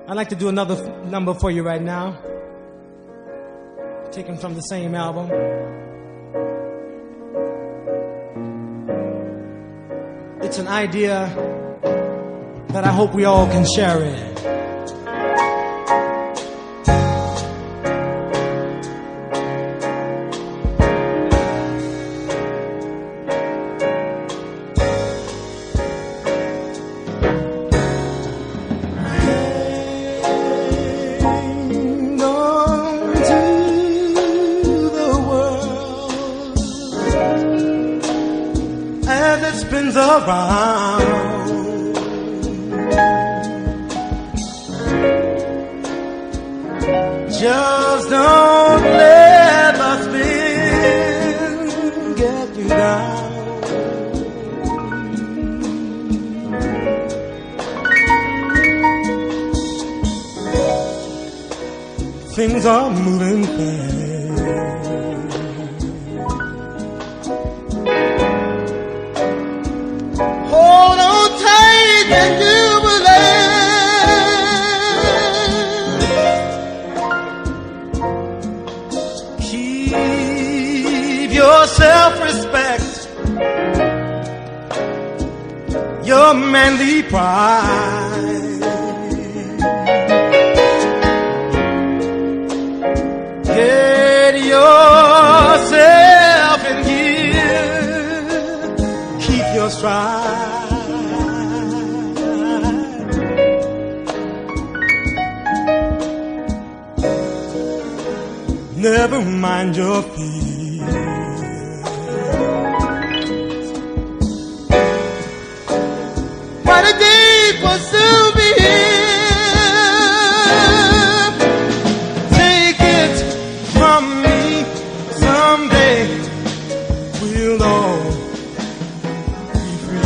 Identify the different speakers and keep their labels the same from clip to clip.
Speaker 1: I'd like to do another number for you right now, taken from the same album. It's an idea that I hope we all can share in.
Speaker 2: Around. Just don't let the spin get you down. Things are moving fast. And you believe. Keep your self-respect, your manly pride. Get yourself in gear. Keep your stride. Never mind your fears. What a day will soon be here. Take it from me, someday we'll all be free.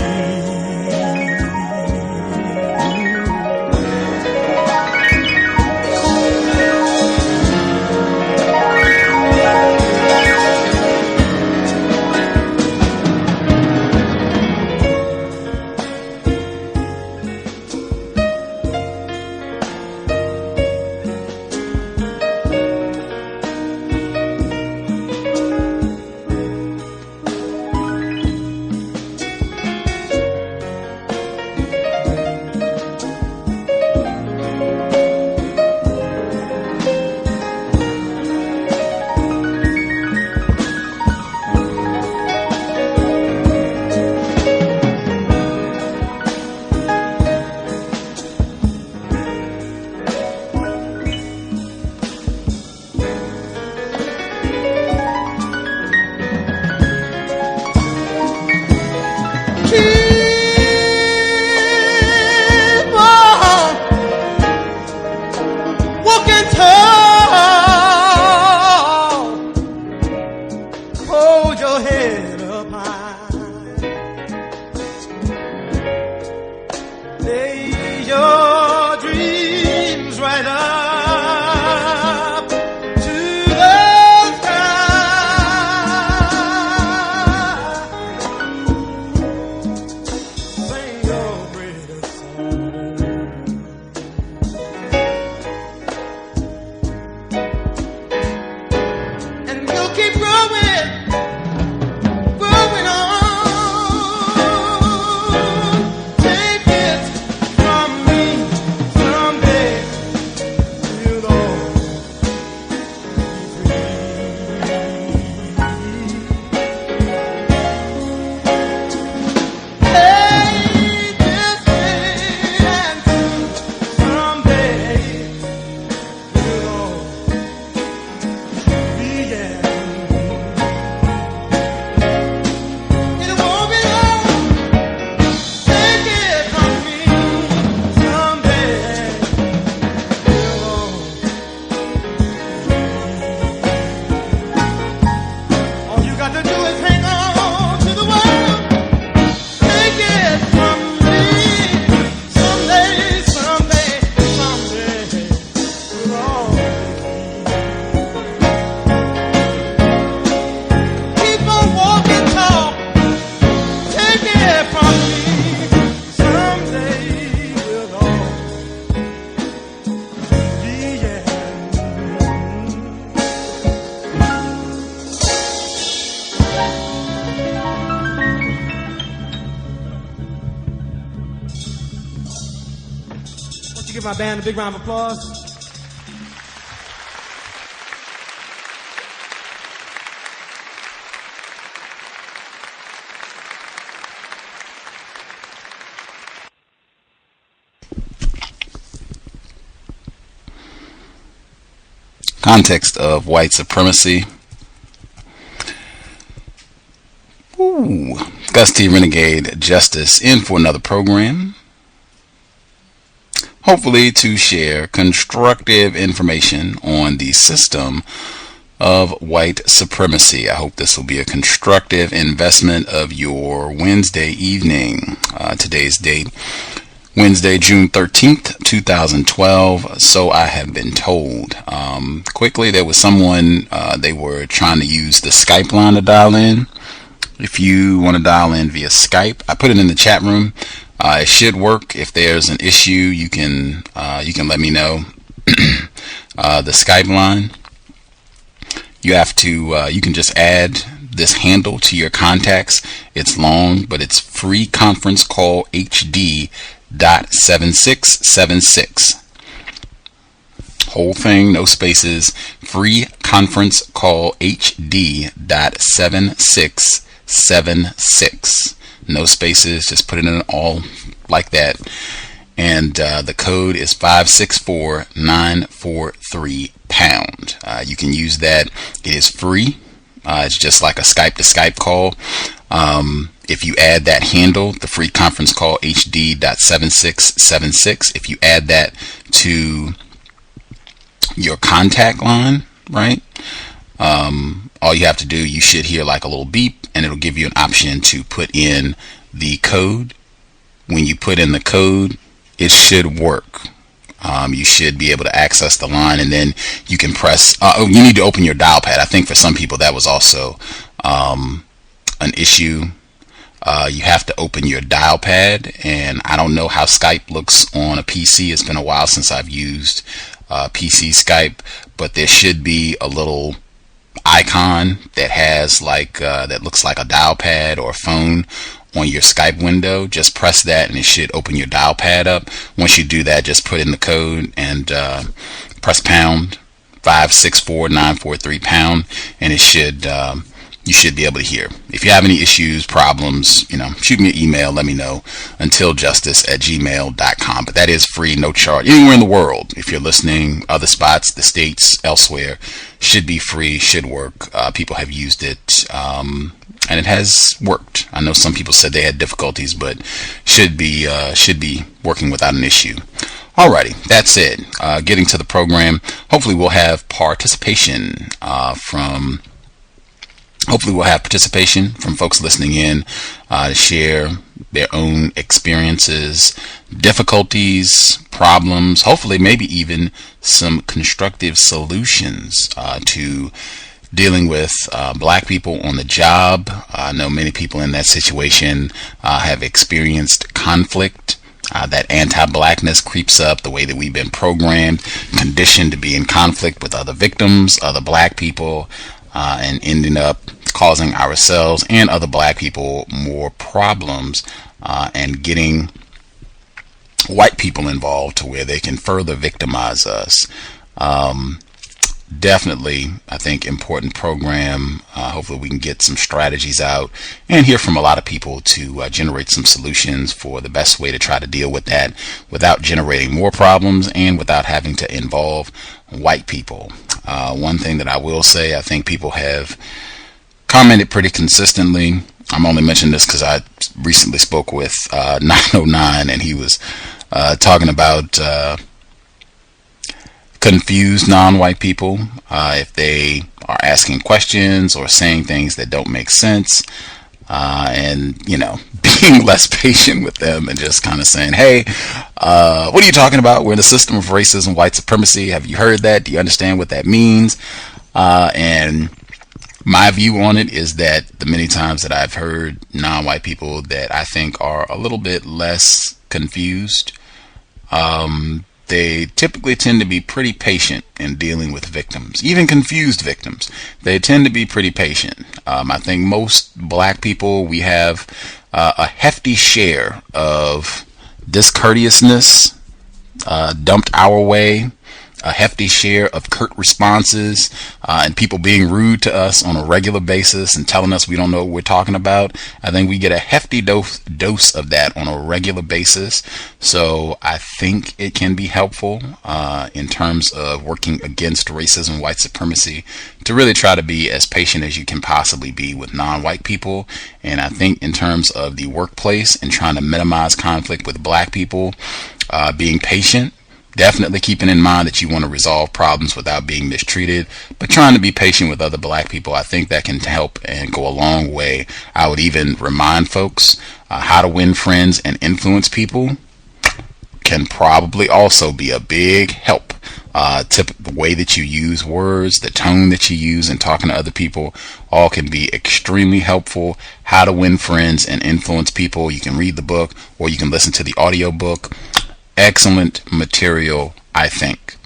Speaker 1: you give my band a big round of applause?
Speaker 3: Context of white supremacy. Ooh. Gus T Renegade.Is in for another program. Hopefully to share constructive information on the system of white supremacy. I hope this will be a constructive investment of your Wednesday evening. Today's date, Wednesday, June 13th, 2012. So I have been told. Quickly, there was someone, they were trying to use the Skype line to dial in. If you want to dial in via Skype, I put it in the chat room. It should work. If there's an issue, you can let me know. The Skype line, you have to, you can just add this handle to your contacts. It's long, but it's free conference call HD.7676. Whole thing, no spaces. Free conference call HD.7676. No spaces. Just put it in all like that. And the code is 564943 £. You can use that. It is free. It's just like a Skype to Skype call. If you add that handle, the free conference call HD.7676, if you add that to your contact line, right? All you have to do, you should hear like a little beep, and it'll give you an option to put in the code. When you put in the code, it should work. You should be able to access the line, and then you can press. You need to open your dial pad. I think for some people that was also an issue. You have to open your dial pad, and I don't know how Skype looks on a PC. It's been a while since I've used PC Skype, but there should be a little icon that has like that looks like a dial pad or a phone on your Skype window. Just press that and it should open your dial pad up. Once you do that, just put in the code and press pound 564943 £, and it should you should be able to hear. If you have any issues, problems, shoot me an email, let me know. untiljustice@gmail.com. But that is free, no charge. Anywhere in the world, if you're listening, other spots, the States, elsewhere, should be free, should work. People have used it, and it has worked. I know some people said they had difficulties, but should be working without an issue. Alrighty, that's it. Getting to the program. Hopefully we'll have participation from folks listening in to share their own experiences, difficulties, problems, hopefully maybe even some constructive solutions to dealing with black people on the job. I know many people in that situation have experienced conflict. That anti-blackness creeps up, the way that we've been programmed, conditioned to be in conflict with other victims, other black people, and ending up causing ourselves and other black people more problems, and getting white people involved to where they can further victimize us. Definitely, I think, important program. Hopefully we can get some strategies out and hear from a lot of people to generate some solutions for the best way to try to deal with that without generating more problems and without having to involve white people. One thing that I will say, I think people have commented pretty consistently. I'm only mentioning this because I recently spoke with 909, and he was talking about confused non-white people, if they are asking questions or saying things that don't make sense, and being less patient with them and just kind of saying, hey, what are you talking about? We're in a system of racism, white supremacy. Have you heard that? Do you understand what that means? And my view on it is that the many times that I've heard non-white people that I think are a little bit less confused, they typically tend to be pretty patient in dealing with victims, even confused victims. They tend to be pretty patient. I think most black people, we have a hefty share of discourteousness dumped our way a hefty share of curt responses and people being rude to us on a regular basis and telling us we don't know what we're talking about. I think we get a hefty dose of that on a regular basis. So I think it can be helpful in terms of working against racism, white supremacy, to really try to be as patient as you can possibly be with non-white people. And I think in terms of the workplace and trying to minimize conflict with black people, being patient, definitely keeping in mind that you want to resolve problems without being mistreated, but trying to be patient with other black people. I think that can help and go a long way. I would even remind folks how to win friends and influence people can probably also be a big help. The way that you use words, the tone that you use in talking to other people, all can be extremely helpful. How to Win Friends and Influence People. You can read the book or you can listen to the audio book. Excellent material, I think.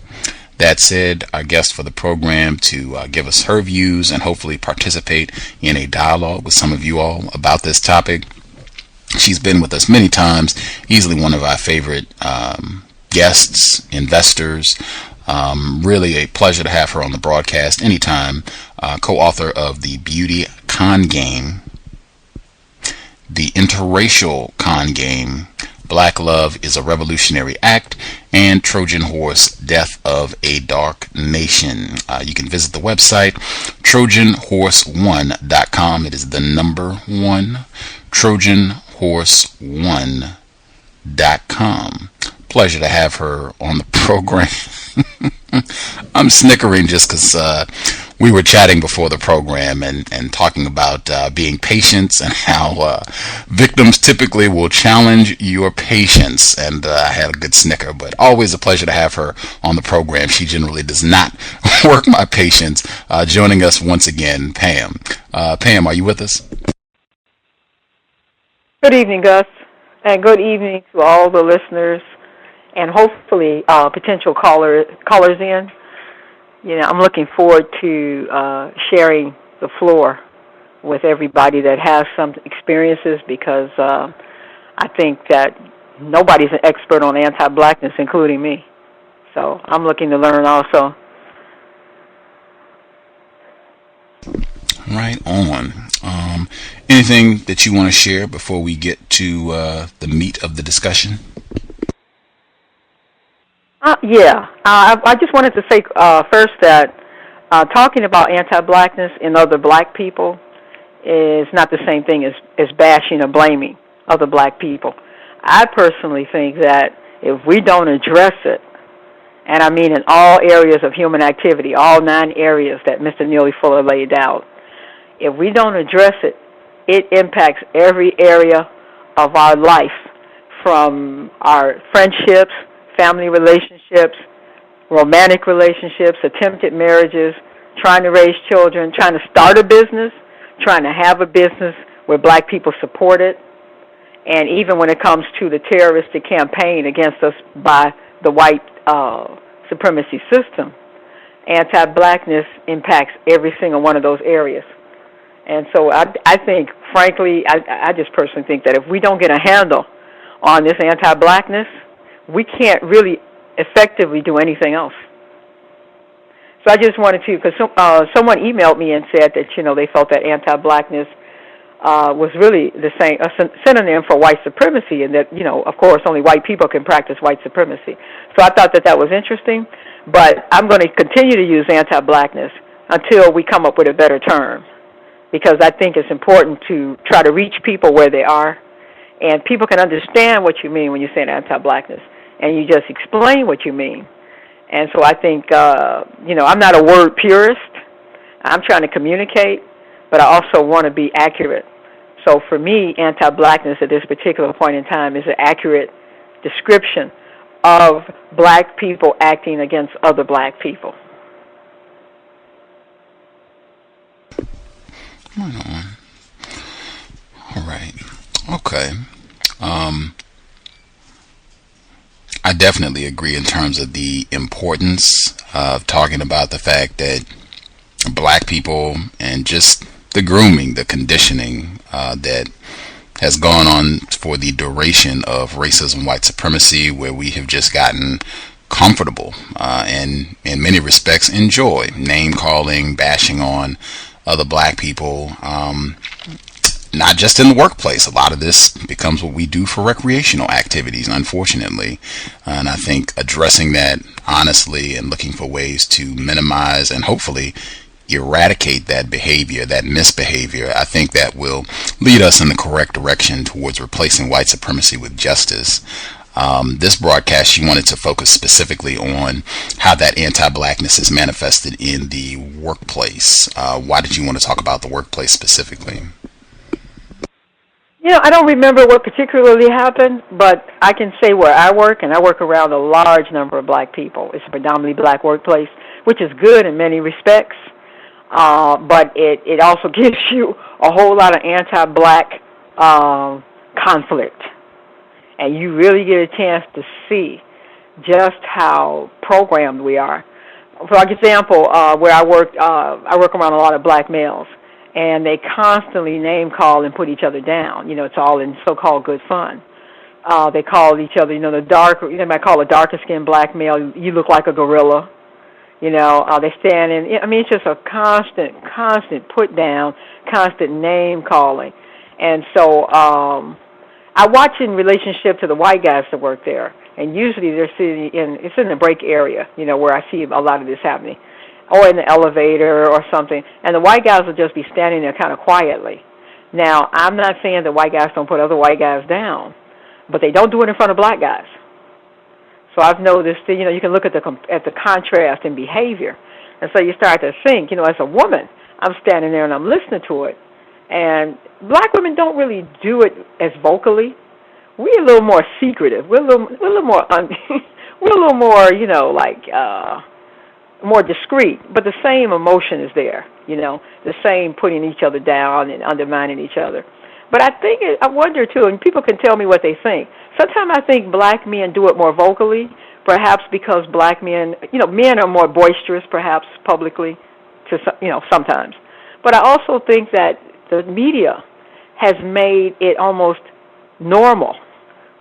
Speaker 3: That said, our guest for the program to give us her views and hopefully participate in a dialogue with some of you all about this topic. She's been with us many times, easily one of our favorite guests, investors. Really a pleasure to have her on the broadcast anytime. Co-author of The Beauty Con Game, The Interracial Con Game, Black Love is a Revolutionary Act, and Trojan Horse, Death of a Dark Nation. You can visit the website trojanhorse1.com. It is the number 1, trojanhorse1.com. Pleasure to have her on the program. I'm snickering just because we were chatting before the program and talking about being patient and how victims typically will challenge your patience. And I had a good snicker, but always a pleasure to have her on the program. She generally does not work my patience. Joining us once again, Pam. Pam, are you with us?
Speaker 4: Good evening, Gus, and good evening to all the listeners and hopefully potential callers in. You know, I'm looking forward to sharing the floor with everybody that has some experiences because I think that nobody's an expert on anti-blackness, including me. So I'm looking to learn also.
Speaker 3: Right on. Anything that you want to share before we get to the meat of the discussion?
Speaker 4: I just wanted to say first that talking about anti-blackness in other black people is not the same thing as bashing or blaming other black people. I personally think that if we don't address it, and I mean in all areas of human activity, all 9 areas that Mr. Neely Fuller laid out, if we don't address it, it impacts every area of our life, from our friendships, family relationships, romantic relationships, attempted marriages, trying to raise children, trying to start a business, trying to have a business where black people support it, and even when it comes to the terroristic campaign against us by the white supremacy system, anti-blackness impacts every single one of those areas. And so I think, frankly, I just personally think that if we don't get a handle on this anti-blackness, we can't really effectively do anything else. So I just wanted to, because someone emailed me and said that, they felt that anti-blackness was really the same, a synonym for white supremacy, and that, of course, only white people can practice white supremacy. So I thought that was interesting, but I'm going to continue to use anti-blackness until we come up with a better term, because I think it's important to try to reach people where they are, and people can understand what you mean when you say anti-blackness, and you just explain what you mean. And so I think, I'm not a word purist. I'm trying to communicate, but I also want to be accurate. So for me, anti-blackness at this particular point in time is an accurate description of black people acting against other black people.
Speaker 3: Right on. All right. Okay. I definitely agree in terms of the importance of talking about the fact that black people and just the grooming, the conditioning that has gone on for the duration of racism, white supremacy, where we have just gotten comfortable and in many respects enjoy name calling, bashing on other black people, not just in the workplace. A lot of this becomes what we do for recreational activities, unfortunately. And I think addressing that honestly and looking for ways to minimize and hopefully eradicate that behavior, that misbehavior, I think that will lead us in the correct direction towards replacing white supremacy with justice. This broadcast, you wanted to focus specifically on how that anti-blackness is manifested in the workplace. Why did you want to talk about the workplace specifically?
Speaker 4: I don't remember what particularly happened, but I can say where I work, and I work around a large number of black people. It's a predominantly black workplace, which is good in many respects, but it also gives you a whole lot of anti-black conflict. And you really get a chance to see just how programmed we are. For example, where I work around a lot of black males, and they constantly name call and put each other down. It's all in so-called good fun. They call each other, they might call a darker-skinned black male, you look like a gorilla. They stand in, it's just a constant put down, constant name calling. And so I watch in relationship to the white guys that work there, and usually they're sitting it's in the break area, where I see a lot of this happening, or in the elevator or something, and the white guys will just be standing there kind of quietly. Now, I'm not saying that white guys don't put other white guys down, but they don't do it in front of black guys. So I've noticed that, you can look at the contrast in behavior, and so you start to think, as a woman, I'm standing there and I'm listening to it, and black women don't really do it as vocally. We're a little more secretive. We're a little more more discreet. But the same emotion is there. The same putting each other down and undermining each other. But I wonder too, and people can tell me what they think. Sometimes I think black men do it more vocally, perhaps because black men, men are more boisterous, perhaps publicly, sometimes. But I also think that the media has made it almost normal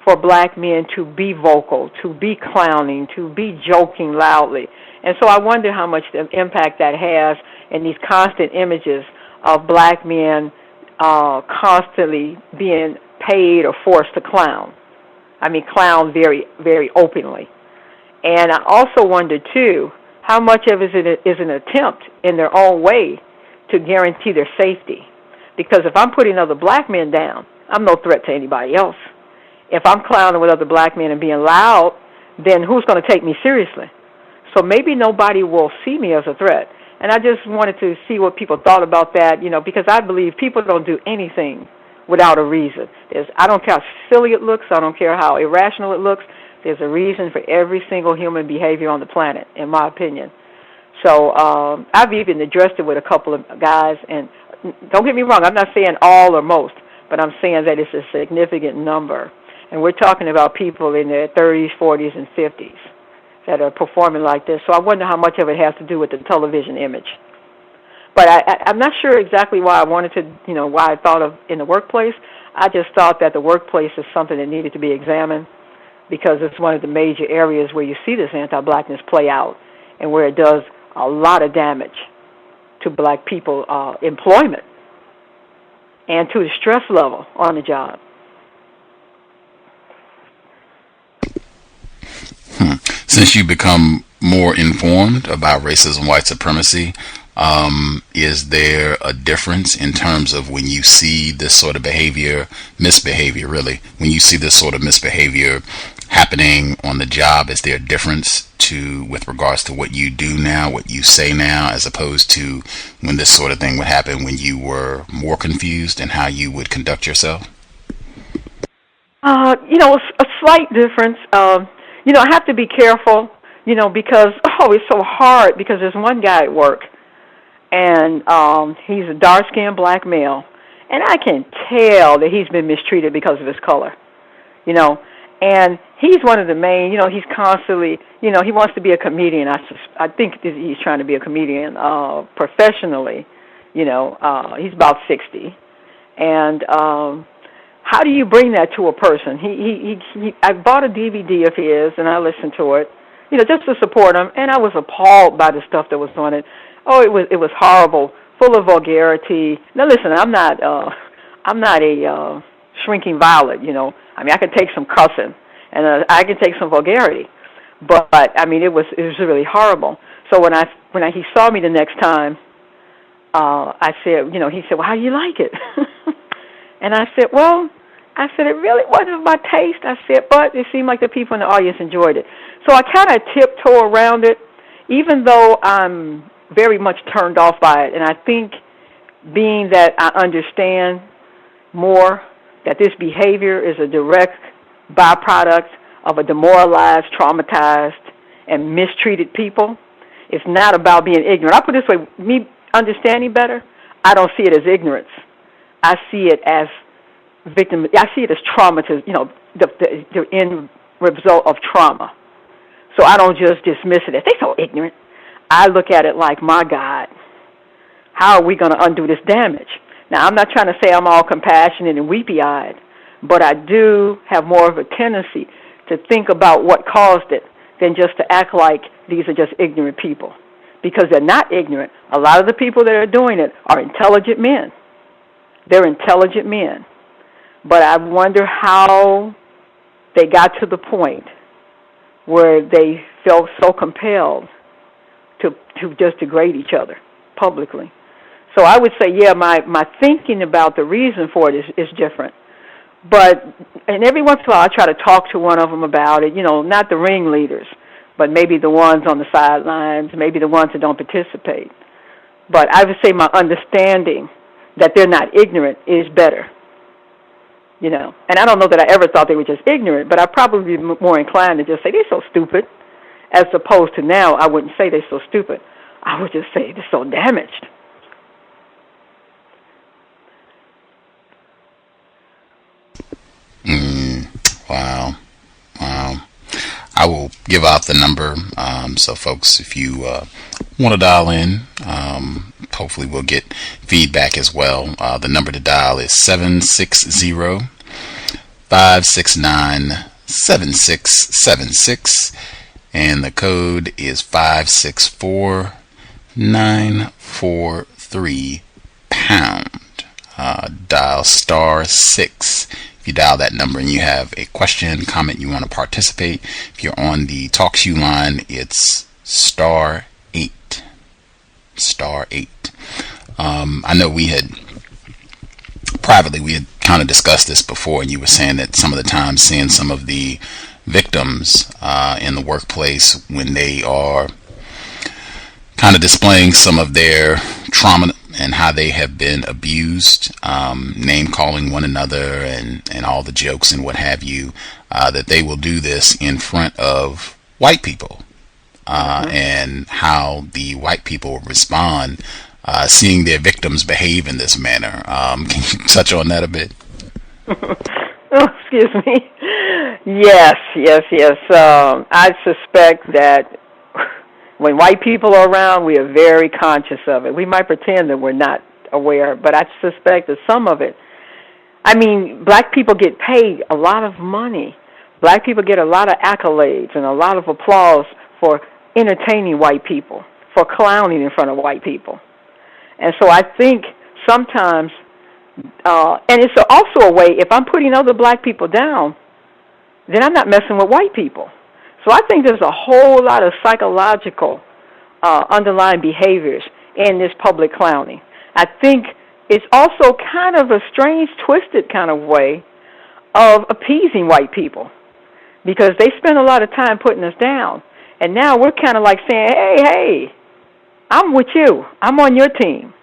Speaker 4: for black men to be vocal, to be clowning, to be joking loudly. And so I wonder how much impact that has in these constant images of black men constantly being paid or forced to clown. Clown very, very openly. And I also wonder, too, how much of it is an attempt in their own way to guarantee their safety. Because if I'm putting other black men down, I'm no threat to anybody else. If I'm clowning with other black men and being loud, then who's going to take me seriously? So maybe nobody will see me as a threat. And I just wanted to see what people thought about that, because I believe people don't do anything without a reason. I don't care how silly it looks. I don't care how irrational it looks. There's a reason for every single human behavior on the planet, in my opinion. So I've even addressed it with a couple of guys, and don't get me wrong, I'm not saying all or most, but I'm saying that it's a significant number. And we're talking about people in their 30s, 40s, and 50s that are performing like this. So I wonder how much of it has to do with the television image. But I'm not sure exactly why I wanted to, why I thought of in the workplace. I just thought that the workplace is something that needed to be examined because it's one of the major areas where you see this anti-blackness play out and where it does a lot of damage to black people employment and to the stress level on the job.
Speaker 3: Since you become more informed about racism, white supremacy, is there a difference in terms of when you see this sort of behavior, misbehavior really, when you see this sort of misbehavior happening on the job, is there a difference with regards to what you do now, what you say now, as opposed to when this sort of thing would happen when you were more confused in how you would conduct yourself?
Speaker 4: A slight difference. I have to be careful, because, it's so hard because there's one guy at work, and he's a dark-skinned black male, and I can tell that he's been mistreated because of his color, and he's one of the main, he's constantly, he wants to be a comedian. I think he's trying to be a comedian professionally, he's about 60, and how do you bring that to a person? I bought a DVD of his, and I listened to it, just to support him, and I was appalled by the stuff that was on it. Oh, it was horrible, full of vulgarity. Now, listen, I'm not a shrinking violet, I mean, I can take some cussing, and I can take some vulgarity, but I mean, it was really horrible. So when he saw me the next time, I said, he said, well, how do you like it? And I said, it really wasn't my taste. I said, but it seemed like the people in the audience enjoyed it. So I kind of tiptoe around it, even though I'm very much turned off by it. And I think being that I understand more that this behavior is a direct byproduct of a demoralized, traumatized, and mistreated people, it's not about being ignorant. I'll put it this way, me understanding better, I don't see it as ignorance. I see it as victim. I see it as trauma to, the end result of trauma. So I don't just dismiss it as, they're so ignorant. I look at it like, my God, how are we going to undo this damage? Now, I'm not trying to say I'm all compassionate and weepy-eyed, but I do have more of a tendency to think about what caused it than just to act like these are just ignorant people. Because they're not ignorant. A lot of the people that are doing it are intelligent men. They're intelligent men. But I wonder how they got to the point where they felt so compelled to just degrade each other publicly. So I would say, yeah, my thinking about the reason for it is different. But, and every once in a while I try to talk to one of them about it, not the ringleaders, but maybe the ones on the sidelines, maybe the ones that don't participate. But I would say my understanding that they're not ignorant is better, And I don't know that I ever thought they were just ignorant, but I'd probably be more inclined to just say they're so stupid, as opposed to now I wouldn't say they're so stupid. I would just say they're so damaged.
Speaker 3: Wow. I will give out the number. So folks, if you want to dial in, hopefully we'll get feedback as well. The number to dial is 760-569-7676, and the code is 564-943#. Dial *6. If you dial that number and you have a question, comment, you want to participate. If you're on the TalkShoe line, it's *8. *8. I know we had kind of discussed this before, and you were saying that some of the times seeing some of the victims in the workplace when they are kind of displaying some of their trauma and how they have been abused, name calling one another and all the jokes and what have you, that they will do this in front of white people, and how the white people respond seeing their victims behave in this manner. Can you touch on that a bit?
Speaker 4: Oh, excuse me. Yes. I suspect that when white people are around, we are very conscious of it. We might pretend that we're not aware, but I suspect that some of it, I mean, black people get paid a lot of money. Black people get a lot of accolades and a lot of applause for entertaining white people, for clowning in front of white people. And so I think sometimes, and it's also a way, if I'm putting other black people down, then I'm not messing with white people. So I think there's a whole lot of psychological underlying behaviors in this public clowning. I think it's also kind of a strange, twisted kind of way of appeasing white people, because they spend a lot of time putting us down, and now we're kind of like saying, hey, I'm with you. I'm on your team.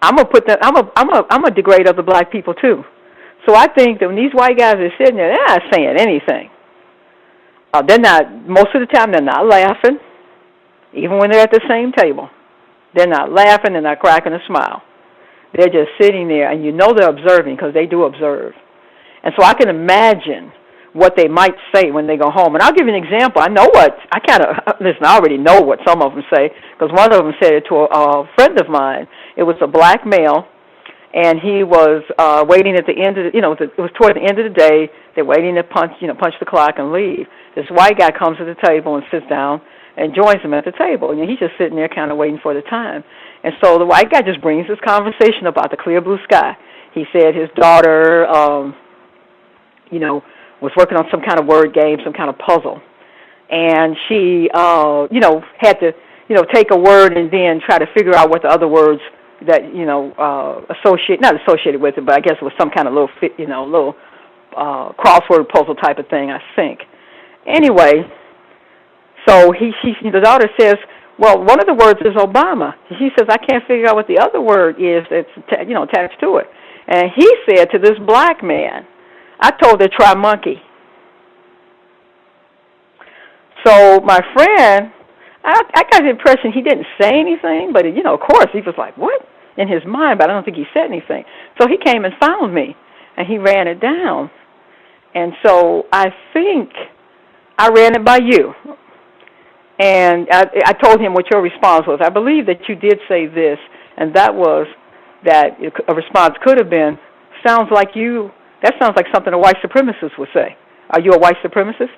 Speaker 4: I'm gonna degrade other black people too. So I think that when these white guys are sitting there, they're not saying anything. They're not, most of the time, they're not laughing, even when they're at the same table. They're not laughing, they're not cracking a smile. They're just sitting there, and they're observing, because they do observe. And so I can imagine what they might say when they go home. And I'll give you an example. I already know what some of them say, because one of them said it to a friend of mine. It was a black male, And he was waiting at the end of it was toward the end of the day. They're waiting to punch the clock and leave. This white guy comes to the table and sits down and joins them at the table. And he's just sitting there kind of waiting for the time. And so the white guy just brings this conversation about the clear blue sky. He said his daughter, was working on some kind of word game, some kind of puzzle. And she, had to, take a word and then try to figure out what the other words that, not associated with it, but I guess it was some kind of little crossword puzzle type of thing, I think. Anyway, so the daughter says, well, one of the words is Obama. He says, I can't figure out what the other word is that's, attached to it. And he said to this black man, I told her to try monkey. So my friend, I got the impression he didn't say anything, but, of course, he was like, what? In his mind, but I don't think he said anything. So he came and found me, and he ran it down. And so I think I ran it by you. And I told him what your response was. I believe that you did say this, and that was that a response could have been, that sounds like something a white supremacist would say. Are you a white supremacist?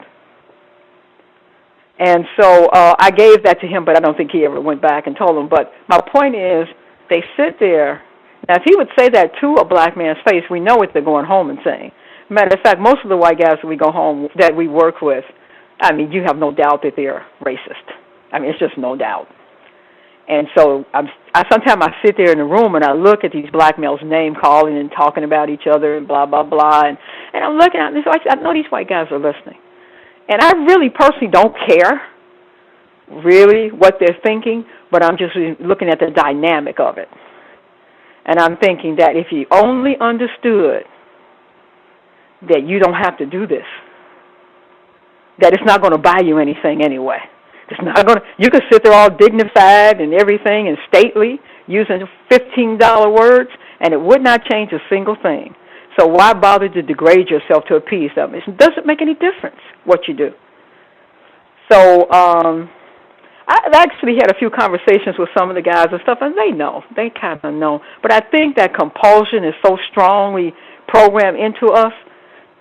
Speaker 4: And so I gave that to him, but I don't think he ever went back and told him. But my point is, they sit there. Now, if he would say that to a black man's face, we know what they're going home and saying. Matter of fact, most of the white guys that we work with, you have no doubt that they're racist. It's just no doubt. And so sometimes I sit there in the room and I look at these black males name calling and talking about each other and blah, blah, blah. And I'm looking at this. I know these white guys are listening. And I really personally don't care, really, what they're thinking, but I'm just looking at the dynamic of it. And I'm thinking that if you only understood that you don't have to do this, that it's not going to buy you anything anyway. It's not going to. You could sit there all dignified and everything and stately using $15 words, and it would not change a single thing. So why bother to degrade yourself to appease them? It doesn't make any difference what you do. So I've actually had a few conversations with some of the guys and stuff, and they kind of know. But I think that compulsion is so strongly programmed into us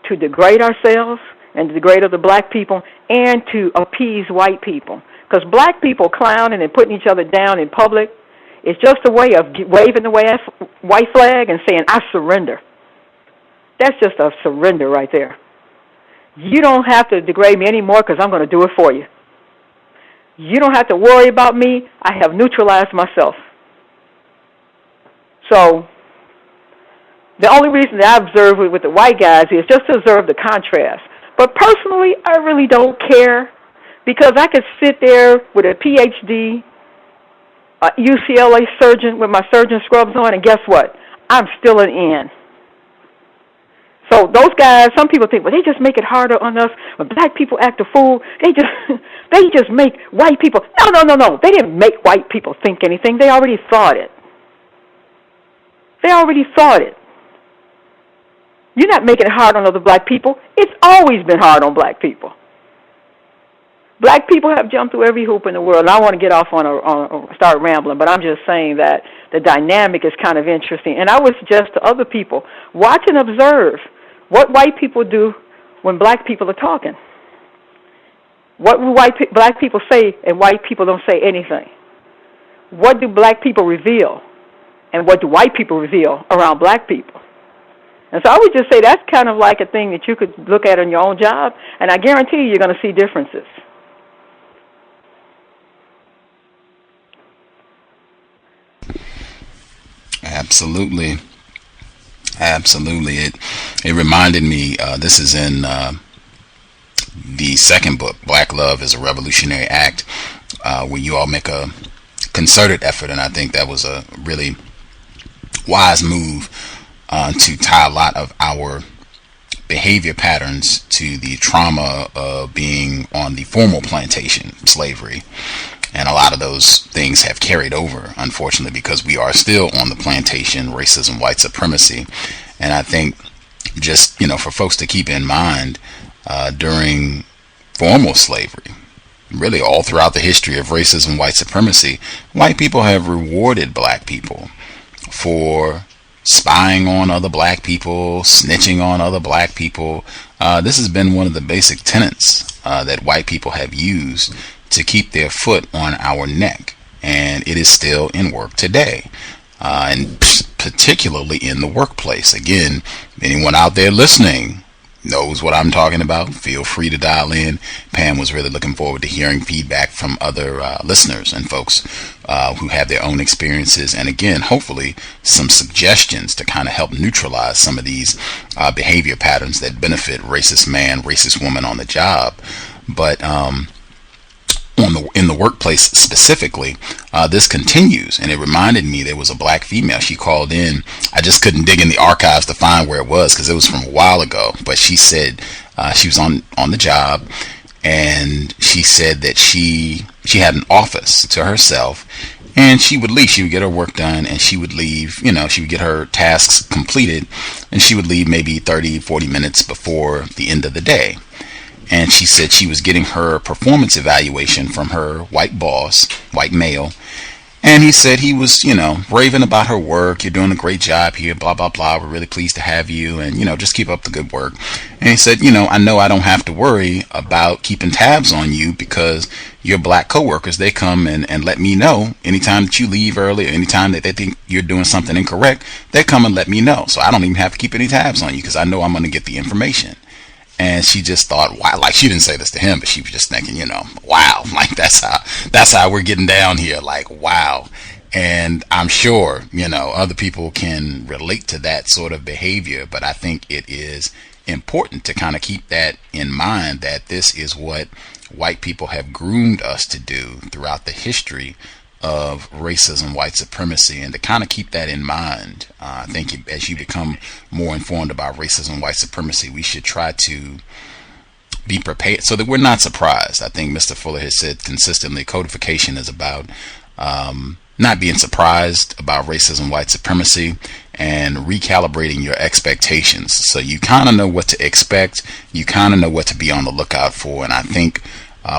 Speaker 4: to degrade ourselves and to degrade other black people and to appease white people. Because black people clowning and putting each other down in public is just a way of waving the white flag and saying, I surrender. That's just a surrender right there. You don't have to degrade me anymore because I'm going to do it for you. You don't have to worry about me. I have neutralized myself. So the only reason that I observe it with the white guys is just to observe the contrast. But personally, I really don't care because I could sit there with a PhD, a UCLA surgeon with my surgeon scrubs on, and guess what? I'm still an N. So those guys, some people think, well, they just make it harder on us. When black people act a fool, they just make white people. No. They didn't make white people think anything. They already thought it. You're not making it hard on other black people. It's always been hard on black people. Black people have jumped through every hoop in the world. And I want to get off on start rambling, but I'm just saying that the dynamic is kind of interesting. And I would suggest to other people, watch and observe what white people do when black people are talking. What do black people say and white people don't say anything? What do black people reveal and what do white people reveal around black people? And so I would just say that's kind of like a thing that you could look at in your own job, and I guarantee you're going to see differences.
Speaker 3: Absolutely. It reminded me, this is in the second book, Black Love is a Revolutionary Act, where you all make a concerted effort, and I think that was a really wise move to tie a lot of our behavior patterns to the trauma of being on the formal plantation, slavery. And a lot of those things have carried over, unfortunately, because we are still on the plantation, racism, white supremacy. And I think just, for folks to keep in mind, during formal slavery, really all throughout the history of racism, white supremacy, white people have rewarded black people for spying on other black people, snitching on other black people. This has been one of the basic tenets that white people have used to keep their foot on our neck, and it is still in work today, and particularly in the workplace. Again, anyone out there listening knows what I'm talking about. Feel free to dial in. Pam was really looking forward to hearing feedback from other listeners and folks who have their own experiences, and again, hopefully some suggestions to kind of help neutralize some of these behavior patterns that benefit racist man, racist woman on the job. But in the workplace specifically, this continues, and it reminded me there was a black female. She called in. I just couldn't dig in the archives to find where it was because it was from a while ago, but she said she was on the job, and she said that she had an office to herself, and she would leave. She would get her work done, and she would leave. She would get her tasks completed, and she would leave maybe 30-40 minutes before the end of the day. And she said she was getting her performance evaluation from her white boss, white male. And he said he was, raving about her work. You're doing a great job here, blah, blah, blah. We're really pleased to have you. And, just keep up the good work. And he said, I know I don't have to worry about keeping tabs on you because your black coworkers, they come and let me know anytime that you leave early or anytime that they think you're doing something incorrect, they come and let me know. So I don't even have to keep any tabs on you because I know I'm going to get the information. And she just thought, wow, like she didn't say this to him, but she was just thinking, wow, like that's how we're getting down here. Like, wow. And I'm sure, other people can relate to that sort of behavior, but I think it is important to kind of keep that in mind, that this is what white people have groomed us to do throughout the history of racism, white supremacy, and to kind of keep that in mind. I think as you become more informed about racism, white supremacy, we should try to be prepared so that we're not surprised. I think Mr. Fuller has said consistently, codification is about not being surprised about racism, white supremacy, and recalibrating your expectations. So you kind of know what to expect, you kind of know what to be on the lookout for, and I think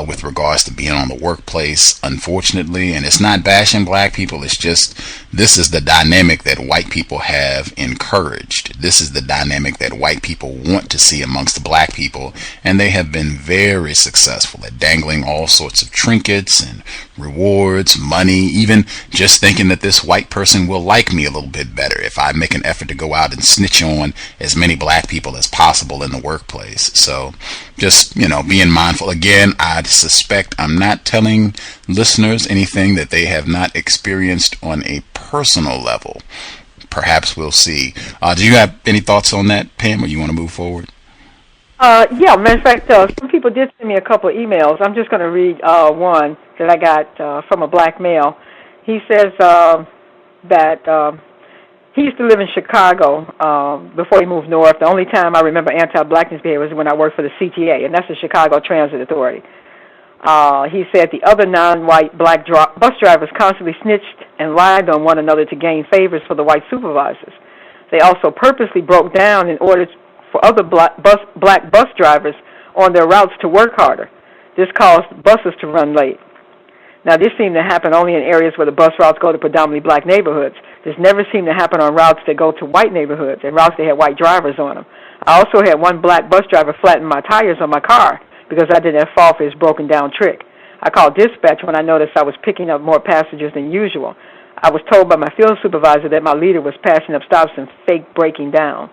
Speaker 3: with regards to being on the workplace, unfortunately, and it's not bashing black people, it's just this is the dynamic that white people have encouraged. This is the dynamic that white people want to see amongst black people, and they have been very successful at dangling all sorts of trinkets and rewards, money, even just thinking that this white person will like me a little bit better if I make an effort to go out and snitch on as many black people as possible in the workplace. So just, being mindful. Again, I suspect I'm not telling listeners anything that they have not experienced on a personal level. Perhaps we'll see. Do you have any thoughts on that, Pam, or you want to move forward?
Speaker 4: Yeah, matter of fact, some people did send me a couple of emails. I'm just going to read one that I got from a black male. He says that he used to live in Chicago before he moved north. The only time I remember anti-blackness behavior was when I worked for the CTA, and that's the Chicago Transit Authority. He said the other non-white black bus drivers constantly snitched and lied on one another to gain favors for the white supervisors. They also purposely broke down in order for other black bus drivers on their routes to work harder. This caused buses to run late. Now, this seemed to happen only in areas where the bus routes go to predominantly black neighborhoods. This never seemed to happen on routes that go to white neighborhoods and routes that had white drivers on them. I also had one black bus driver flatten my tires on my car because I didn't fall for his broken down trick. I called dispatch when I noticed I was picking up more passengers than usual. I was told by my field supervisor that my leader was passing up stops and fake breaking down.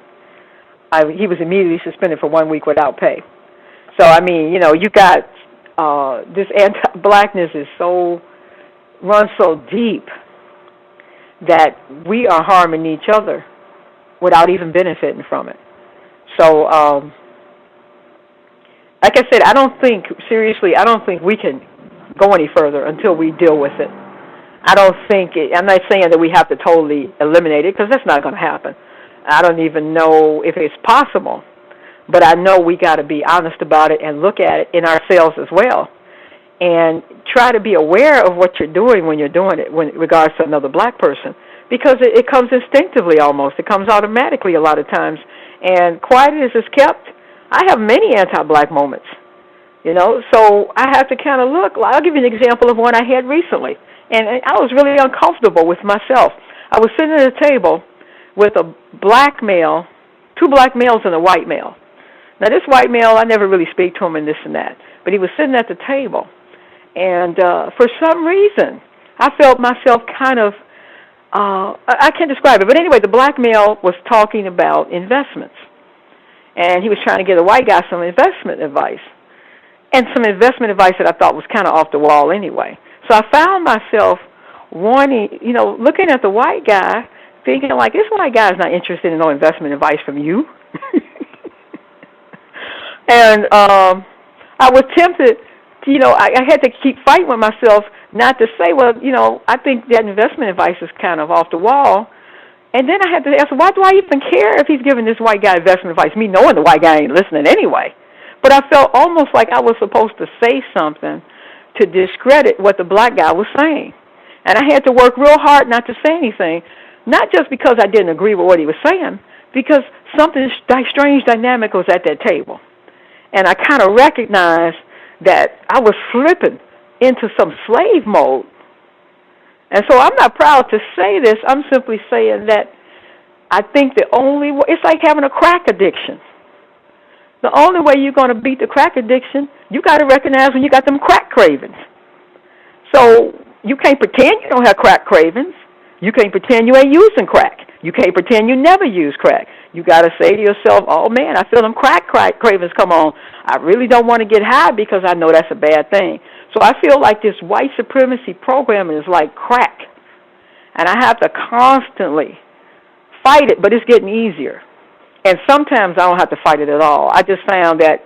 Speaker 4: He was immediately suspended for 1 week without pay. So, I mean, you got this anti-blackness runs so deep that we are harming each other without even benefiting from it. So, like I said, I don't think we can go any further until we deal with it. I'm not saying that we have to totally eliminate it, because that's not going to happen. I don't even know if it's possible, but I know we got to be honest about it and look at it in ourselves as well, and try to be aware of what you're doing when you're doing it in regards to another black person, because it comes instinctively almost. It comes automatically a lot of times, and quiet as it's kept, I have many anti-black moments, so I have to kind of look. I'll give you an example of one I had recently, and I was really uncomfortable with myself. I was sitting at a table with a black male, two black males and a white male. Now, this white male, I never really speak to him and this and that, but he was sitting at the table. And for some reason, I felt myself kind of, I can't describe it, but anyway, the black male was talking about investments. And he was trying to give the white guy some investment advice. And some investment advice that I thought was kind of off the wall anyway. So I found myself wanting, looking at the white guy, thinking like, this white guy is not interested in no investment advice from you. And I was tempted, I had to keep fighting with myself not to say, well, I think that investment advice is kind of off the wall. And then I had to ask, why do I even care if he's giving this white guy investment advice, me knowing the white guy ain't listening anyway? But I felt almost like I was supposed to say something to discredit what the black guy was saying. And I had to work real hard not to say anything, not just because I didn't agree with what he was saying, because something strange dynamic was at that table. And I kind of recognized that I was slipping into some slave mode. And so I'm not proud to say this. I'm simply saying that I think the only way, it's like having a crack addiction. The only way you're going to beat the crack addiction, you got to recognize when you got them crack cravings. So you can't pretend you don't have crack cravings. You can't pretend you ain't using crack. You can't pretend you never use crack. You got to say to yourself, oh, man, I feel them crack cravings come on. I really don't want to get high because I know that's a bad thing. So I feel like this white supremacy program is like crack. And I have to constantly fight it, but it's getting easier. And sometimes I don't have to fight it at all. I just found that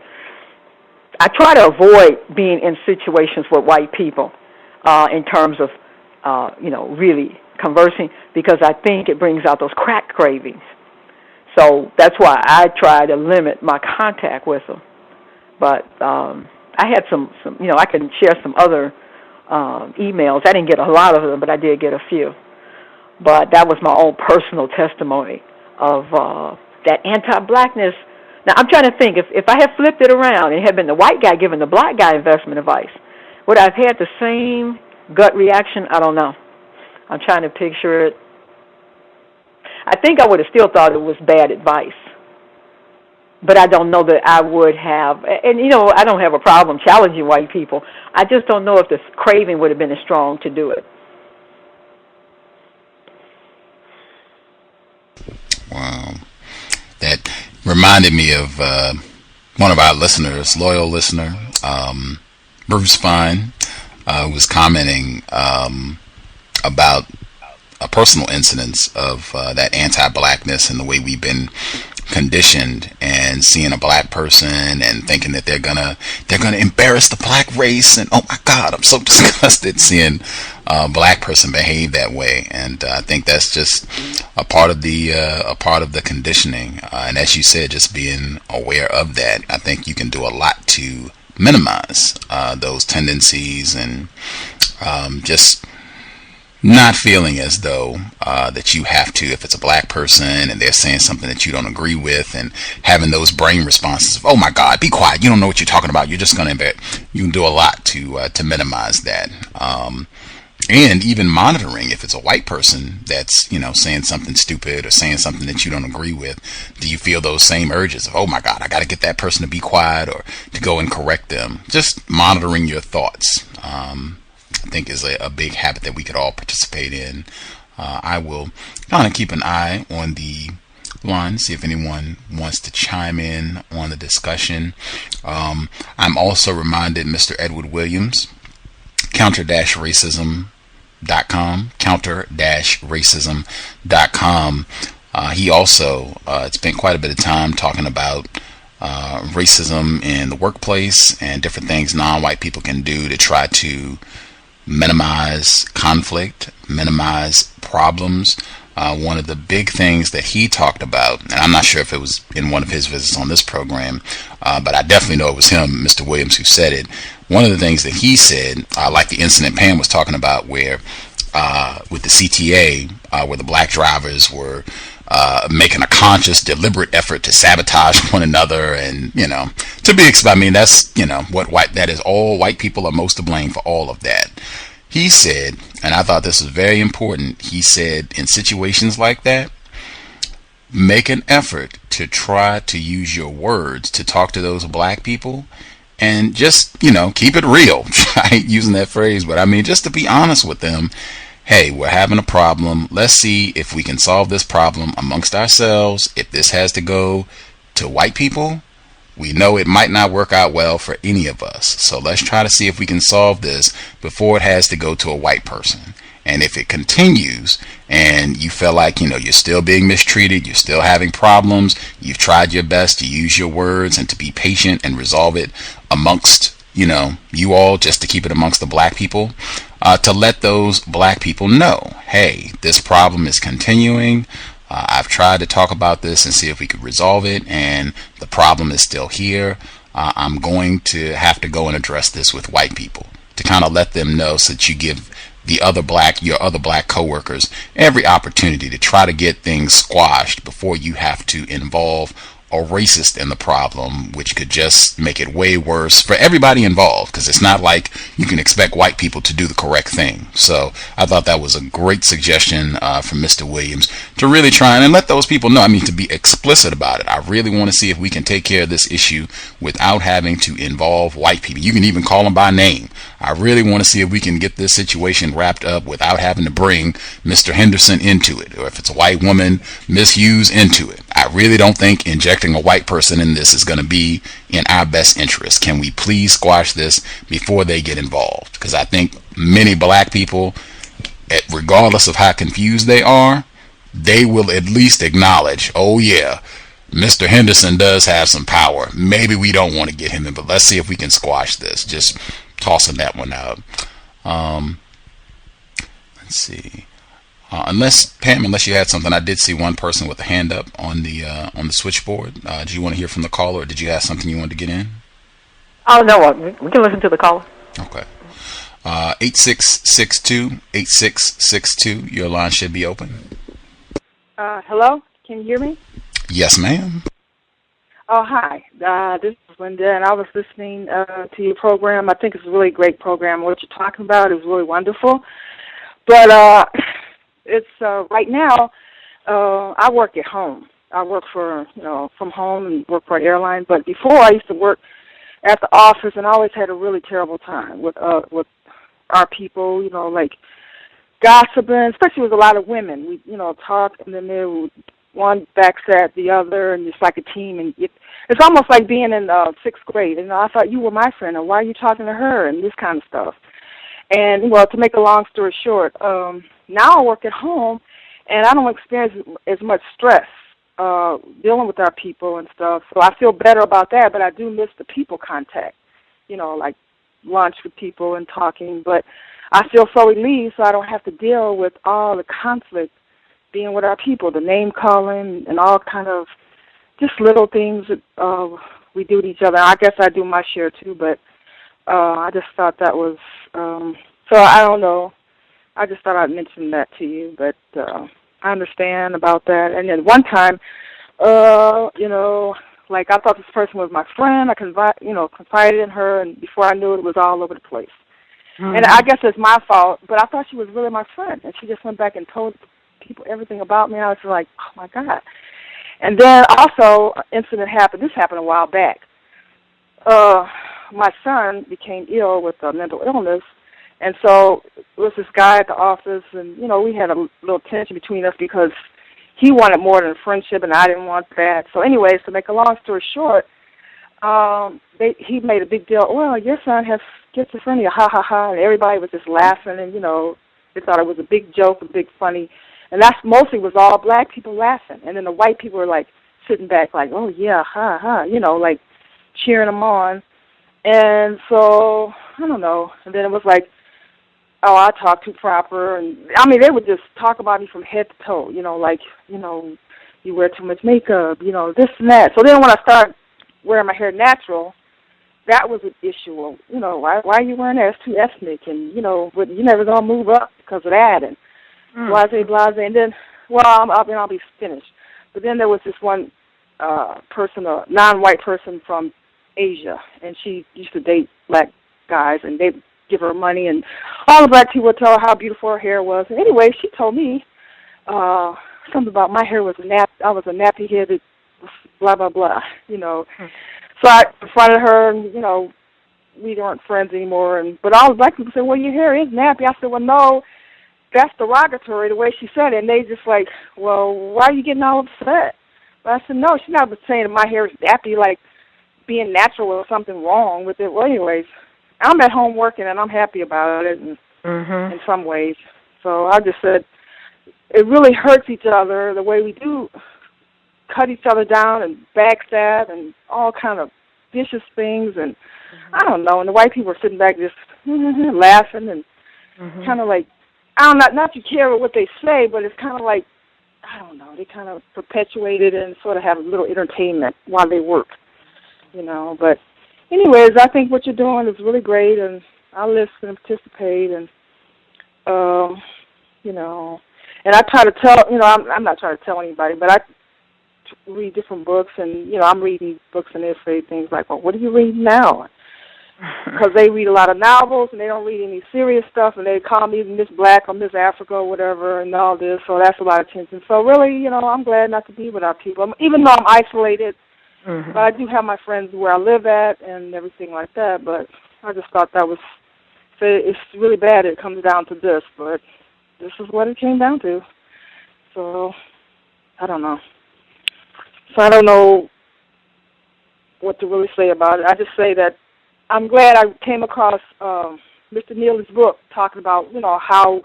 Speaker 4: I try to avoid being in situations with white people in terms of, really conversing, because I think it brings out those crack cravings. So that's why I try to limit my contact with them. But I had some I can share some other emails. I didn't get a lot of them, but I did get a few. But that was my own personal testimony of that anti-blackness. Now, I'm trying to think, if I had flipped it around and it had been the white guy giving the black guy investment advice, would I have had the same gut reaction? I don't know. I'm trying to picture it. I think I would have still thought it was bad advice. But I don't know that I would have. And, I don't have a problem challenging white people. I just don't know if the craving would have been as strong to do it.
Speaker 3: Wow. That reminded me of one of our listeners, loyal listener, Bruce Fine, was commenting about a personal incidence of that anti-blackness and the way we've been conditioned, and seeing a black person and thinking that they're gonna embarrass the black race, and oh my God, I'm so disgusted seeing a black person behave that way. And I think that's just a part of the conditioning. And as you said, just being aware of that, I think you can do a lot to minimize those tendencies, and just not feeling as though that you have to, if it's a black person and they're saying something that you don't agree with, and having those brain responses of, oh my God, be quiet, you don't know what you're talking about, you're just going to, you can do a lot to minimize that. And even monitoring, if it's a white person that's, saying something stupid or saying something that you don't agree with, do you feel those same urges of, oh my God, I got to get that person to be quiet or to go and correct them? Just monitoring your thoughts, I think is a big habit that we could all participate in. I will kind of keep an eye on the line, see if anyone wants to chime in on the discussion. I'm also reminded Mr. Edward Williams, counter-racism.com, counter-racism.com. He also spent quite a bit of time talking about racism in the workplace and different things non-white people can do to try to minimize conflict, minimize problems. One of the big things that he talked about, and I'm not sure if it was in one of his visits on this program, but I definitely know it was him, Mr. Williams, who said it. One of the things that he said, like the incident Pam was talking about, where with the CTA, where the black drivers were making a conscious, deliberate effort to sabotage one another, and to be expected. I mean, that's that is all white people are most to blame for all of that. He said, and I thought this was very important. He said, in situations like that, make an effort to try to use your words to talk to those black people, and just, keep it real. I hate using that phrase, but I mean, just to be honest with them. Hey, we're having a problem. Let's see if we can solve this problem amongst ourselves. If this has to go to white people, we know it might not work out well for any of us. So let's try to see if we can solve this before it has to go to a white person. And if it continues and you feel like, you're still being mistreated, you're still having problems, you've tried your best to use your words and to be patient and resolve it amongst, you all, just to keep it amongst the black people, to let those black people know, hey, this problem is continuing. I've tried to talk about this and see if we could resolve it, and the problem is still here. I'm going to have to go and address this with white people, to kind of let them know, so that you give your other black coworkers every opportunity to try to get things squashed before you have to involve a racist in the problem, which could just make it way worse for everybody involved, because it's not like you can expect white people to do the correct thing. So I thought that was a great suggestion from Mr. Williams, to really try and let those people know, to be explicit about it. I really want to see if we can take care of this issue without having to involve white people. You can even call them by name. I really want to see if we can get this situation wrapped up without having to bring Mr. Henderson into it, or if it's a white woman, Miss Hughes, into it. I really don't think injecting a white person in this is going to be in our best interest. Can we please squash this before they get involved? Because I think many black people, regardless of how confused they are, they will at least acknowledge, oh yeah, Mr. Henderson does have some power. Maybe we don't want to get him in, but let's see if we can squash this. Just tossing that one out. Let's see. Unless you had something, I did see one person with a hand up on the switchboard. Do you want to hear from the caller, or did you have something you wanted to get in?
Speaker 4: Oh, no, we can listen to the caller.
Speaker 3: Okay. 8662. Your line should be open.
Speaker 5: Hello? Can you hear me?
Speaker 3: Yes, ma'am.
Speaker 5: Oh, hi. This is Linda, and I was listening to your program. I think it's a really great program. What you're talking about is really wonderful. But it's right now, I work at home. I work for, from home and work for an airline. But before, I used to work at the office, and I always had a really terrible time with our people, like gossiping, especially with a lot of women. We, talk, and then they would one backstab the other, and it's like a team. And it's almost like being in sixth grade. And I thought you were my friend, and why are you talking to her, and this kind of stuff. And, well, to make a long story short, now I work at home, and I don't experience as much stress dealing with our people and stuff. So I feel better about that, but I do miss the people contact, like lunch with people and talking. But I feel so relieved, so I don't have to deal with all the conflict being with our people, the name calling and all kind of just little things that we do to each other. I guess I do my share too, but I just thought that was, so I don't know. I just thought I'd mention that to you, but I understand about that. And then one time, like I thought this person was my friend. I confided in her, and before I knew it, it was all over the place. Mm-hmm. And I guess it's my fault, but I thought she was really my friend, and she just went back and told people everything about me. I was like, oh, my God. And then also, an incident happened. This happened a while back. My son became ill with a mental illness, and so it was this guy at the office, and, we had a little tension between us because he wanted more than friendship, and I didn't want that. So anyways, to make a long story short, he made a big deal, well, your son has schizophrenia, ha, ha, ha, and everybody was just laughing, and, they thought it was a big joke, a big funny, and that's mostly was all black people laughing, and then the white people were, like, sitting back like, oh, yeah, ha, ha, like cheering them on. And so, I don't know, and then it was like, oh, I talk too proper, and, they would just talk about me from head to toe, you wear too much makeup, this and that. So then when I started wearing my hair natural, that was an issue. Well, why are you wearing that? It's too ethnic, and, but you never going to move up because of that, and blase. And then, well, I'll be finished. But then there was this one person, a non-white person from Asia, and she used to date black guys, and they'd give her money, and all the black people would tell her how beautiful her hair was. And anyway, she told me, something about my hair was I was a nappy-headed, blah, blah, blah, you know. So I confronted her, and, you know, we weren't friends anymore. But all the black people said, well, your hair is nappy. I said, well, no, that's derogatory, the way she said it. And they just like, well, why are you getting all upset? But I said, no, she's not saying that my hair is nappy, like being natural or something wrong with it. Well, anyways, I'm at home working, and I'm happy about it in some ways. So I just said, it really hurts each other the way we do cut each other down and backstab and all kind of vicious things. And I don't know. And the white people are sitting back just laughing and kind of like, I don't know, not to care what they say, but it's kind of like, I don't know, they kind of perpetuate it and sort of have a little entertainment while they work, you know. But anyways, I think what you're doing is really great, and I'll listen and participate, and, you know, and I try to tell, you know, I'm not trying to tell anybody, but I read different books, and, you know, I'm reading books and they say things like, well, what are you reading now? Because they read a lot of novels, and they don't read any serious stuff, and they call me Miss Black or Miss Africa or whatever and all this, so that's a lot of attention. So really, you know, I'm glad not to be without people, even though I'm isolated, but I do have my friends where I live at and everything like that, but I just thought that was, it's really bad it comes down to this, but this is what it came down to. So, I don't know. So I don't know what to really say about it. I just say that I'm glad I came across Mr. Neely's book talking about, you know, how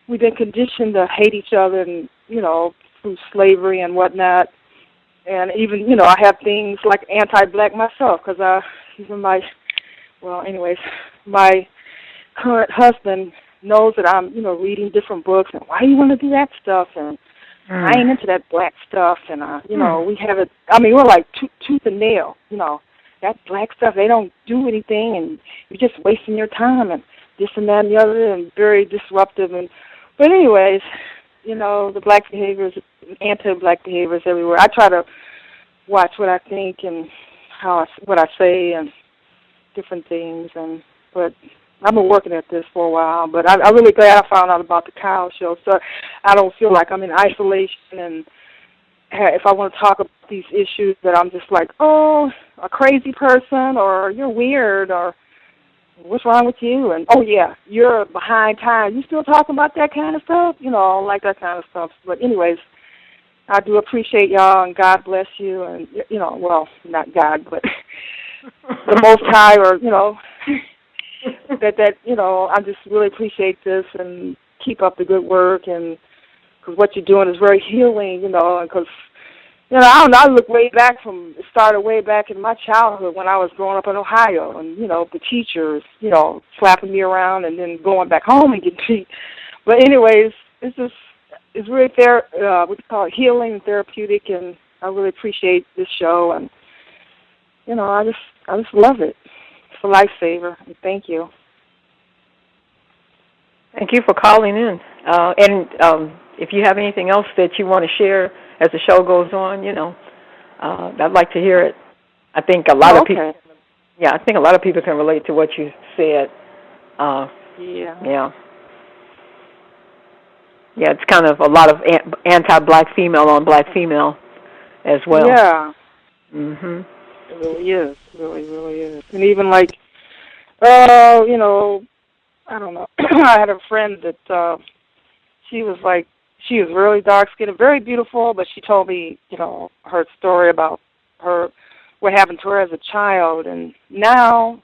Speaker 5: we've been conditioned to hate each other and, you know, through slavery and whatnot. And even, you know, I have things like anti-black myself because even my current husband knows that I'm, you know, reading different books and why do you want to do that stuff? And I ain't into that black stuff. And, you know, we have it, I mean, we're like tooth and nail, you know. That black stuff, they don't do anything, and you're just wasting your time, and this and that and the other, and very disruptive. But anyways, you know, the black behaviors, anti-black behaviors everywhere. I try to watch what I think and what I say and different things. But I've been working at this for a while. But I'm really glad I found out about the Kyle show, so I don't feel like I'm in isolation and if I want to talk about these issues that I'm just like, oh, a crazy person, or you're weird, or what's wrong with you? And, oh, yeah, you're behind time. You still talking about that kind of stuff? You know, like that kind of stuff. But anyways, I do appreciate y'all, and God bless you. And, you know, well, not God, but the Most High, or, you know, that you know, I just really appreciate this, and keep up the good work, and because what you're doing is very healing, you know, and because, you know, I don't know, I look way back it started way back in my childhood when I was growing up in Ohio, and, you know, the teachers, you know, slapping me around and then going back home and getting beat. But anyways, it's really what you call it, healing and therapeutic, and I really appreciate this show, and, you know, I just love it. It's a lifesaver, and thank you.
Speaker 4: Thank you for calling in. If you have anything else that you want to share as the show goes on, you know, I'd like to hear it. I think a lot of people. Yeah, I think a lot of people can relate to what you said. Yeah, it's kind of a lot of anti-black female on black female as well.
Speaker 5: Yeah. It really is. Really is. And even like, you know, I don't know. I had a friend that she was really dark-skinned and very beautiful, but she told me, you know, her story about what happened to her as a child, and now,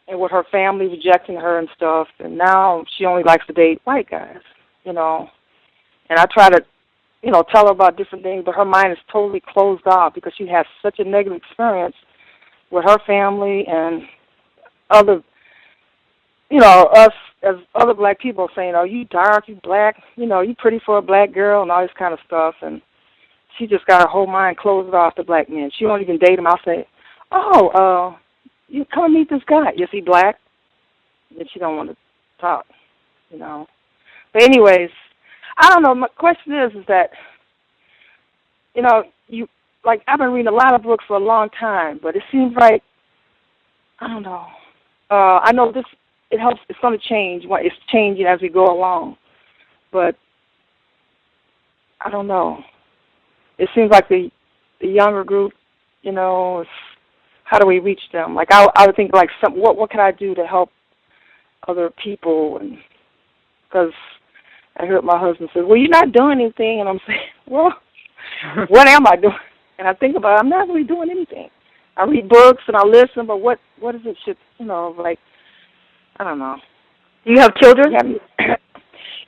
Speaker 5: and with her family rejecting her and stuff, and now she only likes to date white guys, you know. And I try to, you know, tell her about different things, but her mind is totally closed off because she has such a negative experience with her family and other, you know, us as other black people saying, oh, you dark, you black, you know, you pretty for a black girl and all this kind of stuff. And she just got her whole mind closed off to black men. She won't even date him. I'll say, oh, you come meet this guy. Is he black? And she don't want to talk, you know. But anyways, I don't know. My question is that, you know, I've been reading a lot of books for a long time, but it seems like, I don't know. I know this, it helps, it's going to change. It's changing as we go along. But I don't know. It seems like the younger group, you know, how do we reach them? Like I would think like what can I do to help other people? And because I heard my husband say, well, you're not doing anything, and I'm saying, well, what am I doing? And I think about it, I'm not really doing anything. I read books and I listen, but what is it? Should like I don't know.
Speaker 4: Do you have children?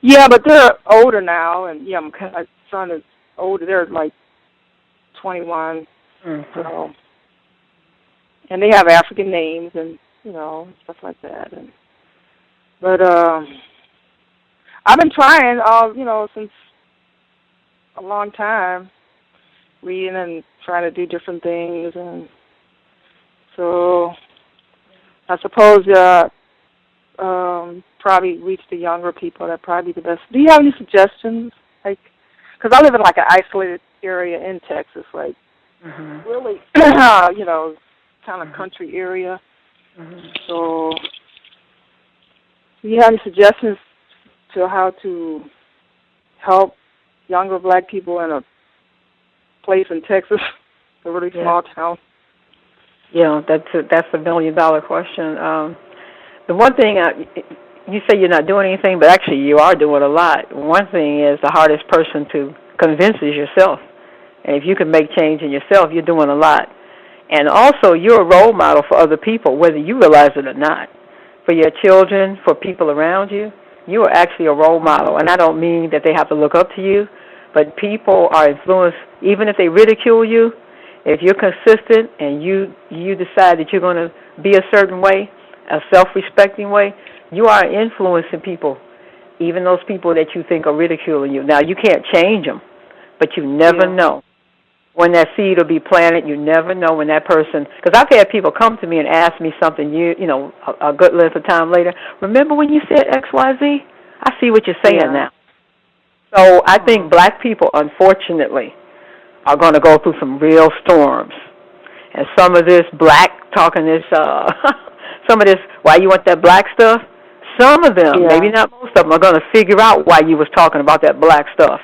Speaker 5: Yeah, but they're older now, and my son is older. They're like 21, so, and they have African names and stuff like that. But I've been trying, since a long time, reading and trying to do different things, and so I suppose probably reach the younger people. That'd probably be the best. Do you have any suggestions? Like, because I live in like an isolated area in Texas, like really, kind of country area. So, do you have any suggestions to how to help younger black people in a place in Texas, a really small town?
Speaker 4: Yeah, that's a $1 million question. The one thing, you say you're not doing anything, but actually you are doing a lot. One thing is the hardest person to convince is yourself. And if you can make change in yourself, you're doing a lot. And also, you're a role model for other people, whether you realize it or not. For your children, for people around you, you are actually a role model. And I don't mean that they have to look up to you, but people are influenced, even if they ridicule you, if you're consistent and you decide that you're going to be a certain way, a self-respecting way, you are influencing people, even those people that you think are ridiculing you. Now, you can't change them, but you never know when that seed will be planted. You never know when that person, because I've had people come to me and ask me something, a good length of time later, remember when you said X, Y, Z? I see what you're saying now. So I think black people, unfortunately, are going to go through some real storms. And some of this black talking this, some of this, why you want that black stuff, some of them, maybe not most of them, are going to figure out why you was talking about that black stuff.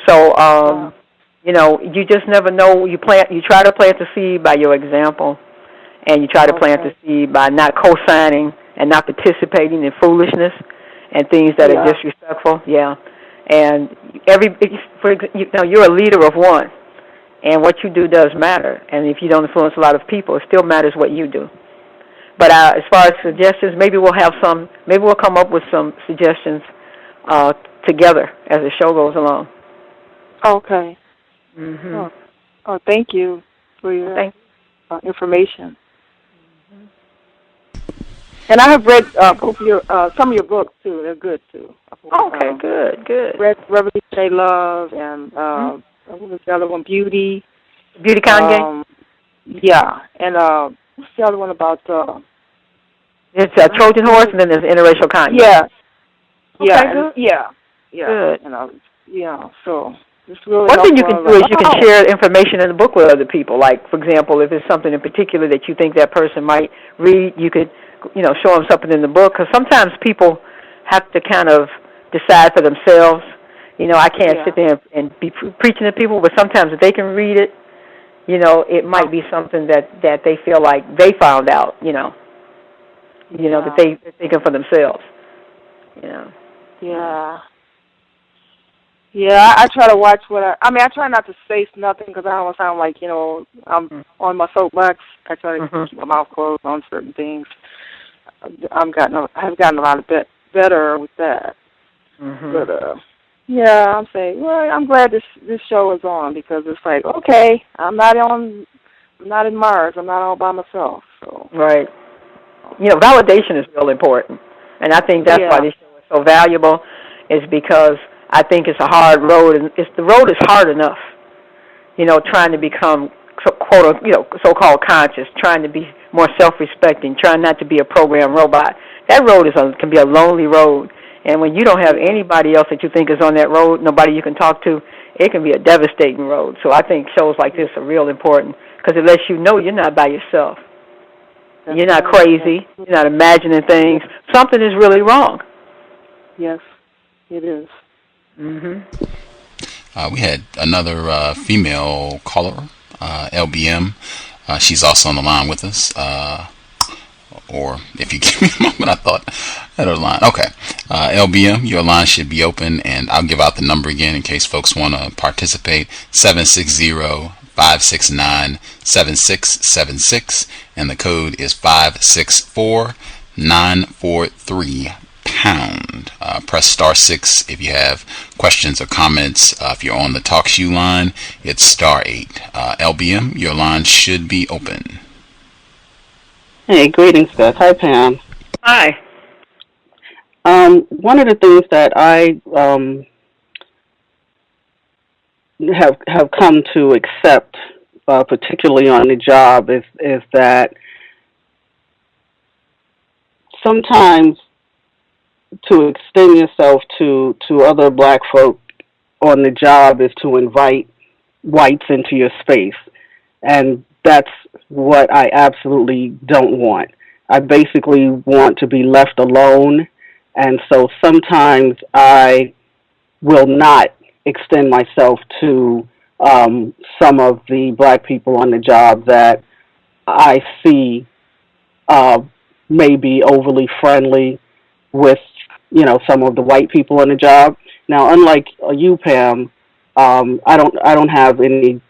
Speaker 4: So, you just never know. You try to plant the seed by your example, and you try to plant the seed by not co-signing and not participating in foolishness and things that are disrespectful. Yeah. And you're a leader of one, and what you do does matter. And if you don't influence a lot of people, it still matters what you do. But as far as suggestions, maybe we'll come up with some suggestions together as the show goes along.
Speaker 5: Okay. Oh, thank you for your information. And I have read some of your books too. They're good too.
Speaker 4: Okay, good.
Speaker 5: Read Revolutionary Love and what was the other one? Beauty
Speaker 4: Kanye.
Speaker 5: Yeah, and what's the other one about?
Speaker 4: It's a Trojan Horse, and then there's Interracial Kanye.
Speaker 5: Yeah.
Speaker 4: Good.
Speaker 5: So it's really
Speaker 4: one thing you can do is you can share information in the book with other people. Like, for example, if there's something in particular that you think that person might read, you could, show them something in the book. Because sometimes people have to kind of decide for themselves. I can't sit there and be preaching to people, but sometimes if they can read it, it might be something that they feel like they found out, that they're thinking for themselves.
Speaker 5: Yeah, I try to watch I try not to say nothing because I don't sound like, I'm on my soapbox. I try to keep my mouth closed on certain things. I've gotten a lot better with that. But, I'm saying, well, I'm glad this show is on because it's like, okay, I'm not in Mars. I'm not all by myself. So.
Speaker 4: Right. Validation is real important. And I think that's why this show is so valuable, is because I think it's a hard road, and the road is hard enough, trying to become so-called conscious, trying to be more self-respecting, trying not to be a program robot. That road can be a lonely road, and when you don't have anybody else that you think is on that road, nobody you can talk to, it can be a devastating road. So I think shows like this are real important because it lets you know you're not by yourself. You're not crazy. You're not imagining things. Something is really wrong.
Speaker 5: Yes, it is.
Speaker 3: We had another female caller, LBM. She's also on the line with us. Or if you give me a moment, I thought I had her line. Okay. LBM, your line should be open, and I'll give out the number again in case folks want to participate. 760-569-7676, and the code is 564943 pound. Press star 6 if you have questions or comments. If you're on the TalkShoe line, it's star 8. LBM, your line should be open.
Speaker 6: Hey, greetings, Gus. Hi, Pam.
Speaker 4: Hi.
Speaker 6: One of the things that I have come to accept, particularly on the job, is that sometimes to extend yourself to other black folk on the job is to invite whites into your space. And that's what I absolutely don't want. I basically want to be left alone. And so sometimes I will not extend myself to some of the black people on the job that I see may be overly friendly with, some of the white people on the job. Now, unlike you, Pam, I don't have any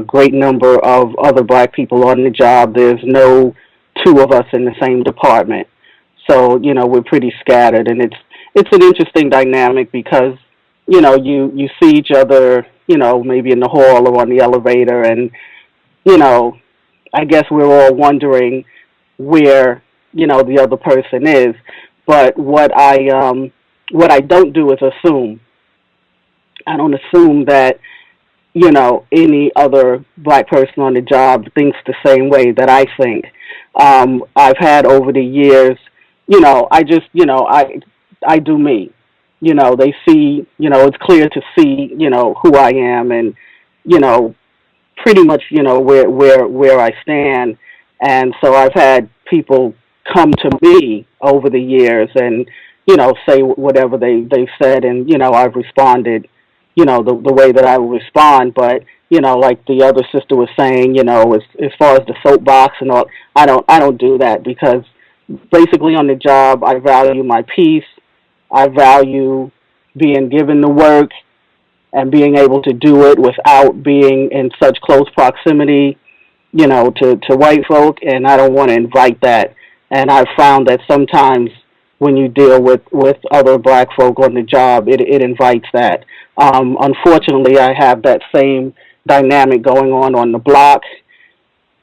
Speaker 6: great number of other black people on the job. There's no two of us in the same department. So, we're pretty scattered, and it's an interesting dynamic because, you see each other, maybe in the hall or on the elevator, and, I guess we're all wondering where, the other person is. But what I don't do is assume. I don't assume that, any other black person on the job thinks the same way that I think. I've had over the years, I just, I do me. They see, it's clear to see, who I am and, pretty much, where I stand. And so I've had people come to me over the years and, say whatever they've said, and, I've responded, the way that I would respond. But, like the other sister was saying, as far as the soapbox and all, I don't do that because basically on the job, I value my peace. I value being given the work and being able to do it without being in such close proximity, to white folk, and I don't want to invite that. And I've found that sometimes when you deal with other black folk on the job, it invites that. Unfortunately, I have that same dynamic going on the block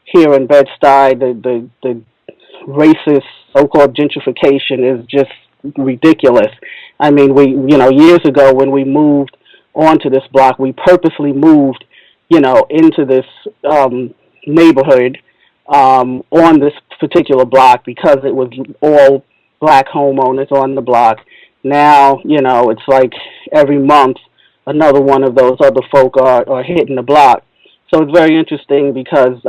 Speaker 6: here in Bed-Stuy. The racist so-called gentrification is just ridiculous. I mean, we, years ago when we moved onto this block, we purposely moved, into this neighborhood on this particular block because it was all black homeowners on the block. Now, it's like every month another one of those other folk are hitting the block. So it's very interesting because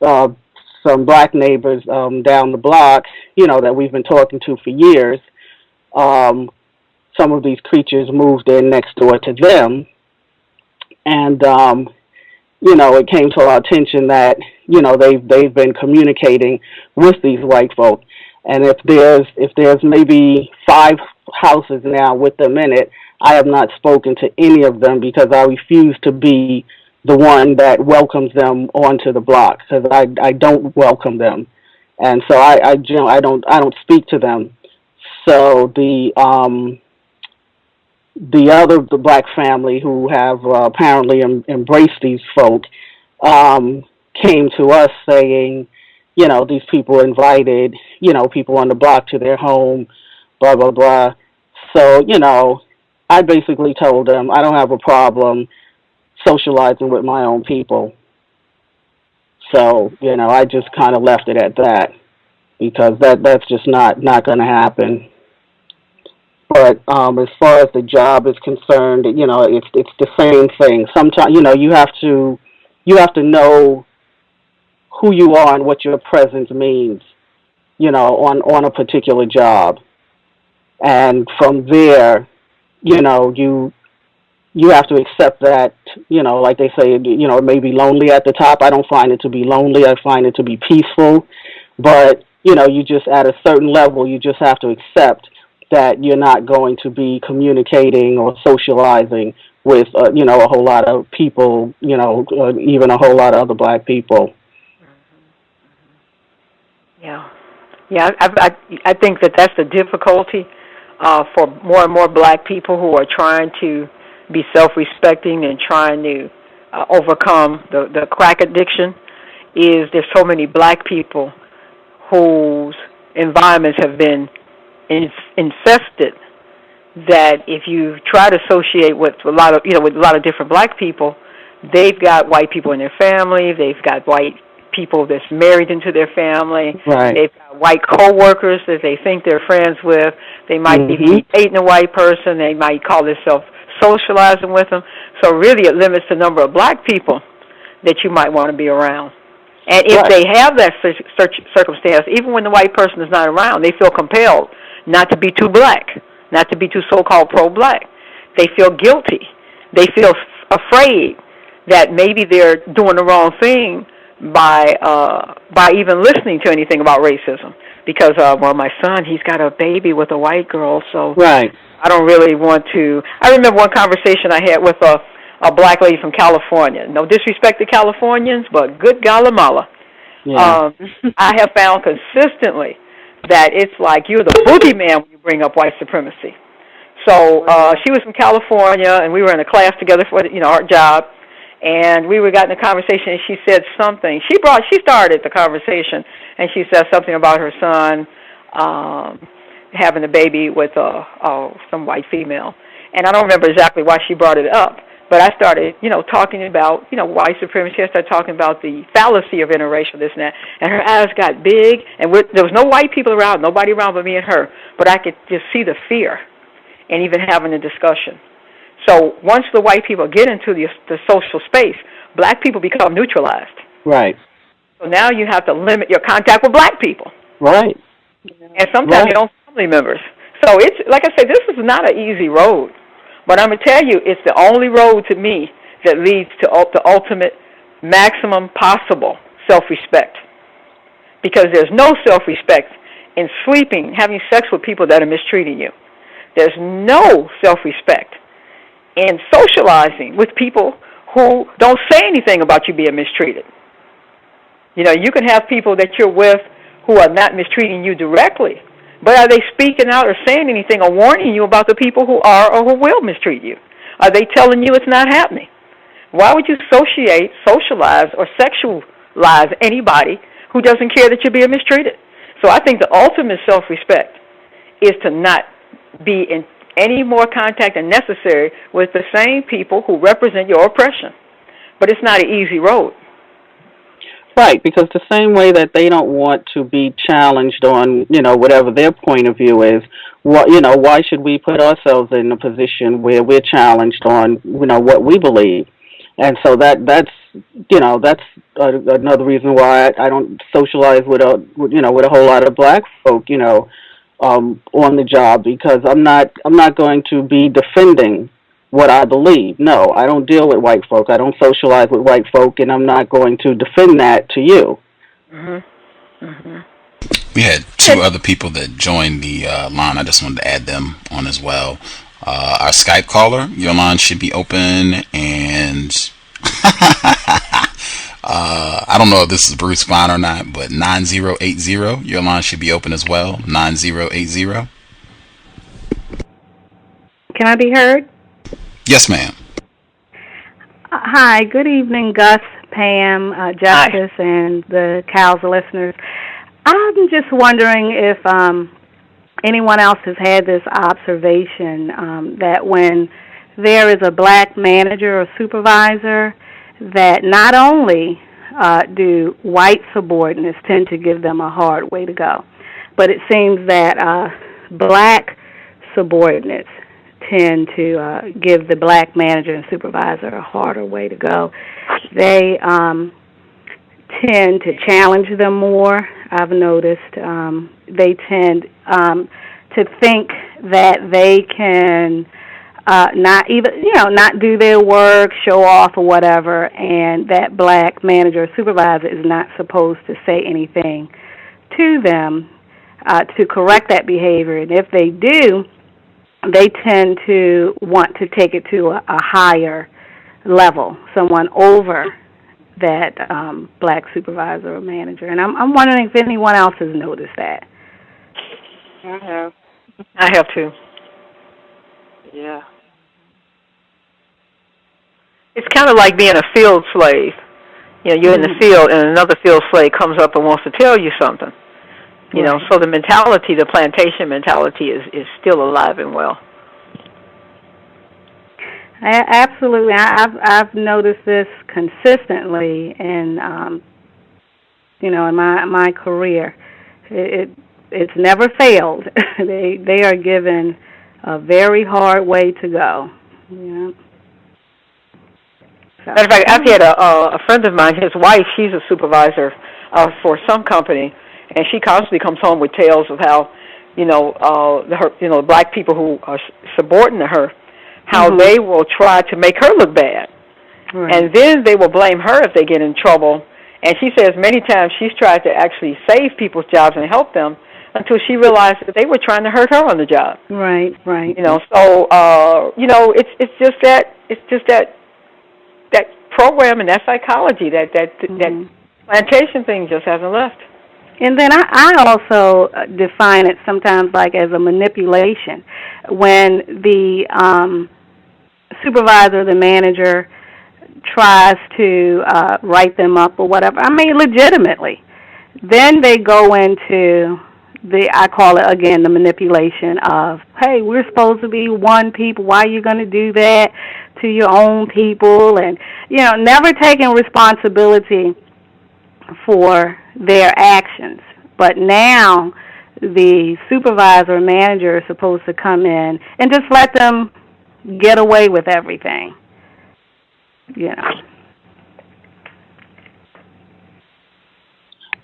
Speaker 6: some black neighbors down the block, that we've been talking to for years, some of these creatures moved in next door to them. And, it came to our attention that, they've been communicating with these white folk. And if there's maybe 5 houses now with them in it, I have not spoken to any of them because I refuse to be the one that welcomes them onto the block because I don't welcome them, and so I don't speak to them. So the black family who have apparently embraced these folk came to us saying, these people invited, people on the block to their home, blah, blah, blah. So, I basically told them I don't have a problem socializing with my own people. So, I just kind of left it at that because that's just not going to happen. But as far as the job is concerned, it's the same thing. Sometimes, you have to know who you are and what your presence means, on a particular job. And from there, you you have to accept that, like they say, it may be lonely at the top. I don't find it to be lonely. I find it to be peaceful. But, you just, at a certain level, you just have to accept that you're not going to be communicating or socializing with, a whole lot of people, even a whole lot of other black people.
Speaker 4: Yeah. Yeah, I think that's the difficulty for more and more black people who are trying to be self-respecting and trying to overcome the crack addiction, is there's so many black people whose environments have been infested that if you try to associate with a lot of different black people, they've got white people in their family, they've got white people that's married into their family,
Speaker 6: right.
Speaker 4: They've got white co-workers that they think they're friends with, they might be dating a white person, they might call themselves socializing with them. So really it limits the number of black people that you might want to be around. And if they have that circumstance, even when the white person is not around, they feel compelled not to be too black, not to be too so-called pro-black. They feel guilty. They feel afraid that maybe they're doing the wrong thing by even listening to anything about racism. Because, my son, he's got a baby with a white girl, so I don't really want to. I remember one conversation I had with a black lady from California. No disrespect to Californians, but good galamala.
Speaker 6: Yeah.
Speaker 4: I have found consistently that it's like you're the boogeyman when you bring up white supremacy. So she was from California, and we were in a class together for our job, and we got in a conversation, and she said something. She started the conversation, and she said something about her son having a baby with some white female. And I don't remember exactly why she brought it up, but I started, talking about, white supremacy. I started talking about the fallacy of interracial, this and that. And her eyes got big, and there was no white people around, nobody around but me and her. But I could just see the fear and even having a discussion. So once the white people get into the social space, black people become neutralized.
Speaker 6: Right.
Speaker 4: So now you have to limit your contact with black people.
Speaker 6: Right.
Speaker 4: And sometimes your own family members. So it's, like I say, this is not an easy road. But I'm going to tell you, it's the only road to me that leads to the ultimate, maximum possible self-respect. Because there's no self-respect in sleeping, having sex with people that are mistreating you. There's no self-respect in socializing with people who don't say anything about you being mistreated. You can have people that you're with who are not mistreating you directly, but are they speaking out or saying anything or warning you about the people who are or who will mistreat you? Are they telling you it's not happening? Why would you socialize, or sexualize anybody who doesn't care that you're being mistreated? So I think the ultimate self-respect is to not be in any more contact than necessary with the same people who represent your oppression. But it's not an easy road.
Speaker 6: Right, because the same way that they don't want to be challenged on, whatever their point of view is, why should we put ourselves in a position where we're challenged on, what we believe? And so that's another reason why I don't socialize with a whole lot of black folk, on the job, because I'm not going to be defending what I believe. No, I don't deal with white folk. I don't socialize with white folk, and I'm not going to defend that to you.
Speaker 4: Mm-hmm. Mm-hmm.
Speaker 3: We had two other people that joined the line. I just wanted to add them on as well. Our Skype caller, your line should be open, and I don't know if this is Bruce Fine or not, but 9080, your line should be open as well. 9080.
Speaker 7: Can I be heard?
Speaker 3: Yes, ma'am.
Speaker 7: Hi, good evening, Gus, Pam, Justice, and the COWS listeners. I'm just wondering if anyone else has had this observation that when there is a black manager or supervisor, that not only do white subordinates tend to give them a hard way to go, but it seems that black subordinates tend to give the black manager and supervisor a harder way to go. They tend to challenge them more. I've noticed they tend to think that they can not do their work, show off or whatever, and that black manager or supervisor is not supposed to say anything to them to correct that behavior. And if they do, they tend to want to take it to a higher level, someone over that black supervisor or manager. And I'm wondering if anyone else has noticed that.
Speaker 4: I have too.
Speaker 5: Yeah.
Speaker 4: It's kind of like being a field slave. You know, you're in the field, and another field slave comes up and wants to tell you something. You know, so the mentality, the plantation mentality, is still alive and well.
Speaker 7: Absolutely, I've noticed this consistently in in my career. It's never failed. They are given a very hard way to go. Yeah. So.
Speaker 4: Matter of fact, I've had a friend of mine, his wife, she's a supervisor for some company, and she constantly comes home with tales of how, black people who are subordinate to her, how they will try to make her look bad. Right. And then they will blame her if they get in trouble. And she says many times she's tried to actually save people's jobs and help them until she realized that they were trying to hurt her on the job.
Speaker 7: Right.
Speaker 4: It's just that program and that psychology, that plantation thing just hasn't left.
Speaker 7: And then I also define it sometimes like as a manipulation. When the supervisor, the manager, tries to write them up or whatever, I mean legitimately, then they go into I call it again the manipulation of, hey, we're supposed to be one people, why are you going to do that to your own people? And, never taking responsibility for their actions. But now the supervisor or manager is supposed to come in and just let them get away with everything.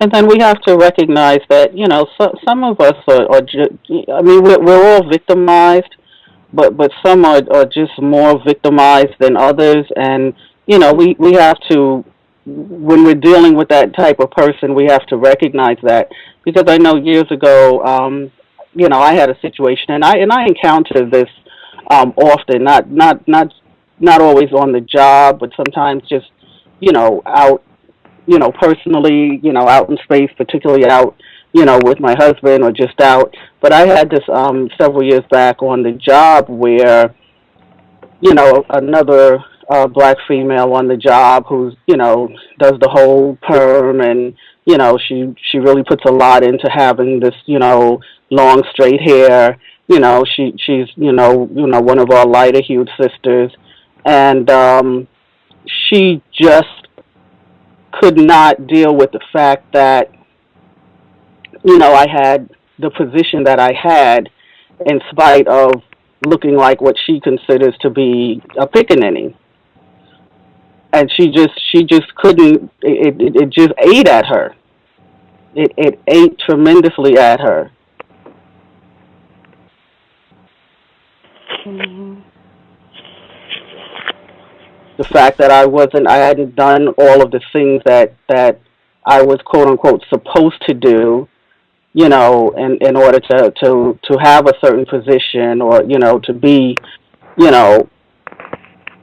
Speaker 6: And then we have to recognize that, some of us are just, we're all victimized, but some are just more victimized than others. And, we have to, when we're dealing with that type of person, we have to recognize that. Because I know years ago, I had a situation, and I encounter this often, not always on the job, but sometimes just, out, personally, out in space, particularly out, with my husband or just out. But I had this several years back on the job where, another black female on the job who's, does the whole perm and, she really puts a lot into having this, long straight hair. She's, one of our lighter hued sisters. And she just could not deal with the fact that, I had the position that I had in spite of looking like what she considers to be a pickaninny. And she just couldn't, it just ate at her. It ate tremendously at her. Mm-hmm. The fact that I hadn't done all of the things that I was quote unquote supposed to do, in order to have a certain position or, to be,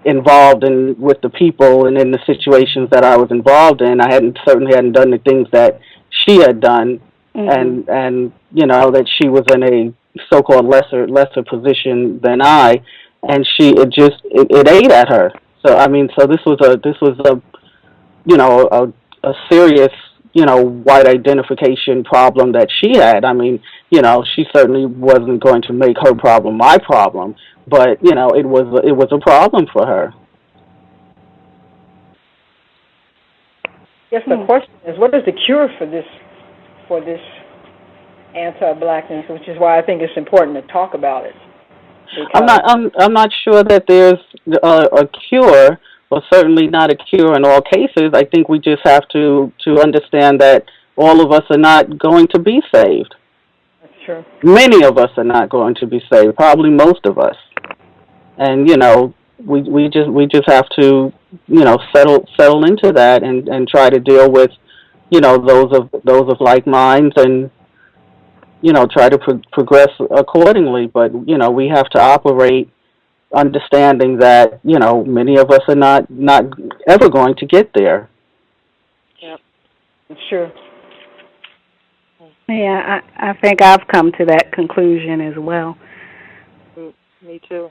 Speaker 6: involved with the people and in the situations that I was involved in. I certainly hadn't done the things that she had done, and that she was in a so-called lesser position than I, and it ate at her. So this was a serious, white identification problem that she had. She certainly wasn't going to make her problem my problem, but it was a problem for her.
Speaker 4: Yes, the question is, what is the cure for this anti-blackness? Which is why I think it's important to talk about it.
Speaker 6: I'm not sure that there's a cure, or certainly not a cure in all cases. I think we just have to understand that all of us are not going to be saved.
Speaker 4: That's true.
Speaker 6: Many of us are not going to be saved, probably most of us. and we just have to settle into that and try to deal with those of like minds, and try to progress accordingly. But we have to operate understanding that many of us are not ever going to get there.
Speaker 4: Yep, sure.
Speaker 7: Yeah, I think I've come to that conclusion as well.
Speaker 5: Me too.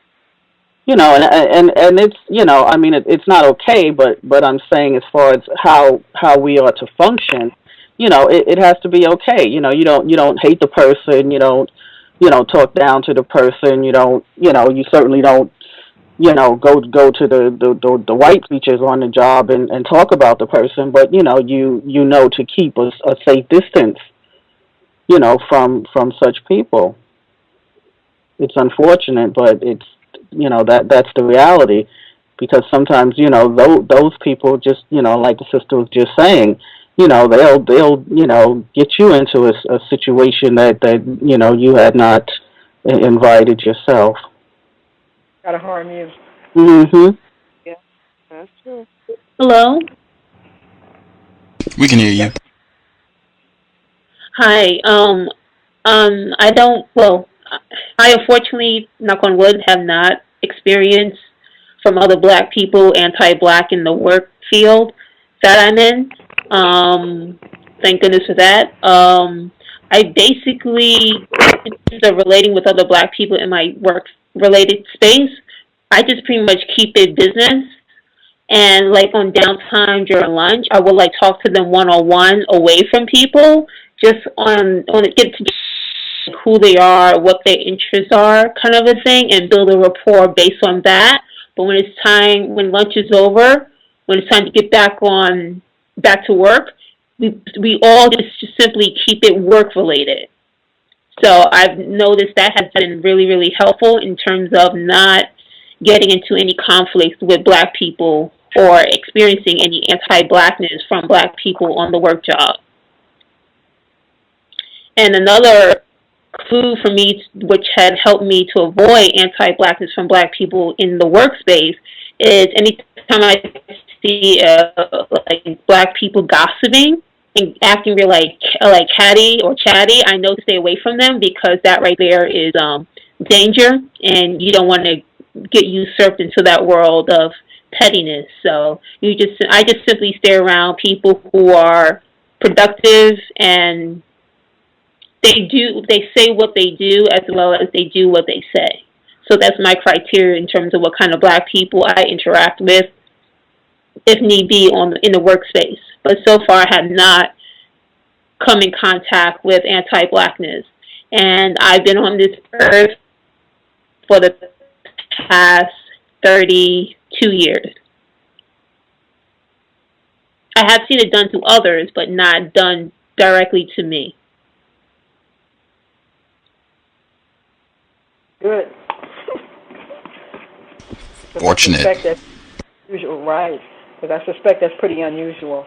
Speaker 6: And it's I mean it's not okay, but I'm saying as far as how we are to function, it has to be okay. You don't hate the person, you don't talk down to the person, you certainly don't go to the white teachers on the job and talk about the person, but you to keep a safe distance from such people. It's unfortunate, but it's that's the reality, because sometimes those people just like the sister was just saying, they'll get you into a situation that you had not invited yourself.
Speaker 4: Gotta harm you.
Speaker 6: Mhm.
Speaker 5: Yeah, that's true.
Speaker 8: Hello.
Speaker 3: We can hear you.
Speaker 8: Hi. I don't. Well, I unfortunately, knock on wood, have not experienced from other Black people anti-Black in the work field that I'm in. Thank goodness for that. I basically, in terms of relating with other Black people in my work-related space, I just pretty much keep it business. And like on downtime during lunch, I would like talk to them one-on-one away from people, just on get to who they are, what their interests are, kind of a thing, and build a rapport based on that. But when lunch is over, when it's time to get back to work, we all just simply keep it work related. So I've noticed that has been really, really helpful in terms of not getting into any conflicts with Black people or experiencing any anti-Blackness from Black people on the work job. And another clue for me, which had helped me to avoid anti-Blackness from Black people in the workspace, is anytime I see like Black people gossiping and acting real like catty or chatty, I know to stay away from them, because that right there is danger, and you don't want to get usurped into that world of pettiness. So I just simply stay around people who are productive, and they say what they do as well as they do what they say. So that's my criteria in terms of what kind of Black people I interact with, if need be, in the workspace. But so far I have not come in contact with anti-Blackness. And I've been on this earth for the past 32 years. I have seen it done to others, but not done directly to me.
Speaker 4: Good.
Speaker 3: Fortunate.
Speaker 4: I suspect that's usual, right? Because I suspect that's pretty unusual.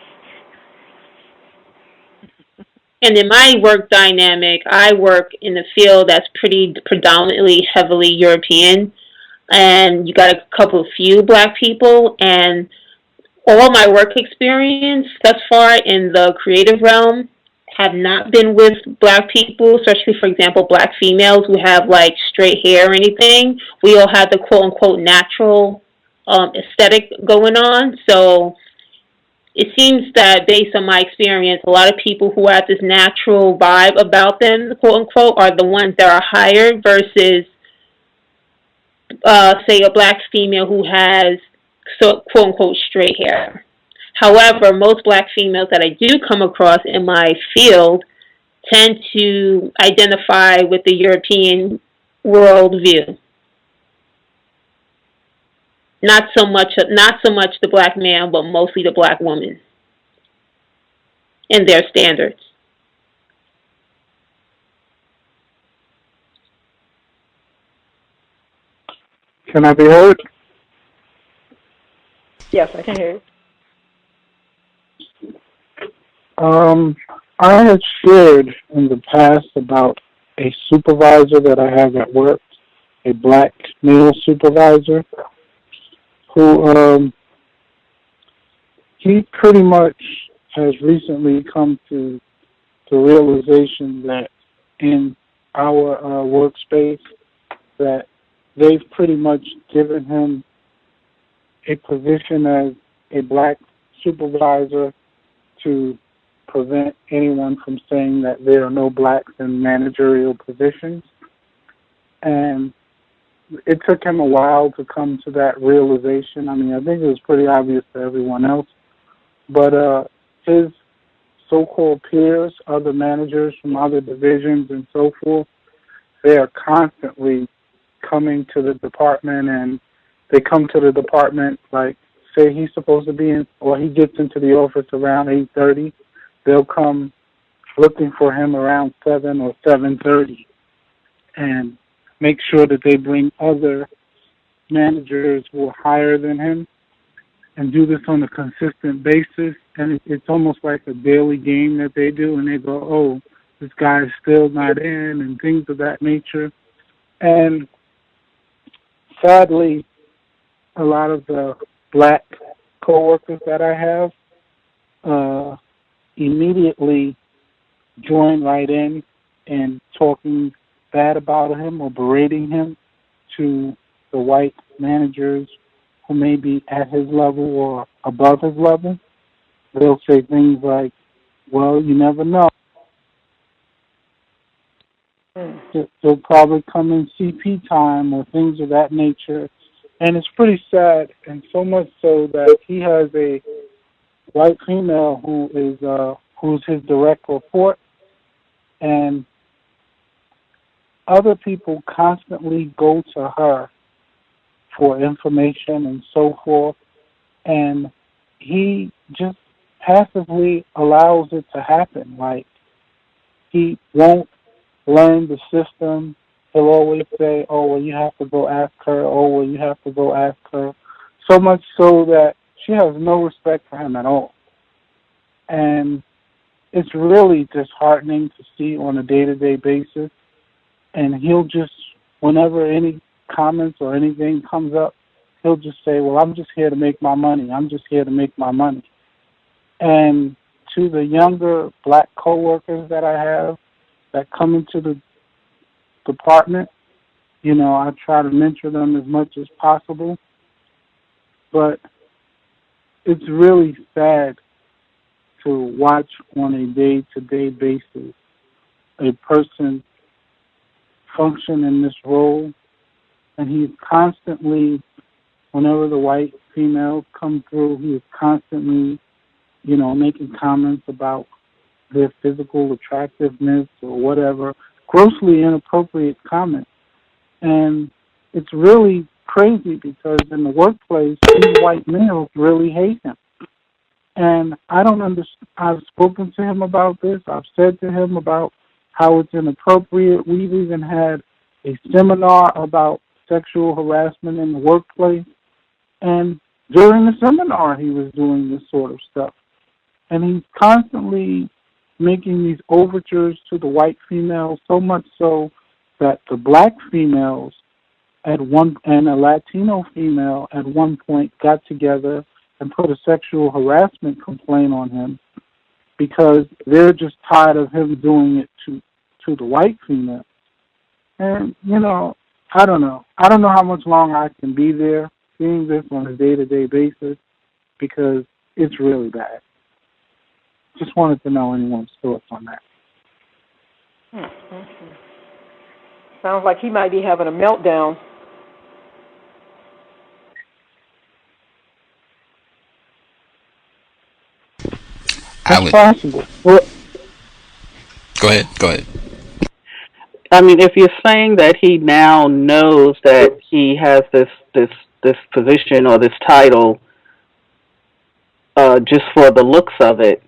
Speaker 8: And in my work dynamic, I work in a field that's pretty predominantly heavily European, and you got a few Black people, and all my work experience thus far in the creative realm have not been with Black people, especially, for example, Black females who have like straight hair or anything. We all have the quote unquote natural aesthetic going on. So it seems that based on my experience, a lot of people who have this natural vibe about them, quote unquote, are the ones that are hired versus, say, a Black female who has quote unquote straight hair. However, most Black females that I do come across in my field tend to identify with the European worldview. Not so much the Black man, but mostly the Black woman and their standards.
Speaker 9: Can I be heard?
Speaker 4: Yes, I can hear you.
Speaker 9: I had shared in the past about a supervisor that I have at work, a black male supervisor who he pretty much has recently come to the realization that in our workspace that they've pretty much given him a position as a black supervisor to prevent anyone from saying that there are no blacks in managerial positions. And it took him a while to come to that realization. I mean, I think it was pretty obvious to everyone else. But his so-called peers, other managers from other divisions and so forth, they are constantly coming to the department, and they come to the department, like, say he's supposed to be in, or he gets into the office around 8:30. They'll come looking for him around 7 or 7:30 and make sure that they bring other managers who are higher than him and do this on a consistent basis. And it's almost like a daily game that they do, and they go, oh, this guy is still not in, and things of that nature. And sadly, a lot of the black coworkers that I have immediately join right in and talking bad about him or berating him to the white managers who may be at his level or above his level. They'll say things like, well, you never know. They'll probably come in CP time or things of that nature. And it's pretty sad, and so much so that he has a white female who's his direct report, and other people constantly go to her for information and so forth, and he just passively allows it to happen. Like, he won't learn the system. He'll always say, oh, well, you have to go ask her. Oh, well, you have to go ask her. So much so that she has no respect for him at all. And it's really disheartening to see on a day-to-day basis. And he'll just, whenever any comments or anything comes up, he'll just say, well, I'm just here to make my money. I'm just here to make my money. And to the younger black coworkers that I have that come into the department, you know, I try to mentor them as much as possible. But it's really sad to watch on a day-to-day basis a person function in this role, and he's constantly, whenever the white females come through, he is constantly, you know, making comments about their physical attractiveness or whatever, grossly inappropriate comments. And it's really crazy because in the workplace, these white males really hate him. And I don't understand. I've spoken to him about this. I've said to him about how it's inappropriate. We've even had a seminar about sexual harassment in the workplace. And during the seminar, he was doing this sort of stuff. And he's constantly making these overtures to the white females, so much so that the black females and a Latino female at one point got together and put a sexual harassment complaint on him because they're just tired of him doing it to the white female. And, you know, I don't know. I don't know how much longer I can be there seeing this on a day-to-day basis because it's really bad. Just wanted to know anyone's thoughts on that.
Speaker 4: Mm-hmm. Sounds like he might be having a meltdown.
Speaker 9: It's possible. Well,
Speaker 3: Go ahead.
Speaker 6: I mean, if you're saying that he now knows that he has this position or this title just for the looks of it,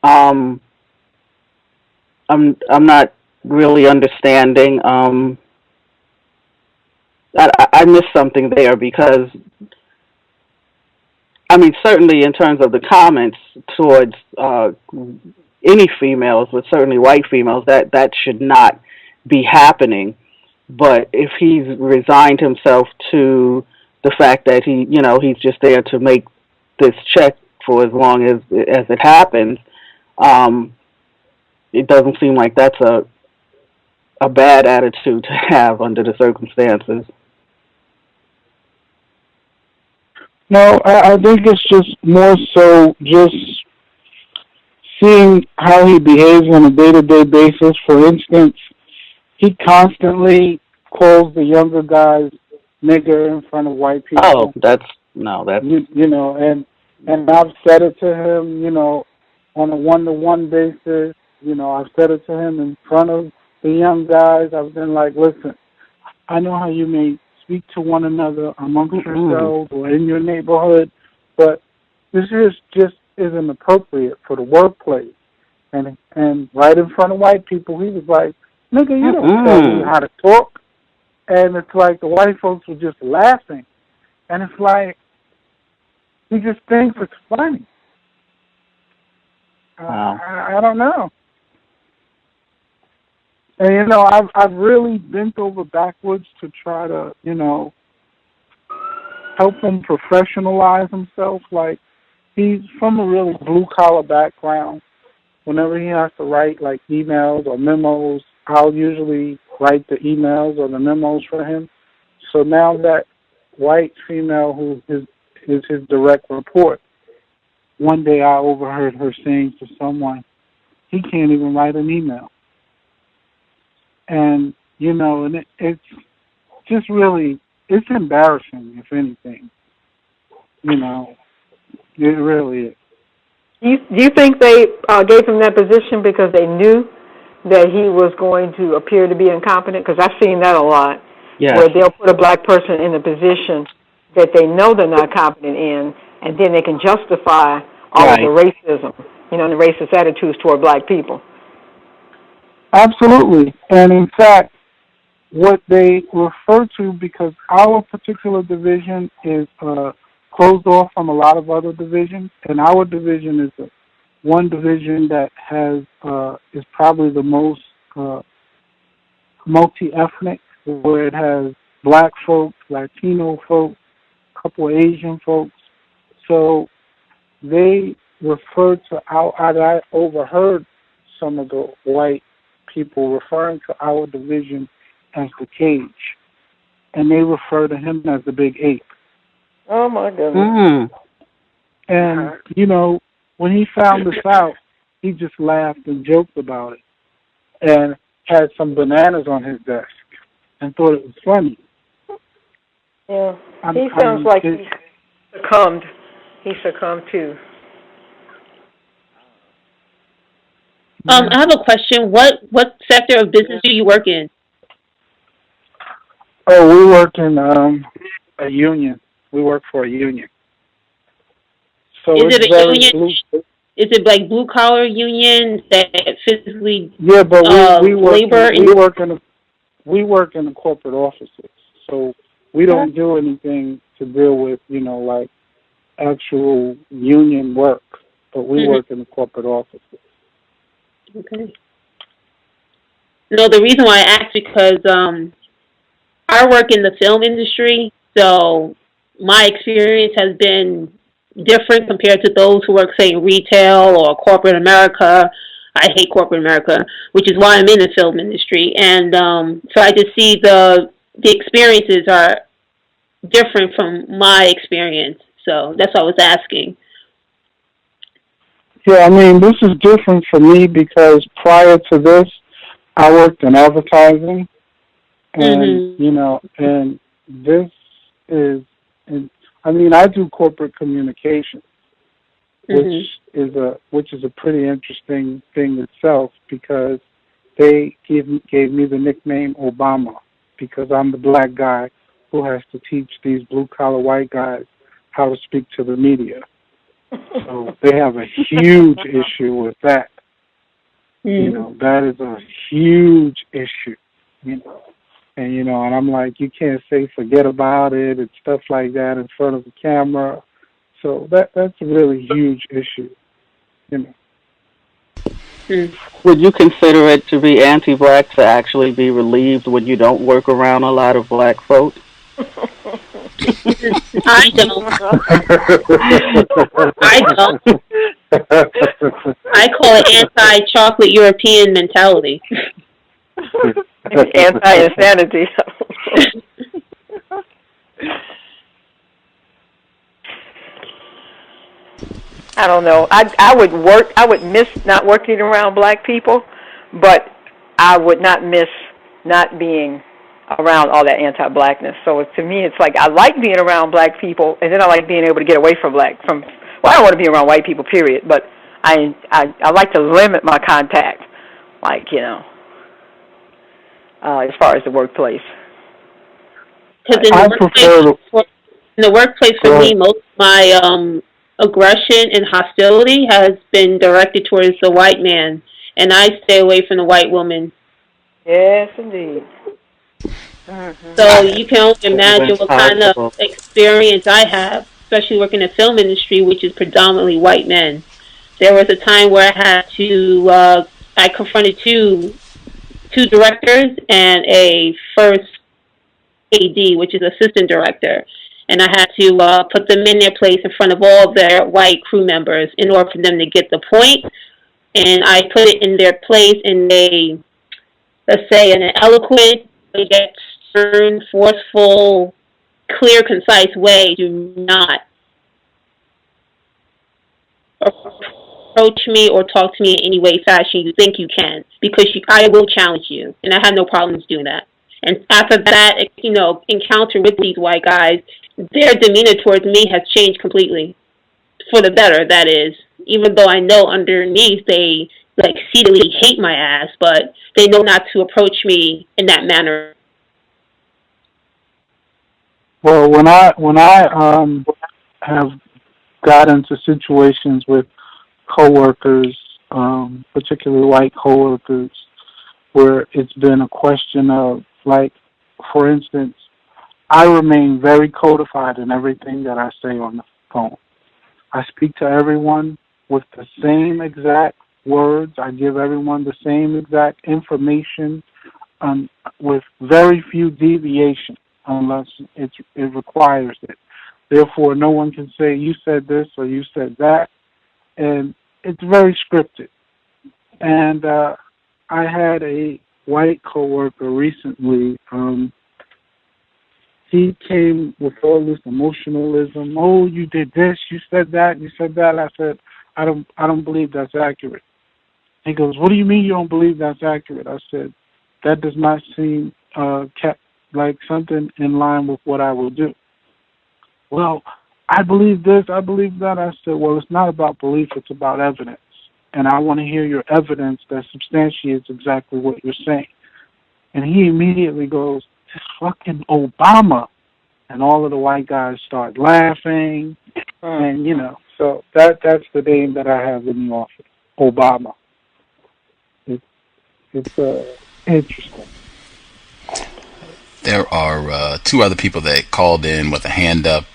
Speaker 6: I'm not really understanding. I missed something there because, I mean, certainly in terms of the comments towards any females, but certainly white females, that should not be happening. But if he's resigned himself to the fact that he's just there to make this check for as long as it happens, it doesn't seem like that's a bad attitude to have under the circumstances.
Speaker 9: No, I think it's just more so just seeing how he behaves on a day-to-day basis. For instance, he constantly calls the younger guys nigger in front of white people.
Speaker 6: Oh, that's
Speaker 9: and I've said it to him, on a one-to-one basis. I've said it to him in front of the young guys. I've been like, listen, I know how you may speak to one another amongst yourselves or in your neighborhood, but this just isn't appropriate for the workplace. And right in front of white people, he was like, nigga, you don't tell me how to talk. And it's like the white folks were just laughing. And it's like, he just thinks it's funny. I don't know. And, I've really bent over backwards to try to, help him professionalize himself. Like, he's from a really blue-collar background. Whenever he has to write, like, emails or memos, I'll usually write the emails or the memos for him. So now that white female who is his direct report, one day I overheard her saying to someone, he can't even write an email. And, and it's just really, it's embarrassing, if anything. It really is.
Speaker 4: Do you think they gave him that position because they knew that he was going to appear to be incompetent? Because I've seen that a lot, where they'll put a black person in a position that they know they're not competent in, and then they can justify all of the racism, and the racist attitudes toward black people.
Speaker 9: Absolutely. And in fact, what they refer to, because our particular division is closed off from a lot of other divisions, and our division is one division that has is probably the most multi-ethnic, where it has black folks, Latino folks, a couple of Asian folks. So they referred to I overheard some of the white people referring to our division as the cage, and they refer to him as the big ape.
Speaker 4: Oh, my goodness.
Speaker 9: And, when he found this out, he just laughed and joked about it and had some bananas on his desk and thought it was funny.
Speaker 4: Yeah, he sounds like he succumbed. He succumbed, too.
Speaker 8: I have a question. What sector of business do you work in?
Speaker 9: Oh, we work in a union. We work for a union. So
Speaker 8: is it a union? Is it like blue collar union that physically?
Speaker 9: Yeah, but we work
Speaker 8: labor.
Speaker 9: We work in the corporate offices, so we don't do anything to deal with like actual union work. But we work in the corporate offices.
Speaker 8: Okay. No, the reason why I asked because I work in the film industry, so my experience has been different compared to those who work, say, in retail or corporate America. I hate corporate America, which is why I'm in the film industry. And so I just see the experiences are different from my experience. So that's what I was asking.
Speaker 9: Yeah, I mean, this is different for me because prior to this, I worked in advertising. And, and this is, I do corporate communication, which is a pretty interesting thing itself because they gave me the nickname Obama because I'm the black guy who has to teach these blue-collar white guys how to speak to the media. So they have a huge issue with that. That is a huge issue, And, and I'm like, you can't say forget about it and stuff like that in front of the camera. So that's a really huge issue,
Speaker 6: Would you consider it to be anti-black to actually be relieved when you don't work around a lot of black folk?
Speaker 8: I don't. I don't. I call it anti-chocolate European mentality.
Speaker 4: Anti-insanity. I don't know. I would miss not working around black people, but I would not miss not being around all that anti-blackness. So to me, it's like I like being around black people, and then I like being able to get away from well, I don't want to be around white people, period. But I like to limit my contact, like as far as the workplace.
Speaker 8: Because in the workplace for me, most of my aggression and hostility has been directed towards the white man, and I stay away from the white woman.
Speaker 4: Yes, indeed.
Speaker 8: So you can only imagine what kind of experience I have, especially working in the film industry, which is predominantly white men. There was a time where I had to, I confronted two directors and a first AD, which is assistant director. And I had to put them in their place in front of all of their white crew members in order for them to get the point. And I put it in their place in a, let's say, in an eloquent, stern, forceful, clear, concise way. Do not approach me or talk to me in any way, fashion you think you can, because I will challenge you. And I have no problems doing that. And after that, encounter with these white guys, their demeanor towards me has changed completely. For the better, that is. Even though I know underneath they exceedingly hate my ass, but they know not to approach me in that manner.
Speaker 9: Well, when I have got into situations with coworkers, particularly white coworkers, where it's been a question of, like, for instance, I remain very codified in everything that I say on the phone. I speak to everyone with the same exact words. I give everyone the same exact information with very few deviations unless it requires it. Therefore, no one can say, you said this or you said that. And it's very scripted. And I had a white coworker recently. He came with all this emotionalism. Oh, you did this, you said that, you said that. I said, I don't believe that's accurate. He goes, what do you mean you don't believe that's accurate? I said, that does not seem like something in line with what I will do. Well, I believe this, I believe that. I said, well, it's not about belief, it's about evidence. And I want to hear your evidence that substantiates exactly what you're saying. And he immediately goes, it's fucking Obama. And all of the white guys start laughing. And, so that's the name that I have in the office, Obama. It's interesting.
Speaker 3: There are two other people that called in with a hand up.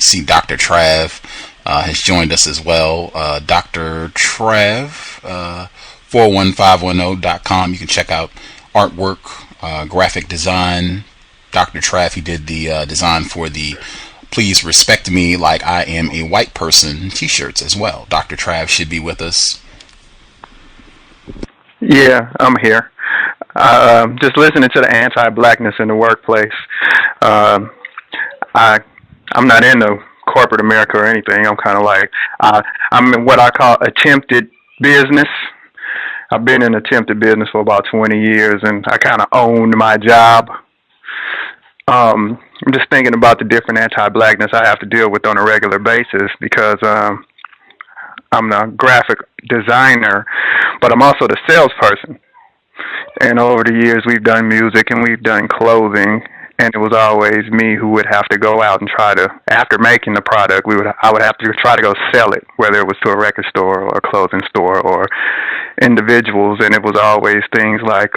Speaker 3: See, Dr. Trav has joined us as well. Dr. Trav, 41510.com. You can check out artwork, graphic design. Dr. Trav, he did the design for the Please Respect Me Like I Am a White Person t-shirts as well. Dr. Trav should be with us.
Speaker 10: Yeah, I'm here. Just listening to the anti-blackness in the workplace. I'm not into corporate America or anything. I'm kind of like, I'm in what I call attempted business. I've been in attempted business for about 20 years, and I kind of owned my job. I'm just thinking about the different anti-blackness I have to deal with on a regular basis because I'm the graphic designer, but I'm also the salesperson. And over the years, we've done music and we've done clothing, and it was always me who would have to go out and try to, after making the product, I would have to try to go sell it, whether it was to a record store or a clothing store or individuals, and it was always things like,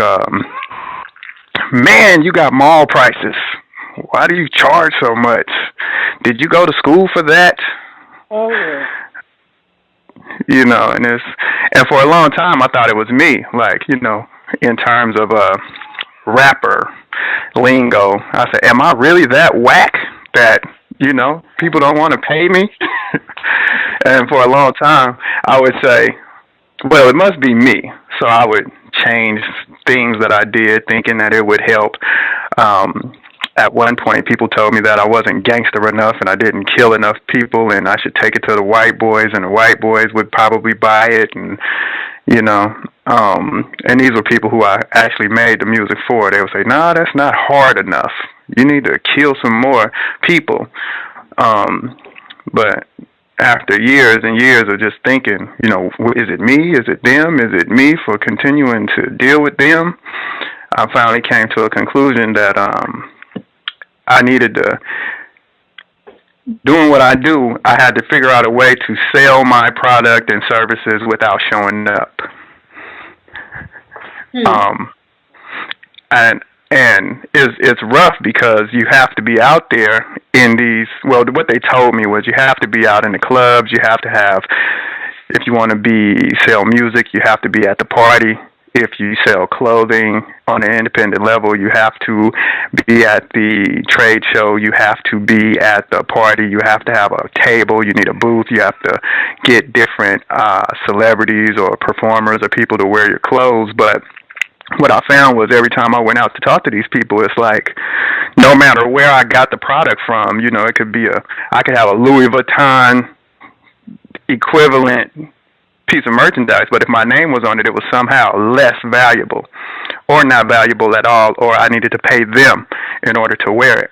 Speaker 10: man, you got mall prices. Why do you charge so much? Did you go to school for that?
Speaker 4: Oh, yeah.
Speaker 10: And for a long time I thought it was me, like, in terms of rapper lingo. I said, am I really that whack that, people don't want to pay me? And for a long time I would say, well, it must be me. So I would change things that I did thinking that it would help. At one point, people told me that I wasn't gangster enough and I didn't kill enough people and I should take it to the white boys and the white boys would probably buy it. And, and these were people who I actually made the music for. They would say, nah, that's not hard enough. You need to kill some more people. But after years and years of just thinking, is it me? Is it them? Is it me for continuing to deal with them? I finally came to a conclusion that I needed to, doing what I do, I had to figure out a way to sell my product and services without showing up. And it's rough because you have to be out there in these, well, what they told me was you have to be out in the clubs, you have to have, if you want to sell music, you have to be at the party. If you sell clothing on an independent level, you have to be at the trade show, you have to be at the party, you have to have a table, you need a booth, you have to get different celebrities or performers or people to wear your clothes. But what I found was every time I went out to talk to these people, it's like no matter where I got the product from, it could be I could have a Louis Vuitton equivalent piece of merchandise, but if my name was on it, it was somehow less valuable or not valuable at all, or I needed to pay them in order to wear it.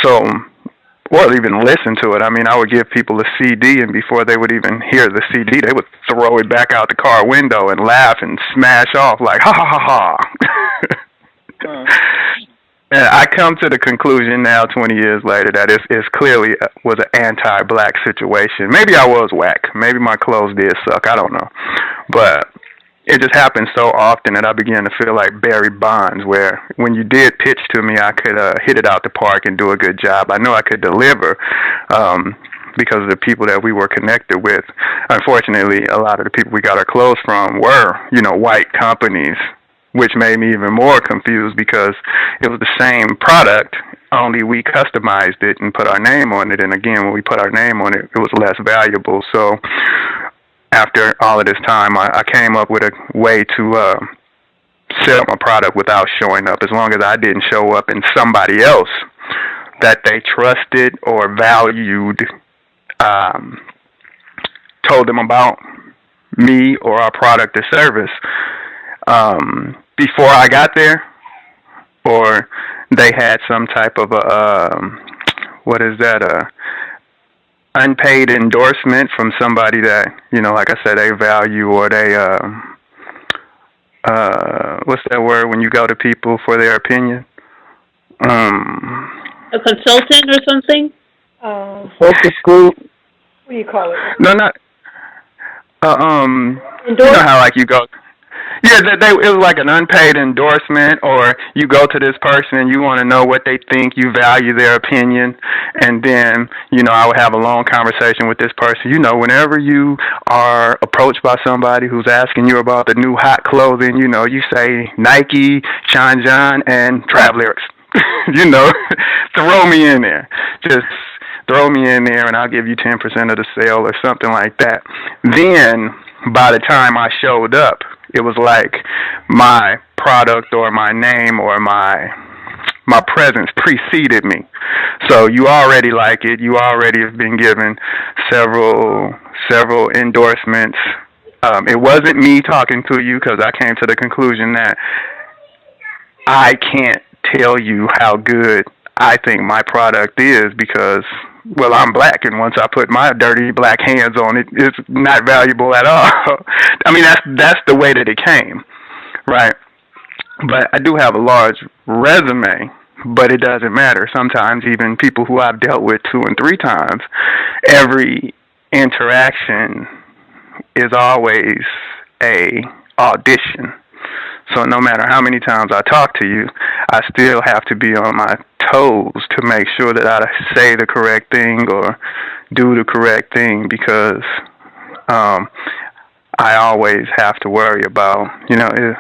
Speaker 10: So, or even listen to it. I mean, I would give people a CD, and before they would even hear the CD, they would throw it back out the car window and laugh and smash off like, ha, ha, ha, ha. And I come to the conclusion now, 20 years later, that it's clearly was an anti-black situation. Maybe I was whack. Maybe my clothes did suck. I don't know. But it just happened so often that I began to feel like Barry Bonds, where when you did pitch to me, I could hit it out the park and do a good job. I know I could deliver because of the people that we were connected with. Unfortunately, a lot of the people we got our clothes from were, white companies, which made me even more confused because it was the same product, only we customized it and put our name on it. And again, when we put our name on it, it was less valuable. So after all of this time, I came up with a way to sell my product without showing up, as long as I didn't show up and somebody else that they trusted or valued told them about me or our product or service before I got there, or they had some type of unpaid endorsement from somebody that, like I said, they value, or they, what's that word when you go to people for their opinion?
Speaker 8: A consultant or something?
Speaker 6: Focus group.
Speaker 4: What do you call it?
Speaker 10: No, not, you know how like you go, yeah, it was like an unpaid endorsement, or you go to this person and you want to know what they think, you value their opinion, and then, I would have a long conversation with this person. Whenever you are approached by somebody who's asking you about the new hot clothing, you say Nike, Sean John, and Trav Lyrics. Throw me in there. Just throw me in there and I'll give you 10% of the sale or something like that. Then, by the time I showed up, it was like my product or my name or my presence preceded me. So you already like it. You already have been given several endorsements. It wasn't me talking to you, because I came to the conclusion that I can't tell you how good I think my product is, because, well, I'm black, and once I put my dirty black hands on it, it's not valuable at all. I mean, that's the way that it came, right? But I do have a large resume, but it doesn't matter. Sometimes even people who I've dealt with 2 and 3 times, every interaction is always a audition. So no matter how many times I talk to you, I still have to be on my toes to make sure that I say the correct thing or do the correct thing, because I always have to worry about, is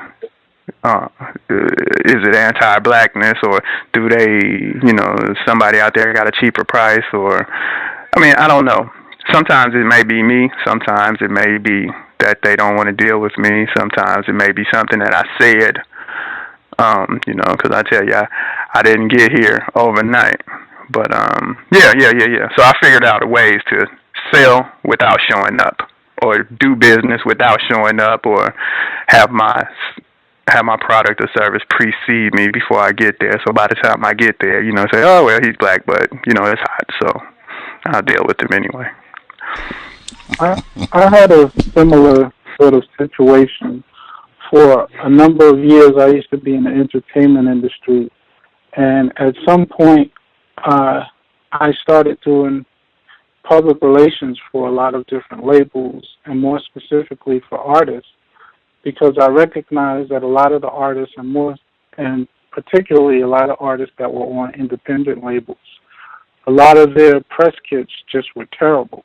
Speaker 10: it anti-blackness, or do they, somebody out there got a cheaper price, or, I don't know. Sometimes it may be me. Sometimes it may be that they don't want to deal with me. Sometimes it may be something that I said, because I tell you, I didn't get here overnight. But, yeah. So I figured out ways to sell without showing up, or do business without showing up, or have my product or service precede me before I get there. So by the time I get there, say, oh, well, he's black, but, it's hot, so I'll deal with him anyway.
Speaker 9: I had a similar sort of situation. For a number of years, I used to be in the entertainment industry, and at some point, I started doing public relations for a lot of different labels, and more specifically for artists, because I recognized that a lot of the artists, and particularly a lot of artists that were on independent labels, a lot of their press kits just were terrible.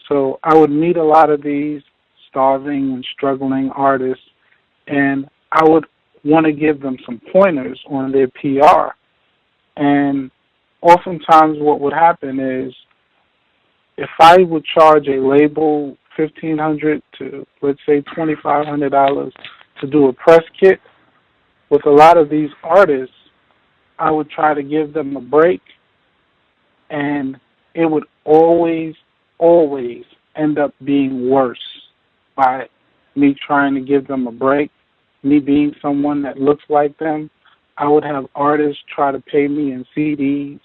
Speaker 9: So I would meet a lot of these starving and struggling artists, and I would want to give them some pointers on their PR. And oftentimes what would happen is, if I would charge a label $1,500 to, let's say, $2,500 to do a press kit, with a lot of these artists, I would try to give them a break, and it would always end up being worse by me trying to give them a break, me being someone that looks like them. I would have artists try to pay me in CDs.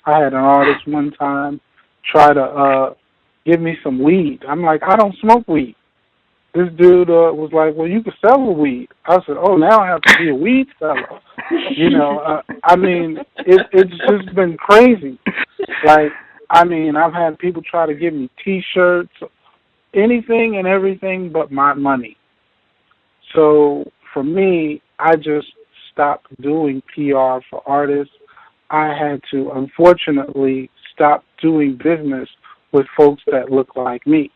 Speaker 9: I had an artist one time try to give me some weed. I'm like, I don't smoke weed. This dude was like, well, you can sell the weed. I said, oh, now I have to be a weed seller. It's just been crazy. I've had people try to give me T-shirts, anything and everything but my money. So for me, I just stopped doing PR for artists. I had to, unfortunately, stop doing business with folks that look like me.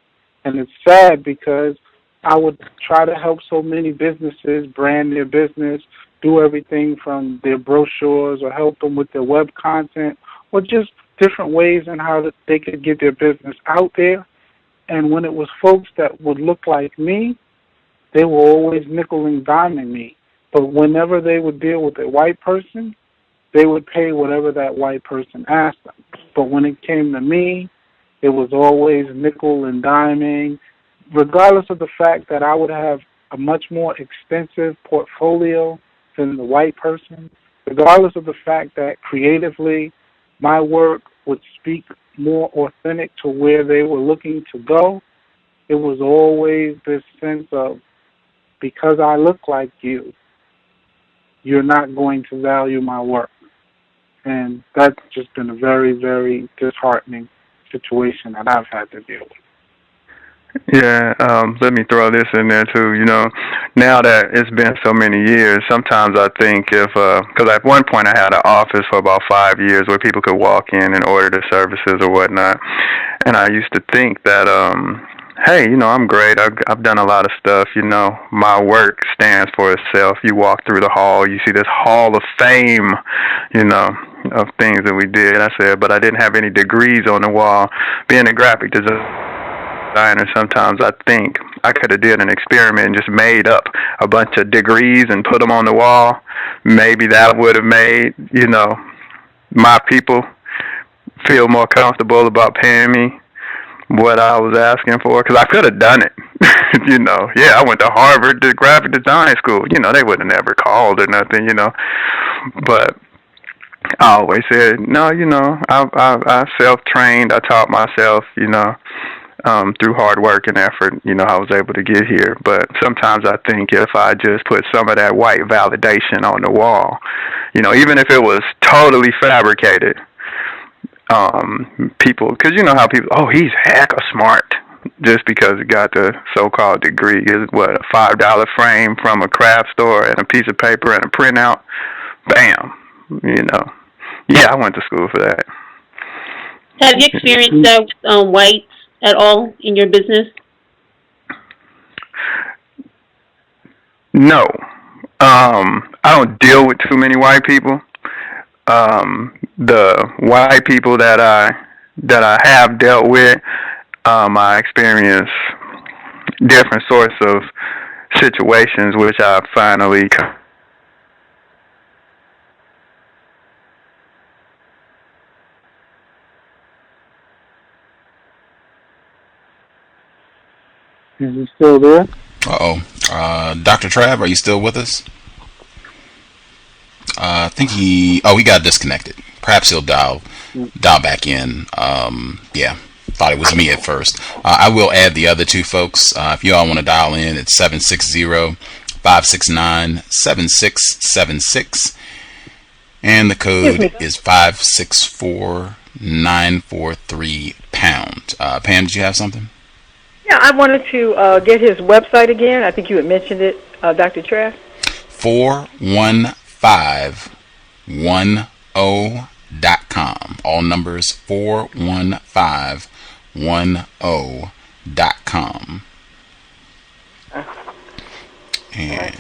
Speaker 9: And it's sad because I would try to help so many businesses brand their business, do everything from their brochures, or help them with their web content, or just different ways in how they could get their business out there. And when it was folks that would look like me, they were always nickel and diming me. But whenever they would deal with a white person, they would pay whatever that white person asked them. But when it came to me, it was always nickel and diming, regardless of the fact that I would have a much more extensive portfolio than the white person, regardless of the fact that creatively my work would speak more authentic to where they were looking to go. It was always this sense of, because I look like you, you're not going to value my work. And that's just been a very, very disheartening situation that I've had to deal with.
Speaker 10: Yeah, let me throw this in there too. Now that it's been so many years, sometimes I think because at one point I had an office for about 5 years where people could walk in and order the services or whatnot, and I used to think that, hey, I'm great. I've done a lot of stuff. My work stands for itself. You walk through the hall, you see this hall of fame, of things that we did. I said, but I didn't have any degrees on the wall. Being a graphic designer, sometimes I think I could have did an experiment and just made up a bunch of degrees and put them on the wall. Maybe that would have made, my people feel more comfortable about paying me what I was asking for, because I could have done it. Yeah, I went to Harvard, the graphic design school. They would have never called or nothing, But I always said, no, I self-trained. I taught myself, through hard work and effort, I was able to get here. But sometimes I think if I just put some of that white validation on the wall, even if it was totally fabricated, people, because how people, oh, he's hecka smart, just because he got the so-called degree. Is what, a $5 frame from a craft store and a piece of paper and a printout? Bam. Yeah, I went to school for that.
Speaker 8: Have you experienced that with whites at all in your business?
Speaker 10: No. I don't deal with too many white people. The white people that I have dealt with, I experience different sorts of situations which I finally
Speaker 9: Is he still there?
Speaker 3: Dr. Trav, are you still with us? I think he got disconnected. Perhaps he'll dial back in. Yeah, thought it was me at first. I will add the other two folks. If you all want to dial in, it's 760-569-7676. And the code is 564943#. Pam, did you have something?
Speaker 4: Yeah, I wanted to get his website again. I think you had mentioned it, Dr. Trav.
Speaker 3: 41510.com. All numbers 41510.com. And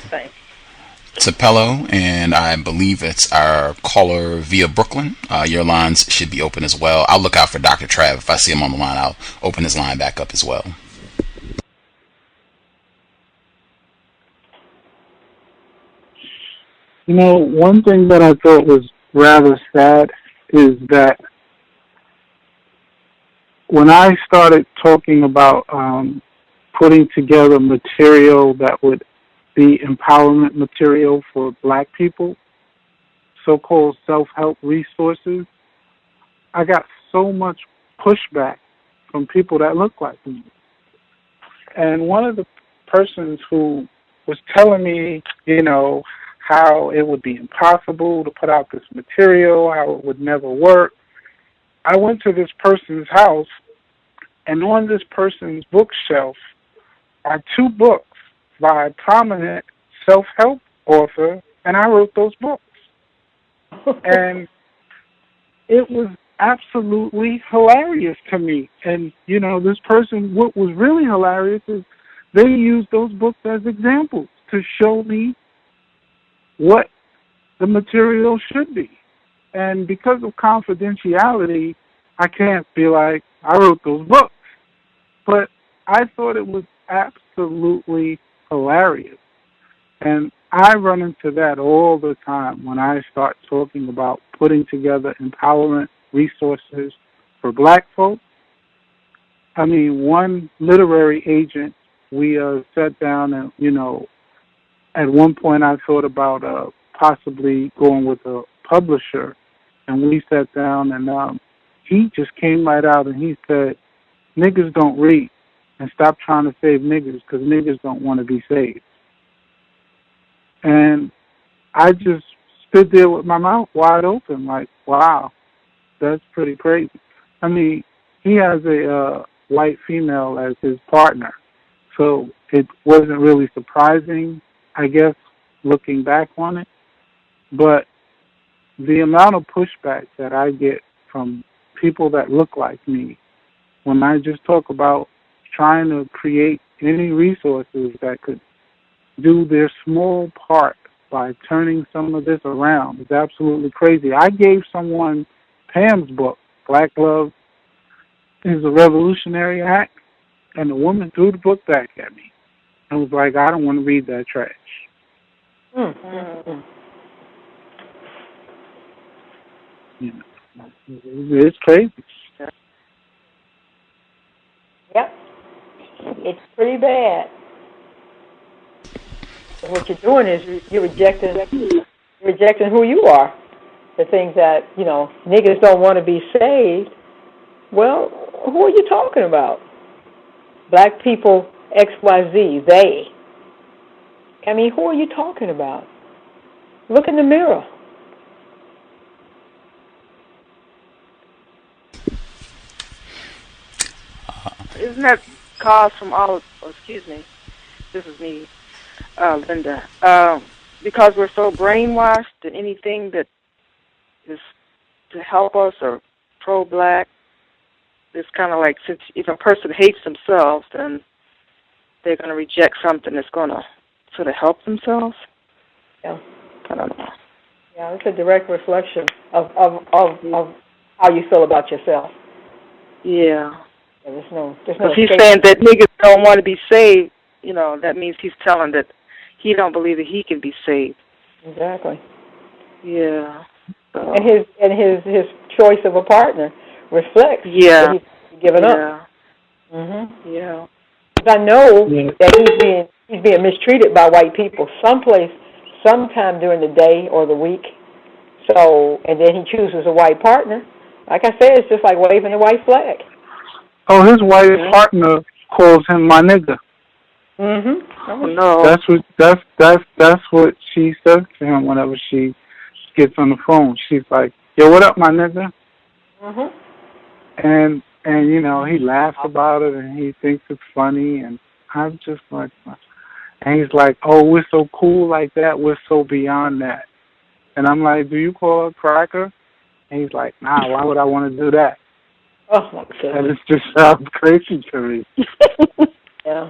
Speaker 3: Sapello, and I believe it's our caller via Brooklyn. Your lines should be open as well. I'll look out for Dr. Trav. If I see him on the line, I'll open his line back up as well.
Speaker 9: You know, one thing that I thought was rather sad is that when I started talking about putting together material that would be empowerment material for black people, so-called self-help resources, I got so much pushback from people that look like me. And one of the persons who was telling me, you know, how it would be impossible to put out this material, how it would never work. I went to this person's house, and on this person's bookshelf are 2 books by a prominent self-help author, and I wrote those books. And it was absolutely hilarious to me. And, you know, this person, what was really hilarious is they used those books as examples to show me what the material should be. And because of confidentiality, I can't be like, I wrote those books. But I thought it was absolutely hilarious. And I run into that all the time when I start talking about putting together empowerment resources for black folks. I mean, one literary agent, we sat down and, you know, at one point I thought about possibly going with a publisher, and we sat down and he just came right out and he said, niggas don't read, and stop trying to save niggas because niggas don't want to be saved. And I just stood there with my mouth wide open like, wow, that's pretty crazy. I mean, he has a white female as his partner, so it wasn't really surprising, I guess, looking back on it. But the amount of pushback that I get from people that look like me when I just talk about trying to create any resources that could do their small part by turning some of this around is absolutely crazy. I gave someone Pam's book, Black Love is a Revolutionary Act, and the woman threw the book back at me and was like, I don't want to read that trash.
Speaker 4: Mm-hmm.
Speaker 9: You know, it's crazy.
Speaker 4: Yep. It's pretty bad. What you're doing is you're rejecting who you are. The things that, you know, niggas don't want to be saved. Well, who are you talking about? Black people, XYZ, they. I mean, who are you talking about? Look in the mirror.
Speaker 5: Isn't that caused from all, excuse me, this is me, Linda, because we're so brainwashed that anything that is to help us or pro-black it's kind of like, since if a person hates themselves, then they're going to reject something that's going to sort of help themselves.
Speaker 4: Yeah.
Speaker 5: I don't know.
Speaker 4: Yeah, it's a direct reflection of how you feel about yourself.
Speaker 5: Yeah.
Speaker 4: There's no.
Speaker 5: If he's saying that niggas don't want to be saved, you know, that means he's telling that he don't believe that he can be saved.
Speaker 4: Exactly.
Speaker 5: Yeah. So.
Speaker 4: And his choice of a partner reflects
Speaker 5: that
Speaker 4: he's given up.
Speaker 5: Mhm. Yeah.
Speaker 4: Because I know that he's being mistreated by white people sometime during the day or the week. So, and then he chooses a white partner. Like I said, it's just like waving a white flag.
Speaker 9: Oh, his white partner calls him my nigga.
Speaker 4: Mhm.
Speaker 5: No.
Speaker 9: That's what she says to him whenever she gets on the phone. She's like, "Yo, what up, my nigga?"
Speaker 4: Mhm.
Speaker 9: And you know, he laughs about it and he thinks it's funny, and I'm just like, and he's like, "Oh, we're so cool like that. We're so beyond that." And I'm like, "Do you call her a cracker?" And he's like, "Nah, why would I want to do that?"
Speaker 4: Oh my goodness.
Speaker 9: And it just sounds crazy to me.
Speaker 4: Yeah.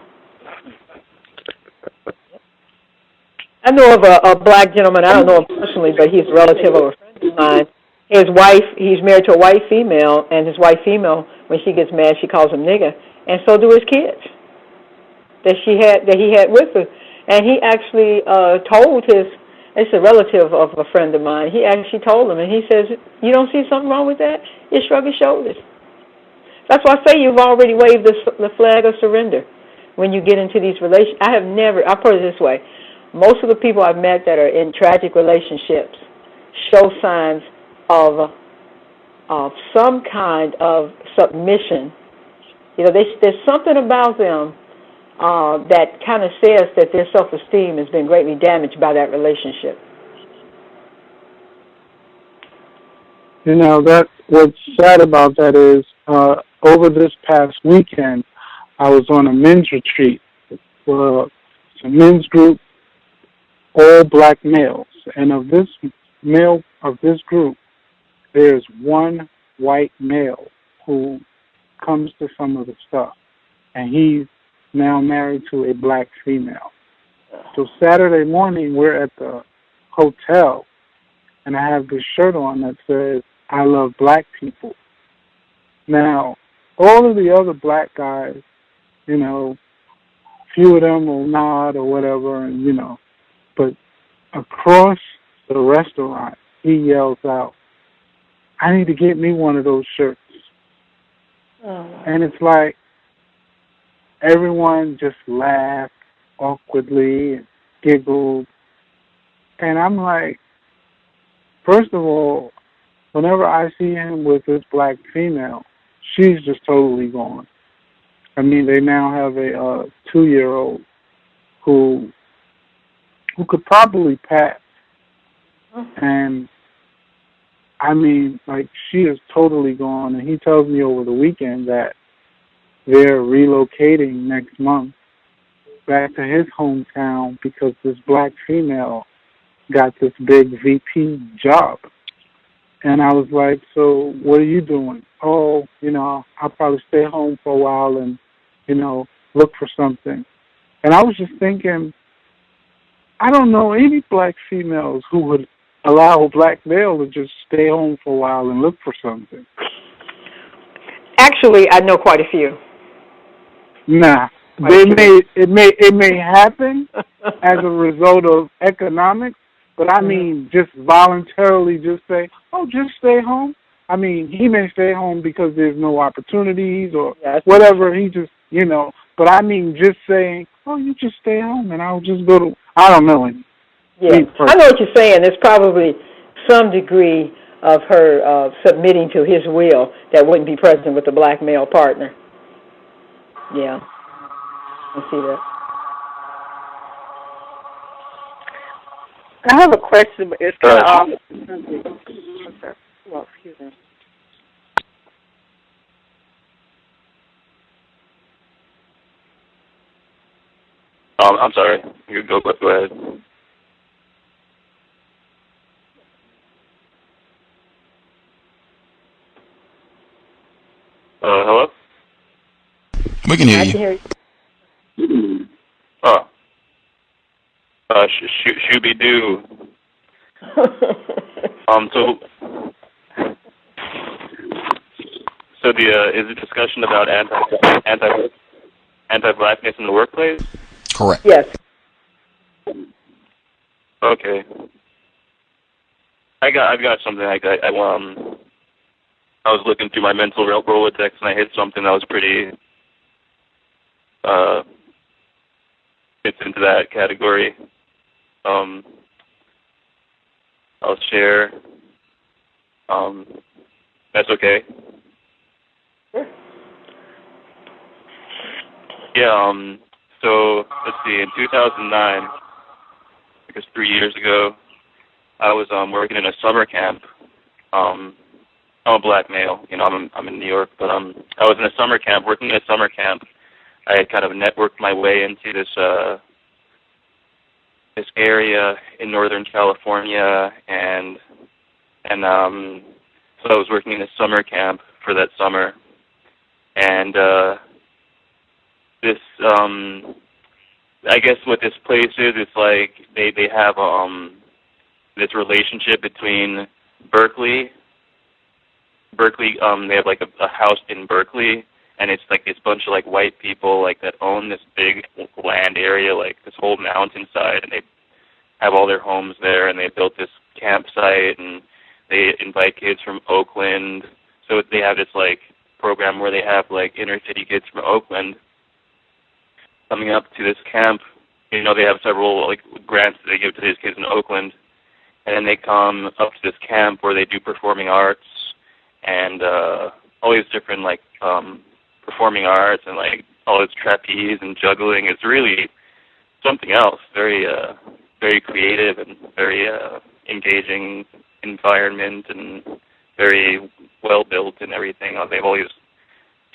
Speaker 4: I know of a black gentleman, I don't know him personally, but he's a relative of a friend of mine. His wife, he's married to a white female, and his white female, when she gets mad, she calls him nigga, and so do his kids that he had with her. And he actually told it's a relative of a friend of mine, he actually told him, and he says, "You don't see something wrong with that?" He shrugged his shoulders. That's why I say you've already waved the flag of surrender when you get into these relations. I'll put it this way. Most of the people I've met that are in tragic relationships show signs of some kind of submission. You know, there's something about them that kind of says that their self-esteem has been greatly damaged by that relationship.
Speaker 9: You know, that what's sad about that is over this past weekend, I was on a men's retreat for a men's group, all black males, and of this group, there's one white male who comes to some of the stuff, and he's now married to a black female. So Saturday morning, we're at the hotel, and I have this shirt on that says, "I love black people." Now, all of the other black guys, you know, few of them will nod or whatever, and you know, but across the restaurant, he yells out, "I need to get me one of those shirts." And it's like everyone just laughed awkwardly and giggled. And I'm like, first of all, whenever I see him with this black female, she's just totally gone. I mean, they now have a 2-year-old who could probably pass. And I mean, like, she is totally gone. And he tells me over the weekend that they're relocating next month back to his hometown because this black female got this big VP job. And I was like, "So what are you doing?" "Oh, you know, I'll probably stay home for a while and, you know, look for something." And I was just thinking, I don't know any black females who would allow a black male to just stay home for a while and look for something.
Speaker 4: Actually, I know quite a few.
Speaker 9: Nah, it may happen as a result of economics, but I mean, just voluntarily just say, "Oh, just stay home." I mean, he may stay home because there's no opportunities or whatever. He just, you know, but I mean, just saying, "Oh, you just stay home and I'll just go to," I don't know.
Speaker 4: Yeah, I know what you're saying. There's probably some degree of her submitting to his will that wouldn't be present with the black male partner. Yeah, I see that.
Speaker 5: I have a question, but it's kind of off. Well, excuse me.
Speaker 11: I'm sorry. You go ahead. Hello?
Speaker 3: We can hear
Speaker 4: I
Speaker 3: you.
Speaker 4: can hear you.
Speaker 11: Oh. Shooby-doo. So is the discussion about anti-blackness in the workplace?
Speaker 3: Correct.
Speaker 4: Yes.
Speaker 11: Okay. I've got something. I was looking through my mental Rolodex and I hit something that was pretty fits into that category. I'll share. That's okay. Yeah. So let's see. In 2009, because 3 years ago, I was working in a summer camp. I'm a black male. You know, I'm in New York, but I was in a summer camp, working in a summer camp. I had kind of networked my way into this area in Northern California, and so I was working in a summer camp for that summer, and this I guess what this place is, it's like they have this relationship between Berkeley. They have like a house in Berkeley, and it's like this bunch of like white people like that own this big land area, like this whole mountainside, and they have all their homes there, and they built this campsite, and they invite kids from Oakland. So they have this like program where they have like inner city kids from Oakland coming up to this camp. You know, they have several like grants that they give to these kids in Oakland, and then they come up to this camp where they do performing arts and all these different like performing arts and like all this trapeze and juggling. It's really something else. Very very creative and very engaging environment and very well built and everything. They have all these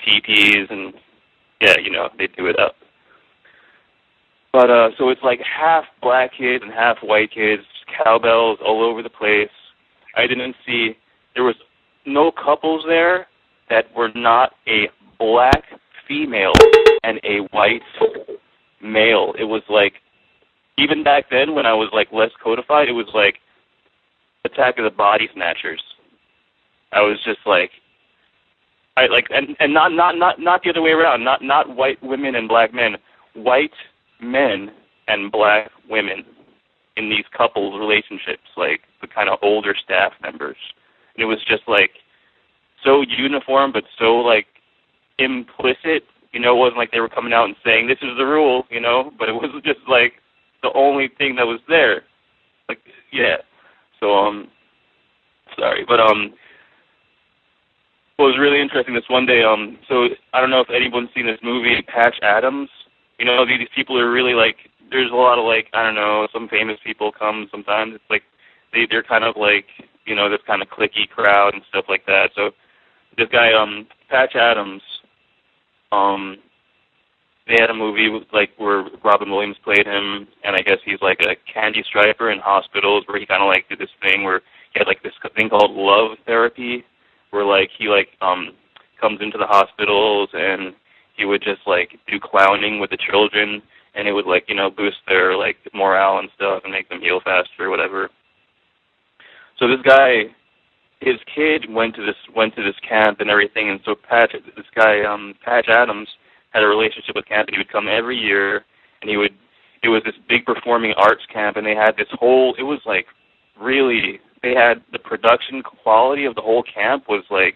Speaker 11: teepees and yeah, you know, they do it up. But so it's like half black kids and half white kids, cowbells all over the place. There was no couples there that were not a black female and a white male. It was like, even back then when I was like less codified, it was like Attack of the Body Snatchers. I was just like, and not the other way around, not white women and black men, white men and black women in these couples relationships, like the kind of older staff members. And it was just like so uniform, but so like implicit. You know, it wasn't like they were coming out and saying this is the rule, you know, but it was just like the only thing that was there. Like, yeah. So sorry, but what was really interesting this one day, so I don't know if anyone's seen this movie, Patch Adams. You know, these people are really like, there's a lot of like, I don't know, some famous people come sometimes. It's like, they're kind of like, you know, this kind of cliquey crowd and stuff like that. So this guy, Patch Adams, they had a movie like where Robin Williams played him, and I guess he's like a candy striper in hospitals where he kind of like did this thing where he had like this thing called love therapy, where like he like comes into the hospitals and he would just like do clowning with the children, and it would like, you know, boost their like morale and stuff and make them heal faster or whatever. So this guy, his kid went to this camp and everything, and so Patch Adams had a relationship with camp, and he would come every year, and it was this big performing arts camp, and they had this whole, it was like really, they had the production quality of the whole camp was like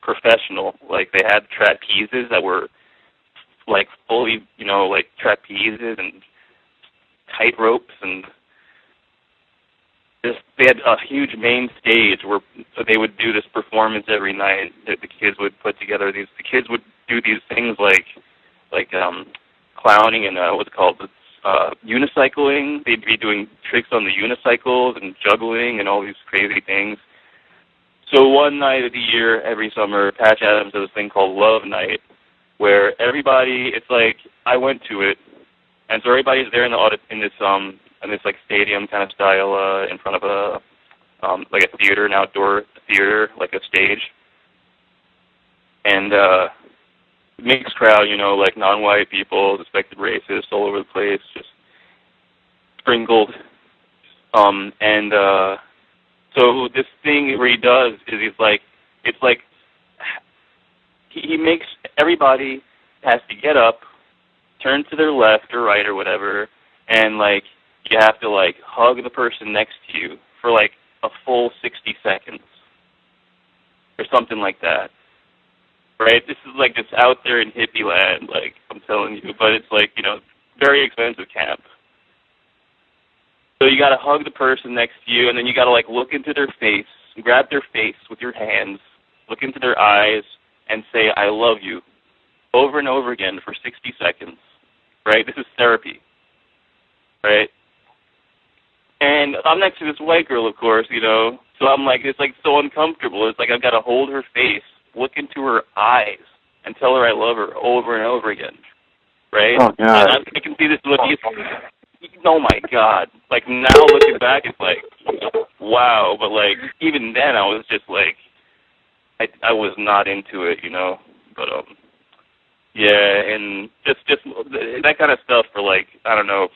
Speaker 11: professional. Like they had trapezes that were like fully, you know, like trapezes and tight ropes, and they had a huge main stage where they would do this performance every night that the kids would put together. The kids would do these things like clowning and what's called unicycling. They'd be doing tricks on the unicycles and juggling and all these crazy things. So one night of the year, every summer, Patch Adams does this thing called Love Night, where everybody, it's like, I went to it, and so everybody's there in this like stadium kind of style in front of a like a theater, an outdoor theater, like a stage. and mixed crowd, you know, like non-white people, suspected racists all over the place, just sprinkled. So this thing where he does is it's like he makes everybody has to get up, turn to their left or right or whatever, and like you have to like hug the person next to you for like a full 60 seconds or something like that. Right? This is like this out there in hippie land, like I'm telling you, but it's like, you know, very expensive camp. So you got to hug the person next to you, and then you got to like look into their face, grab their face with your hands, look into their eyes, and say, I love you, over and over again for 60 seconds, right? This is therapy, right? And I'm next to this white girl, of course, you know, so I'm like, it's like so uncomfortable. It's like I've got to hold her face, look into her eyes, and tell her I love her over and over again, right?
Speaker 10: Oh, God.
Speaker 11: And I can see this look. Oh, my God. Like, now looking back, it's like, wow. But, like, even then, I was just like, I was not into it, you know. But, yeah, and just that kind of stuff for, like, I don't know,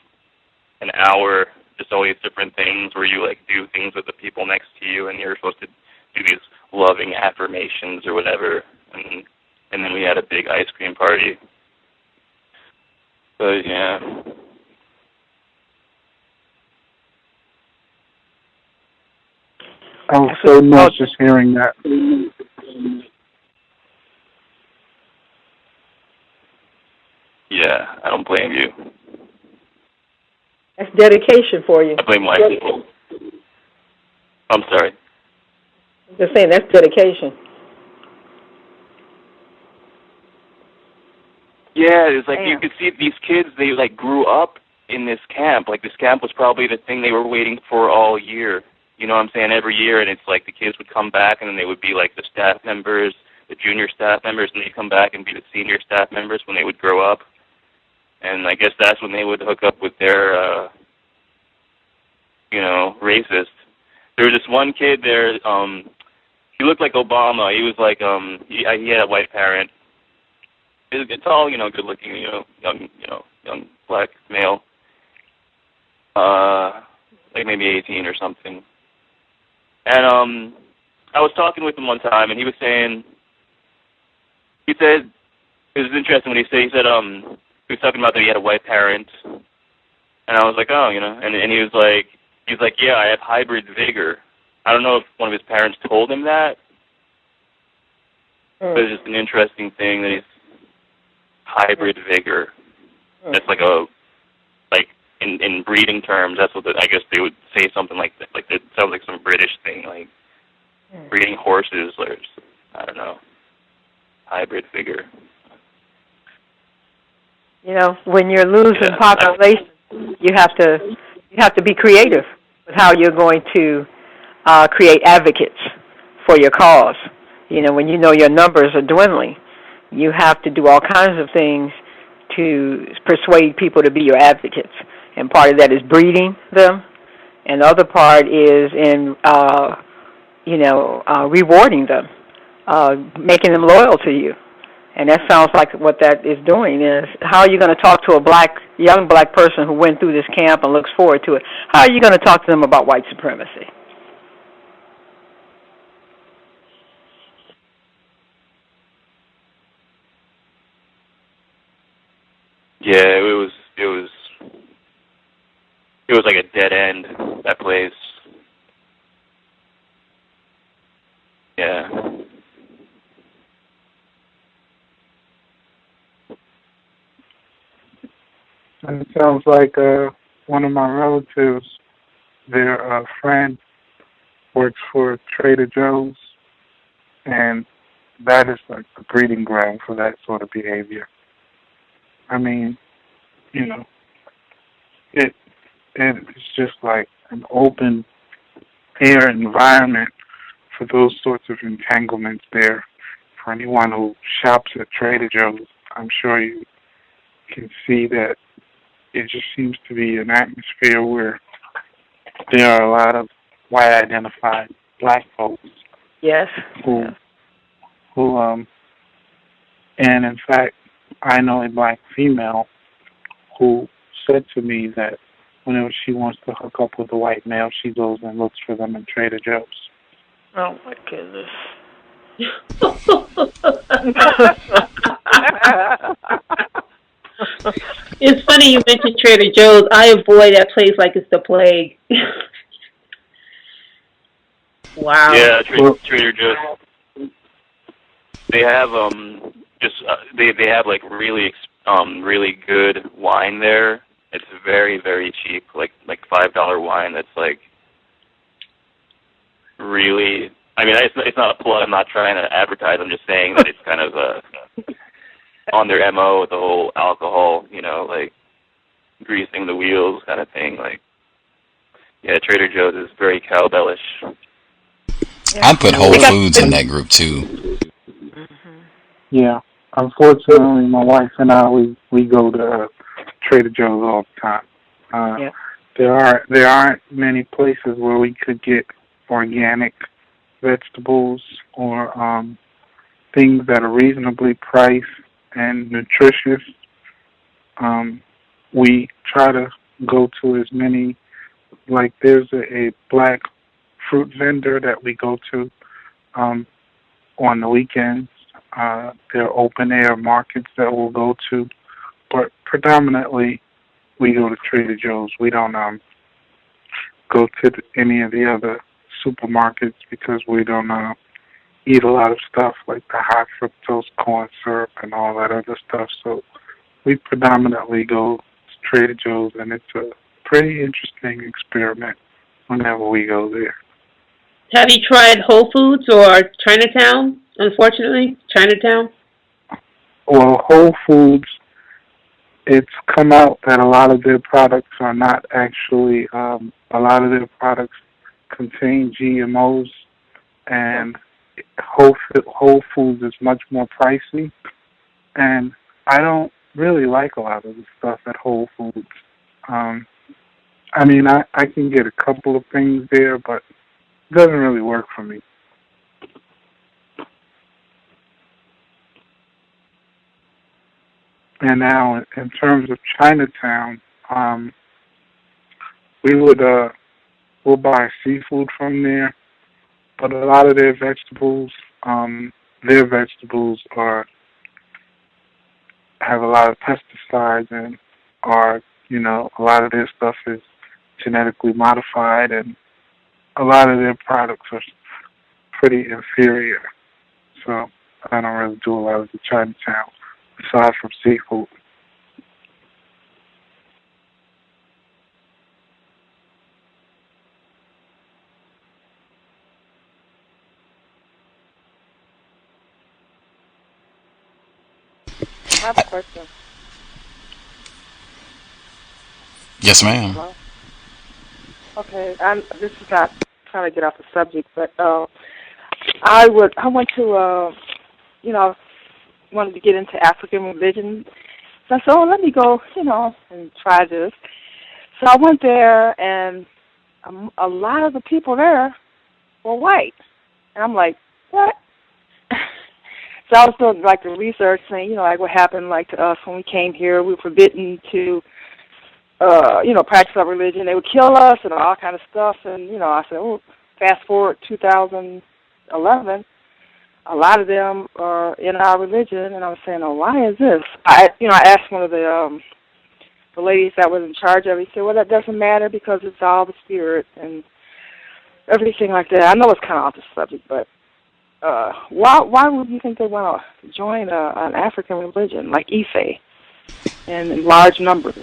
Speaker 11: an hour, just always different things where you, like, do things with the people next to you, and you're supposed to do these loving affirmations or whatever. And then we had a big ice cream party. But, yeah.
Speaker 9: I was so nauseous hearing that.
Speaker 11: Yeah, I don't blame you.
Speaker 4: That's dedication for you.
Speaker 11: I blame white people. I'm sorry.
Speaker 4: Just saying, that's dedication.
Speaker 11: Yeah, it's like you could see these kids, they like grew up in this camp. Like this camp was probably the thing they were waiting for all year. You know what I'm saying? Every year, and it's like the kids would come back, and then they would be like the staff members, the junior staff members, and they'd come back and be the senior staff members when they would grow up. And I guess that's when they would hook up with their, you know, racist. There was this one kid there, he looked like Obama. He was like, he had a white parent. He was tall, you know, good-looking, young black male. Like maybe 18 or something. And I was talking with him one time, and he was saying, he said, it was interesting when he said, he was talking about that he had a white parent, and I was like, oh, you know, and he was like, yeah, I have hybrid vigor. I don't know if one of his parents told him that, but it's just an interesting thing that he's hybrid vigor. That's like in breeding terms, that's what I guess they would say something like that. Like it sounds like some British thing, like breeding horses, or I don't know, hybrid vigor.
Speaker 4: You know, when you're losing population, you have to be creative with how you're going to create advocates for your cause. You know, when you know your numbers are dwindling, you have to do all kinds of things to persuade people to be your advocates. And part of that is breeding them, and the other part is in, rewarding them, making them loyal to you. And that sounds like what that is doing is, how are you going to talk to a young black person who went through this camp and looks forward to it? How are you going to talk to them about white supremacy?
Speaker 11: Yeah, it was like a dead end, that place. Yeah.
Speaker 9: And it sounds like one of my relatives, their friend, works for Trader Joe's, and that is like the breeding ground for that sort of behavior. I mean, you know, it's just like an open air environment for those sorts of entanglements there. For anyone who shops at Trader Joe's, I'm sure you can see that it just seems to be an atmosphere where there are a lot of white-identified black folks.
Speaker 4: Yes.
Speaker 9: Who And in fact, I know a black female who said to me that whenever she wants to hook up with a white male, she goes and looks for them in Trader Joe's.
Speaker 4: Oh my goodness.
Speaker 8: It's funny you mentioned Trader Joe's. I avoid that place like it's the plague. Wow.
Speaker 11: Yeah, Trader Joe's. They have they have like really good wine there. It's very, very cheap, like $5 wine. That's like really. I mean, it's not a plug. I'm not trying to advertise. I'm just saying that it's kind of on their MO with the whole alcohol, like greasing the wheels kind of thing. Like, yeah, Trader Joe's is very cowbellish.
Speaker 3: I'd put Whole Foods in that group too.
Speaker 9: Yeah, unfortunately, my wife and I we go to Trader Joe's all the time. There aren't many places where we could get organic vegetables or things that are reasonably priced and nutritious. We try to go to as many, like there's a black fruit vendor that we go to on the weekends. There are open air markets that we'll go to, but predominantly we go to Trader Joe's. We don't go to any of the other supermarkets because we don't eat a lot of stuff like the high fructose corn syrup and all that other stuff. So we predominantly go to Trader Joe's, and it's a pretty interesting experiment whenever we go there.
Speaker 8: Have you tried Whole Foods or Chinatown? Unfortunately, Chinatown.
Speaker 9: Well, Whole Foods, it's come out that a lot of their products are not actually. A lot of their products contain GMOs, and Whole Foods is much more pricey. And I don't really like a lot of the stuff at Whole Foods. I mean, I can get a couple of things there, but it doesn't really work for me. And now, in terms of Chinatown, we'll buy seafood from there, but a lot of their vegetables have a lot of pesticides and a lot of their stuff is genetically modified, and a lot of their products are pretty inferior. So I don't really do a lot of the Chinatown aside from seafood.
Speaker 5: I have a question.
Speaker 3: Yes, ma'am.
Speaker 5: Hello? Okay, this is not trying to get off the subject, but I went to wanted to get into African religion. So I said, let me go, and try this. So I went there, and a lot of the people there were white. And I'm like, what? So I was doing, like, the research, saying, like what happened, like, to us when we came here. We were forbidden to, practice our religion. They would kill us and all kind of stuff. And, I said, fast forward 2011, a lot of them are in our religion, and I was saying, why is this? I asked one of the ladies that was in charge of it. He said, well, that doesn't matter because it's all the spirit and everything like that. I know it's kind of off the subject, but why would you think they want to join an African religion like Ife in large numbers?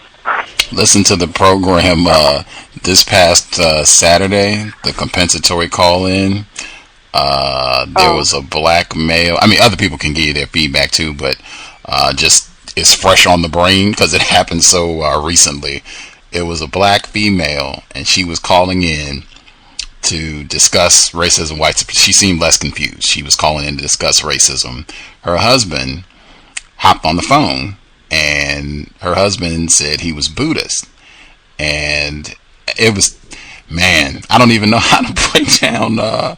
Speaker 3: Listen to the program this past Saturday, the compensatory call-in. There was a black male. I mean, other people can give you their feedback too, but just it's fresh on the brain because it happened so recently. It was a black female, and she was calling in to discuss racism, white supremacy. She seemed less confused. She was calling in to discuss racism. Her husband hopped on the phone, and her husband said he was Buddhist. And it was, man, I don't even know how to break down the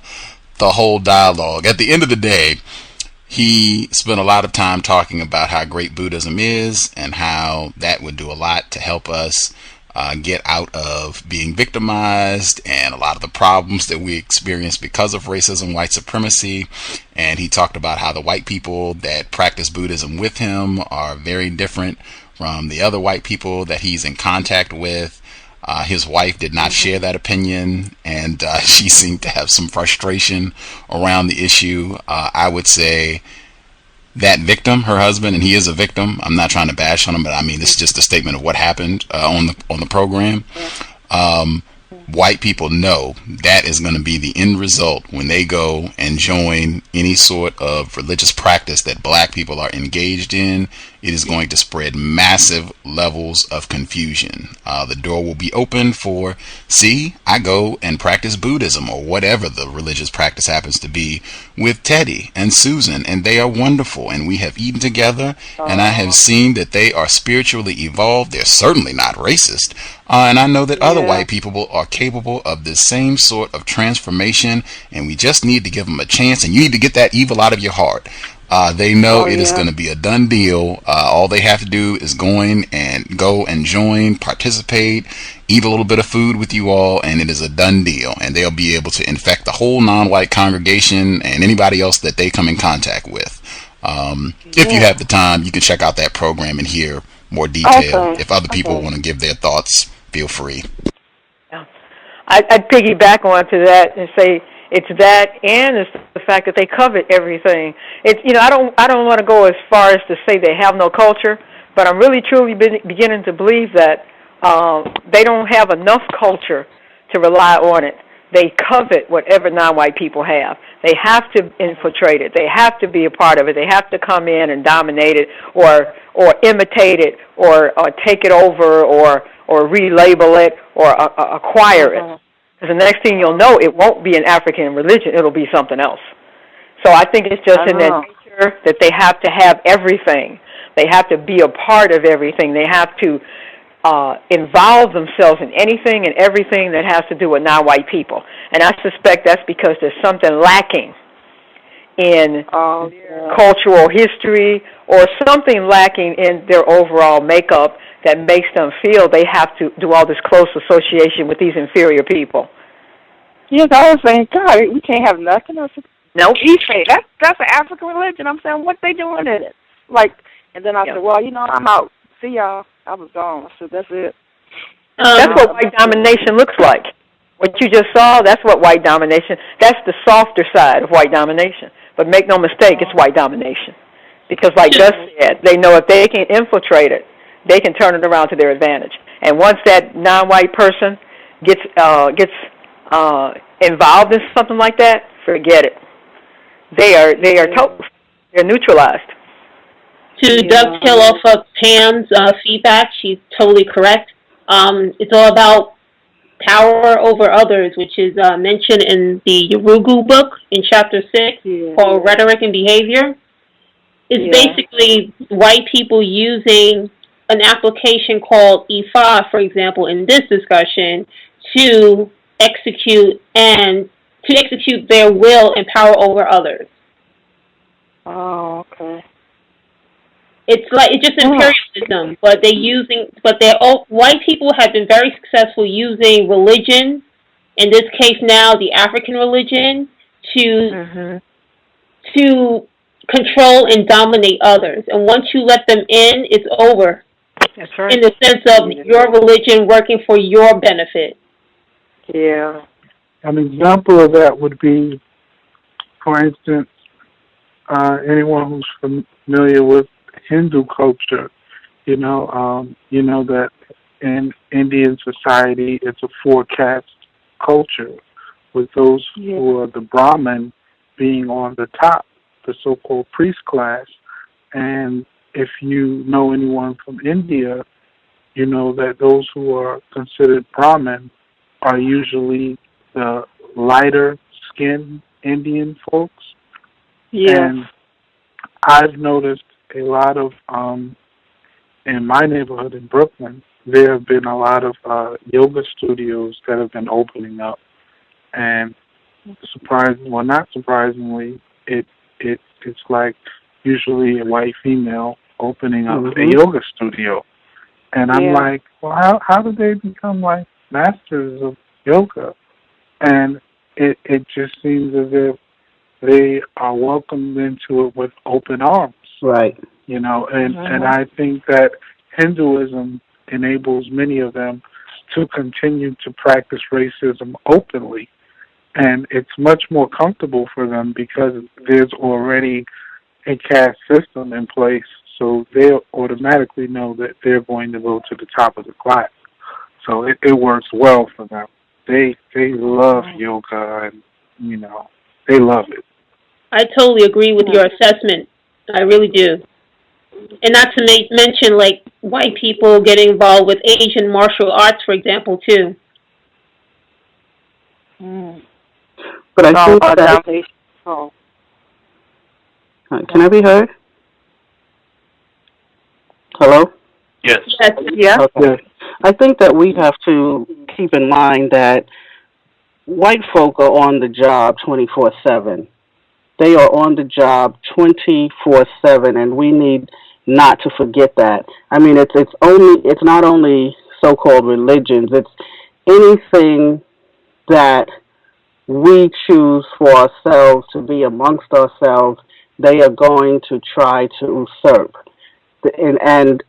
Speaker 3: whole dialogue. At the end of the day, He spent a lot of time talking about how great Buddhism is and how that would do a lot to help us get out of being victimized and a lot of the problems that we experience because of racism, white supremacy. And he talked about how the white people that practice Buddhism with him are very different from the other white people that he's in contact with. His wife did not share that opinion, and she seemed to have some frustration around the issue. I would say that victim, her husband, and he is a victim. I'm not trying to bash on him, but I mean, this is just a statement of what happened on the program. White people know that is going to be the end result when they go and join any sort of religious practice that black people are engaged in. It is going to spread massive levels of confusion. The door will be open for, see, I go and practice Buddhism or whatever the religious practice happens to be with Teddy and Susan, and they are wonderful, and we have eaten together, and I have seen that they are spiritually evolved. They're certainly not racist. And I know that other white people are capable of this same sort of transformation, and we just need to give them a chance, and you need to get that evil out of your heart. They know it is going to be a done deal. All they have to do is go and join, participate, eat a little bit of food with you all, and it is a done deal. And they'll be able to infect the whole non-white congregation and anybody else that they come in contact with. If you have the time, you can check out that program and hear more detail. If other people want to give their thoughts, feel free.
Speaker 4: I'd piggyback onto that and say it's that, and it's the fact that they covet everything. It's, you know, I don't want to go as far as to say they have no culture, but I'm really truly beginning to believe that they don't have enough culture to rely on it. They covet whatever non-white people have. They have to infiltrate it. They have to be a part of it. They have to come in and dominate it, or imitate it, or take it over, or relabel it, or acquire it. Because the next thing you'll know, it won't be an African religion. It'll be something else. So I think it's just in their nature that they have to have everything. They have to be a part of everything. They have to involve themselves in anything and everything that has to do with non-white people. And I suspect that's because there's something lacking in their cultural history, or something lacking in their overall makeup that makes them feel they have to do all this close association with these inferior people.
Speaker 5: Yes, I was saying, God, we can't have nothing else.
Speaker 4: Nope.
Speaker 5: That's an African religion. I'm saying, what they doing in it? Like, and then I said, well, you know, I'm out. See y'all. I was gone. I said, that's it.
Speaker 4: That's what white domination looks like. What you just saw, that's what white domination, that's the softer side of white domination. But make no mistake, it's white domination. Because like Gus said, they know if they can infiltrate it, they can turn it around to their advantage. And once that non-white person gets involved in something like that, forget it. They are toast. They're neutralized.
Speaker 8: To dovetail off of Pam's feedback, she's totally correct. It's all about power over others, which is mentioned in the Yurugu book in chapter 6, called Rhetoric and Behavior. It's basically white people using an application called Ifa, for example, in this discussion, to execute their will and power over others.
Speaker 5: Oh, okay.
Speaker 8: It's just imperialism, but white people have been very successful using religion, in this case now the African religion, to control and dominate others. And once you let them in, it's over.
Speaker 4: That's right.
Speaker 8: In the sense of your religion working for your benefit.
Speaker 5: Yeah.
Speaker 9: An example of that would be, for instance, anyone who's familiar with Hindu culture, you know that in Indian society it's a four-caste culture, with those who are the Brahmin being on the top, the so-called priest class. And if you know anyone from India, you know that those who are considered Brahmin are usually the lighter-skinned Indian folks.
Speaker 5: Yeah.
Speaker 9: And I've noticed a lot of, in my neighborhood in Brooklyn, there have been a lot of yoga studios that have been opening up. And not surprisingly, it it's like usually a white female opening up a yoga studio. And I'm like, well, how did they become like masters of yoga? And it just seems as if they are welcomed into it with open arms.
Speaker 6: Right.
Speaker 9: You know, and I think that Hinduism enables many of them to continue to practice racism openly. And it's much more comfortable for them because there's already a caste system in place, so they automatically know that they're going to go to the top of the class. So it works well for them. They love yoga, and, you know, they love it.
Speaker 8: I totally agree with your assessment. I really do. And not to mention, like, white people getting involved with Asian martial arts, for example, too.
Speaker 6: But I think that... Can I be heard? Hello?
Speaker 11: Yes.
Speaker 8: Yeah.
Speaker 6: Okay. I think that we have to keep in mind that white folk are on the job 24/7. They are on the job 24/7, and we need not to forget that. I mean, it's not only so-called religions. It's anything that we choose for ourselves to be amongst ourselves. They are going to try to usurp, and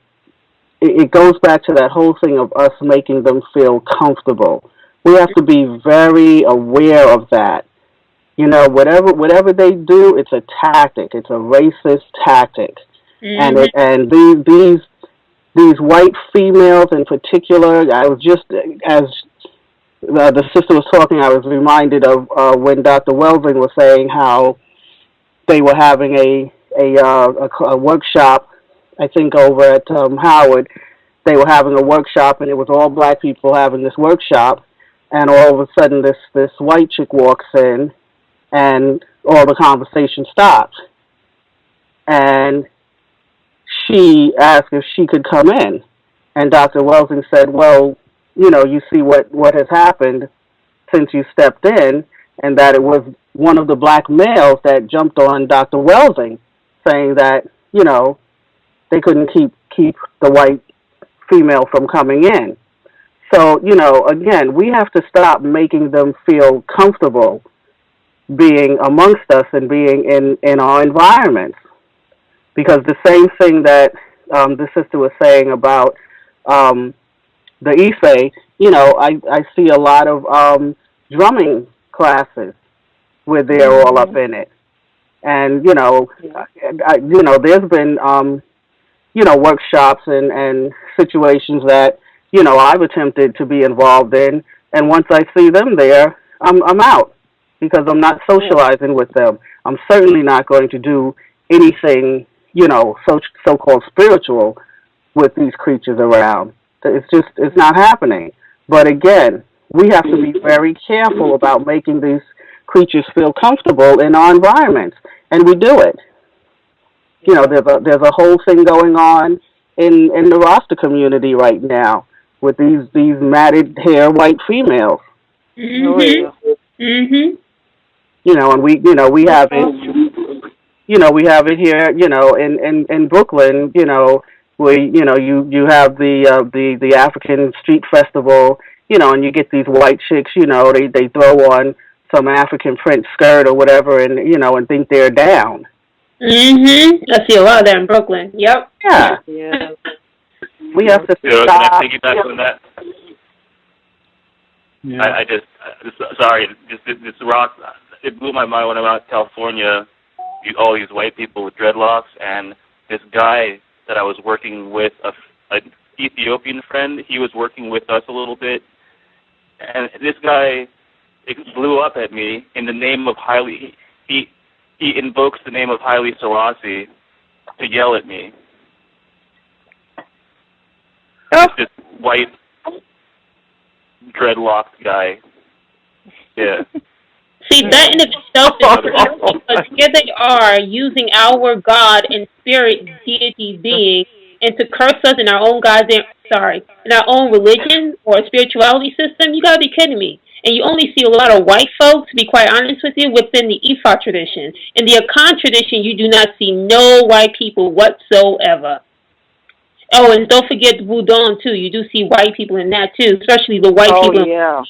Speaker 6: it goes back to that whole thing of us making them feel comfortable. We have to be very aware of that. You know, whatever they do, it's a tactic. It's a racist tactic, and these white females in particular. I was just as the sister was talking, I was reminded of when Dr. Welsing was saying how they were having a workshop. I think over at Howard, they were having a workshop, and it was all black people having this workshop, and all of a sudden this white chick walks in, and all the conversation stopped. And she asked if she could come in. And Dr. Welsing said, well, you know, you see what has happened since you stepped in, and that it was one of the black males that jumped on Dr. Welsing, saying that, you know, they couldn't keep the white female from coming in. So, you know, again, we have to stop making them feel comfortable being amongst us and being in our environments. Because the same thing that the sister was saying about the Ife, you know, I see a lot of drumming classes where they're all up in it. And, you know, there's been, you know, workshops and situations that, you know, I've attempted to be involved in. And once I see them there, I'm out because I'm not socializing with them. I'm certainly not going to do anything, you know, so-called spiritual with these creatures around. It's not happening. But again, we have to be very careful about making these creatures feel comfortable in our environments, and we do it. You know, there's a whole thing going on in the Rasta community right now with these matted hair white females. You know, and we have it. You know, we have it here. You know, in Brooklyn. You know, where you have the African Street Festival. You know, and you get these white chicks. You know, they throw on some African print skirt or whatever, and you know, and think they're down.
Speaker 8: I see a lot of that in Brooklyn. Yep.
Speaker 6: Yeah. We have to stop.
Speaker 11: Can I piggyback on that?
Speaker 9: Yeah.
Speaker 11: I just sorry, this rock. It blew my mind when I went out to California. All these white people with dreadlocks, and this guy that I was working with, an Ethiopian friend. He was working with us a little bit, and this guy blew up at me in the name of Haile. He invokes the name of Haile Selassie to yell at me. This white dreadlocked guy. Yeah.
Speaker 8: See, that in itself is crazy because here they are using our God and spirit deity being and to curse us in our own in our own religion or spirituality system. You gotta be kidding me. And you only see a lot of white folks, to be quite honest with you, within the Ifa tradition. In the Akan tradition, you do not see no white people whatsoever. Oh, and don't forget the Wudon, too. You do see white people in that, too, especially the white people.
Speaker 4: Yeah.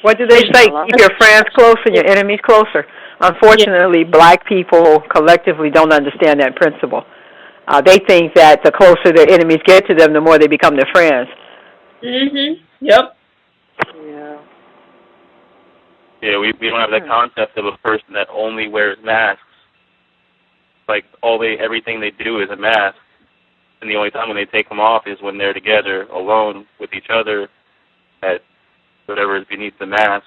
Speaker 4: What do they say? Keep your friends close and your enemies closer. Unfortunately, black people collectively don't understand that principle. They think that the closer their enemies get to them, the more they become their friends.
Speaker 8: Yep.
Speaker 11: Yeah, we don't have that concept of a person that only wears masks. Like everything they do is a mask, and the only time when they take them off is when they're together, alone with each other, at whatever is beneath the mask.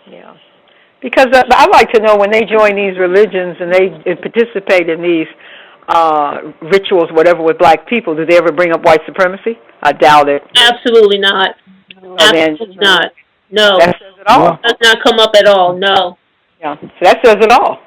Speaker 4: Yeah, because I like to know when they join these religions and they participate in these rituals, whatever, with black people, do they ever bring up white supremacy? I doubt it.
Speaker 8: Absolutely not. Absolutely not. No.
Speaker 4: That says it all.
Speaker 8: It does not come up at all. No.
Speaker 4: Yeah, so that says it all.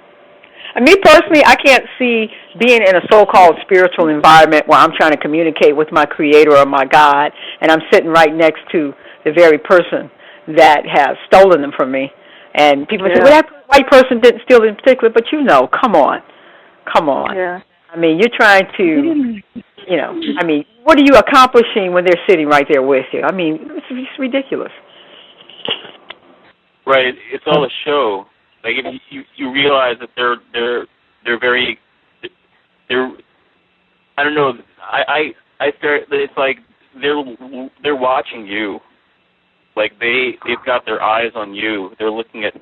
Speaker 4: Me personally, I can't see being in a so-called spiritual environment where I'm trying to communicate with my Creator or my God, and I'm sitting right next to the very person that has stolen them from me. And people say, well, that white person didn't steal it in particular, but come on.
Speaker 5: Yeah.
Speaker 4: I mean, you're trying to, what are you accomplishing when they're sitting right there with you? I mean, it's ridiculous.
Speaker 11: Right, it's all a show. Like if you realize that they're very, I don't know. I start. It's like they're watching you. Like they've got their eyes on you. They're looking at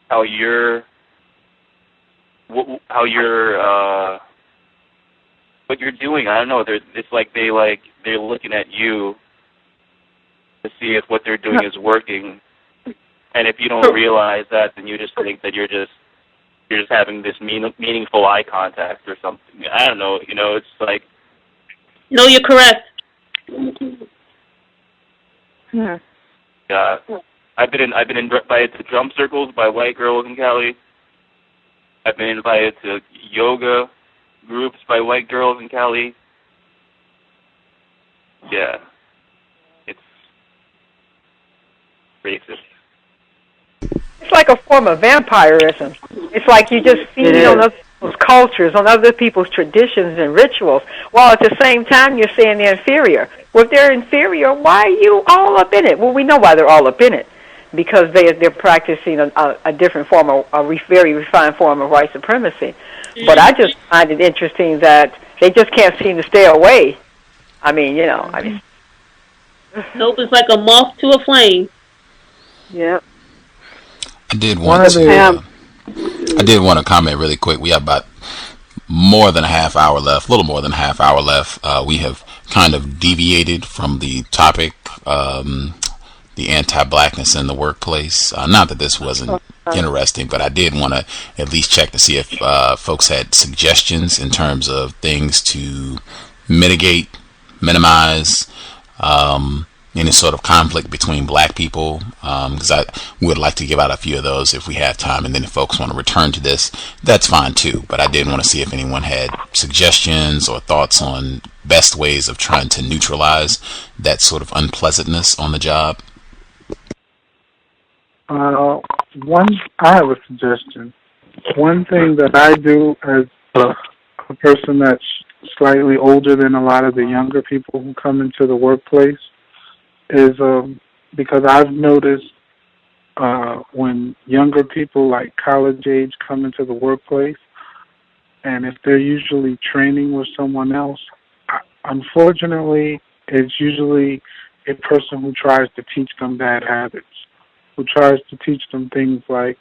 Speaker 11: how you're what you're doing. I don't know. It's like they're looking at you to see if what they're doing is working. And if you don't realize that, then you just think that you're just having this meaningful eye contact or something. I don't know. It's like.
Speaker 8: No, you're correct.
Speaker 11: Yeah. I've been invited to drum circles by white girls in Cali. I've been invited to yoga groups by white girls in Cali. Yeah. It's racist.
Speaker 4: It's like a form of vampirism. It's like you just feed on other people's cultures, on other people's traditions and rituals, while at the same time you're saying they're inferior. Well, if they're inferior, why are you all up in it? Well, we know why they're all up in it, because they're practicing a different form, a very refined form of white supremacy. But I just find it interesting that they just can't seem to stay away.
Speaker 8: Nope, it's like a moth to a flame.
Speaker 5: Yep.
Speaker 3: I did want to comment really quick. We have about more than a half hour left, a little more than a half hour left. We have kind of deviated from the topic, the anti-blackness in the workplace. Not that this wasn't interesting, but I did want to at least check to see if folks had suggestions in terms of things to mitigate, minimize any sort of conflict between black people, because I would like to give out a few of those if we have time, and then if folks want to return to this, that's fine too. But I did want to see if anyone had suggestions or thoughts on best ways of trying to neutralize that sort of unpleasantness on the job.
Speaker 9: I have a suggestion. One thing that I do as a person that's slightly older than a lot of the younger people who come into the workplace is because I've noticed when younger people like college age come into the workplace, and if they're usually training with someone else, unfortunately, it's usually a person who tries to teach them bad habits, who tries to teach them things like,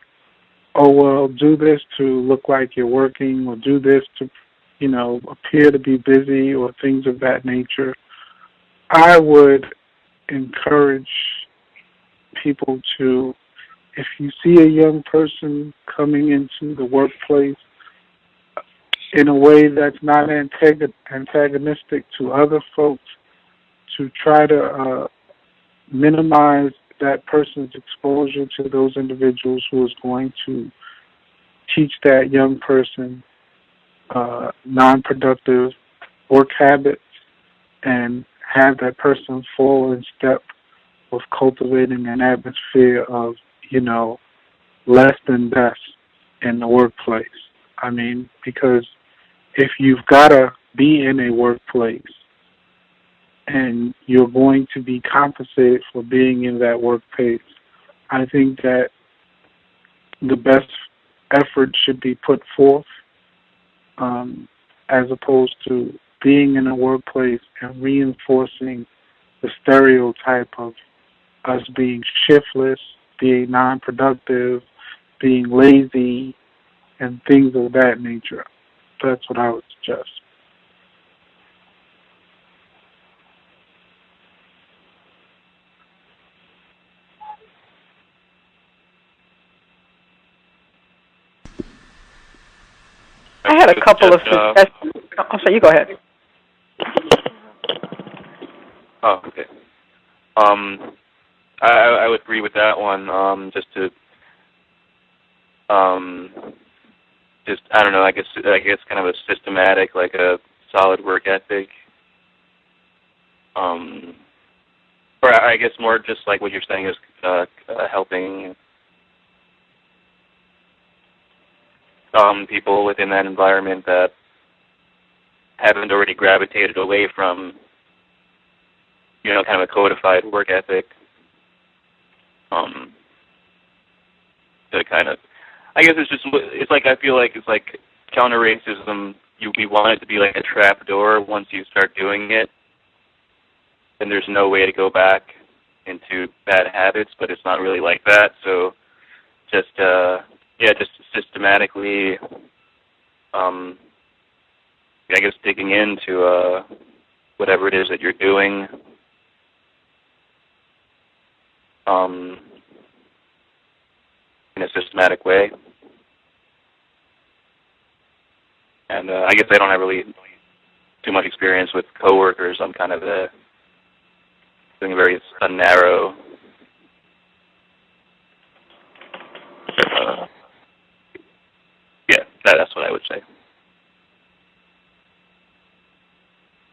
Speaker 9: oh, well, do this to look like you're working, or do this to, appear to be busy, or things of that nature. I would encourage people to, if you see a young person coming into the workplace in a way that's not antagonistic to other folks, to try to minimize that person's exposure to those individuals who is going to teach that young person non-productive work habits, and have that person fall in step with cultivating an atmosphere of, less than best in the workplace. I mean, because if you've got to be in a workplace and you're going to be compensated for being in that workplace, I think that the best effort should be put forth, as opposed to being in a workplace and reinforcing the stereotype of us being shiftless, being non-productive, being lazy, and things of that nature. That's what I would suggest.
Speaker 4: I had a couple of suggestions. Oh, so you go ahead.
Speaker 11: Oh, okay. I would agree with that one. I don't know. I guess kind of a systematic, like a solid work ethic. Or I guess more just like what you're saying is helping people within that environment that haven't already gravitated away from, kind of a codified work ethic. To kind of, I guess it's like I feel like it's like counter racism. We want it to be like a trap door. Once you start doing it, then there's no way to go back into bad habits. But it's not really like that. So just systematically, I guess digging into whatever it is that you're doing. In a systematic way. And I guess I don't have really too much experience with coworkers. I'm kind of doing a very narrow. That's what I would say.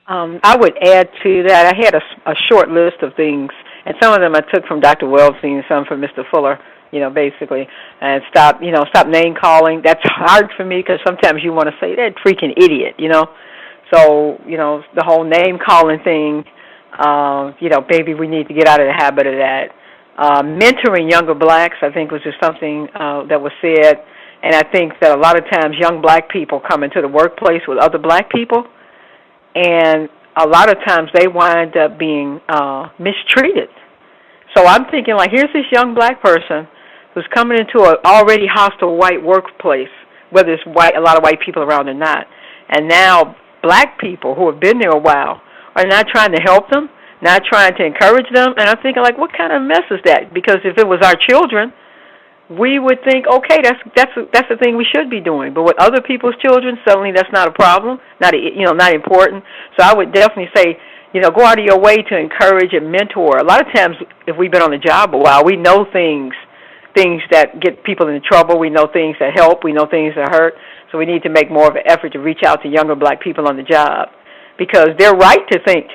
Speaker 4: I would add to that. I had a short list of things, and some of them I took from Dr. Wellstein, some from Mr. Fuller. Basically, and stop name calling. That's hard for me because sometimes you want to say that freaking idiot, So, the whole name calling thing, baby, we need to get out of the habit of that. Mentoring younger blacks, I think, was just something that was said, and I think that a lot of times young black people come into the workplace with other black people, and a lot of times they wind up being mistreated. So I'm thinking, like, here's this young black person who's coming into an already hostile white workplace, whether it's a lot of white people around or not. And now black people who have been there a while are not trying to help them, not trying to encourage them. And I'm thinking, like, what kind of mess is that? Because if it was our children, we would think, okay, that's the thing we should be doing. But with other people's children, suddenly that's not a problem, not important. So I would definitely say, go out of your way to encourage and mentor. A lot of times, if we've been on the job a while, we know things that get people into trouble. We know things that help. We know things that hurt. So we need to make more of an effort to reach out to younger black people on the job, because they're right to think,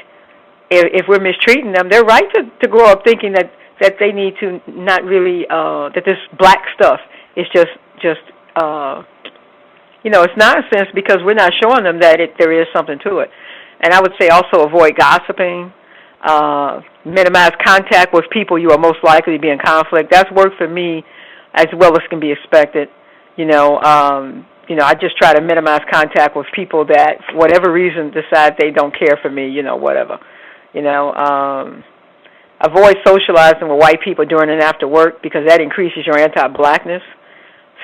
Speaker 4: if we're mistreating them, they're right to grow up thinking that they need to not really, that this black stuff is just it's nonsense, because we're not showing them that there is something to it. And I would say also avoid gossiping, minimize contact with people you are most likely to be in conflict. That's worked for me as well as can be expected. I just try to minimize contact with people that, for whatever reason, decide they don't care for me, whatever. Avoid socializing with white people during and after work, because that increases your anti-blackness.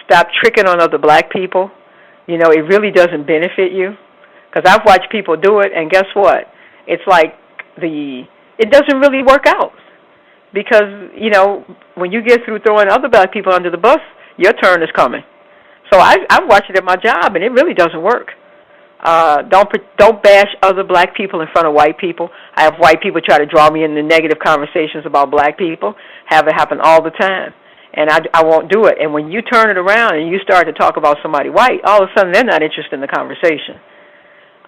Speaker 4: Stop tricking on other black people. It really doesn't benefit you. Because I've watched people do it, and guess what? It's like it doesn't really work out. Because, when you get through throwing other black people under the bus, your turn is coming. So I've watched it at my job, and it really doesn't work. Don't bash other black people in front of white people. I have white people try to draw me into negative conversations about black people. Have it happen all the time. And I won't do it. And when you turn it around and you start to talk about somebody white, all of a sudden they're not interested in the conversation.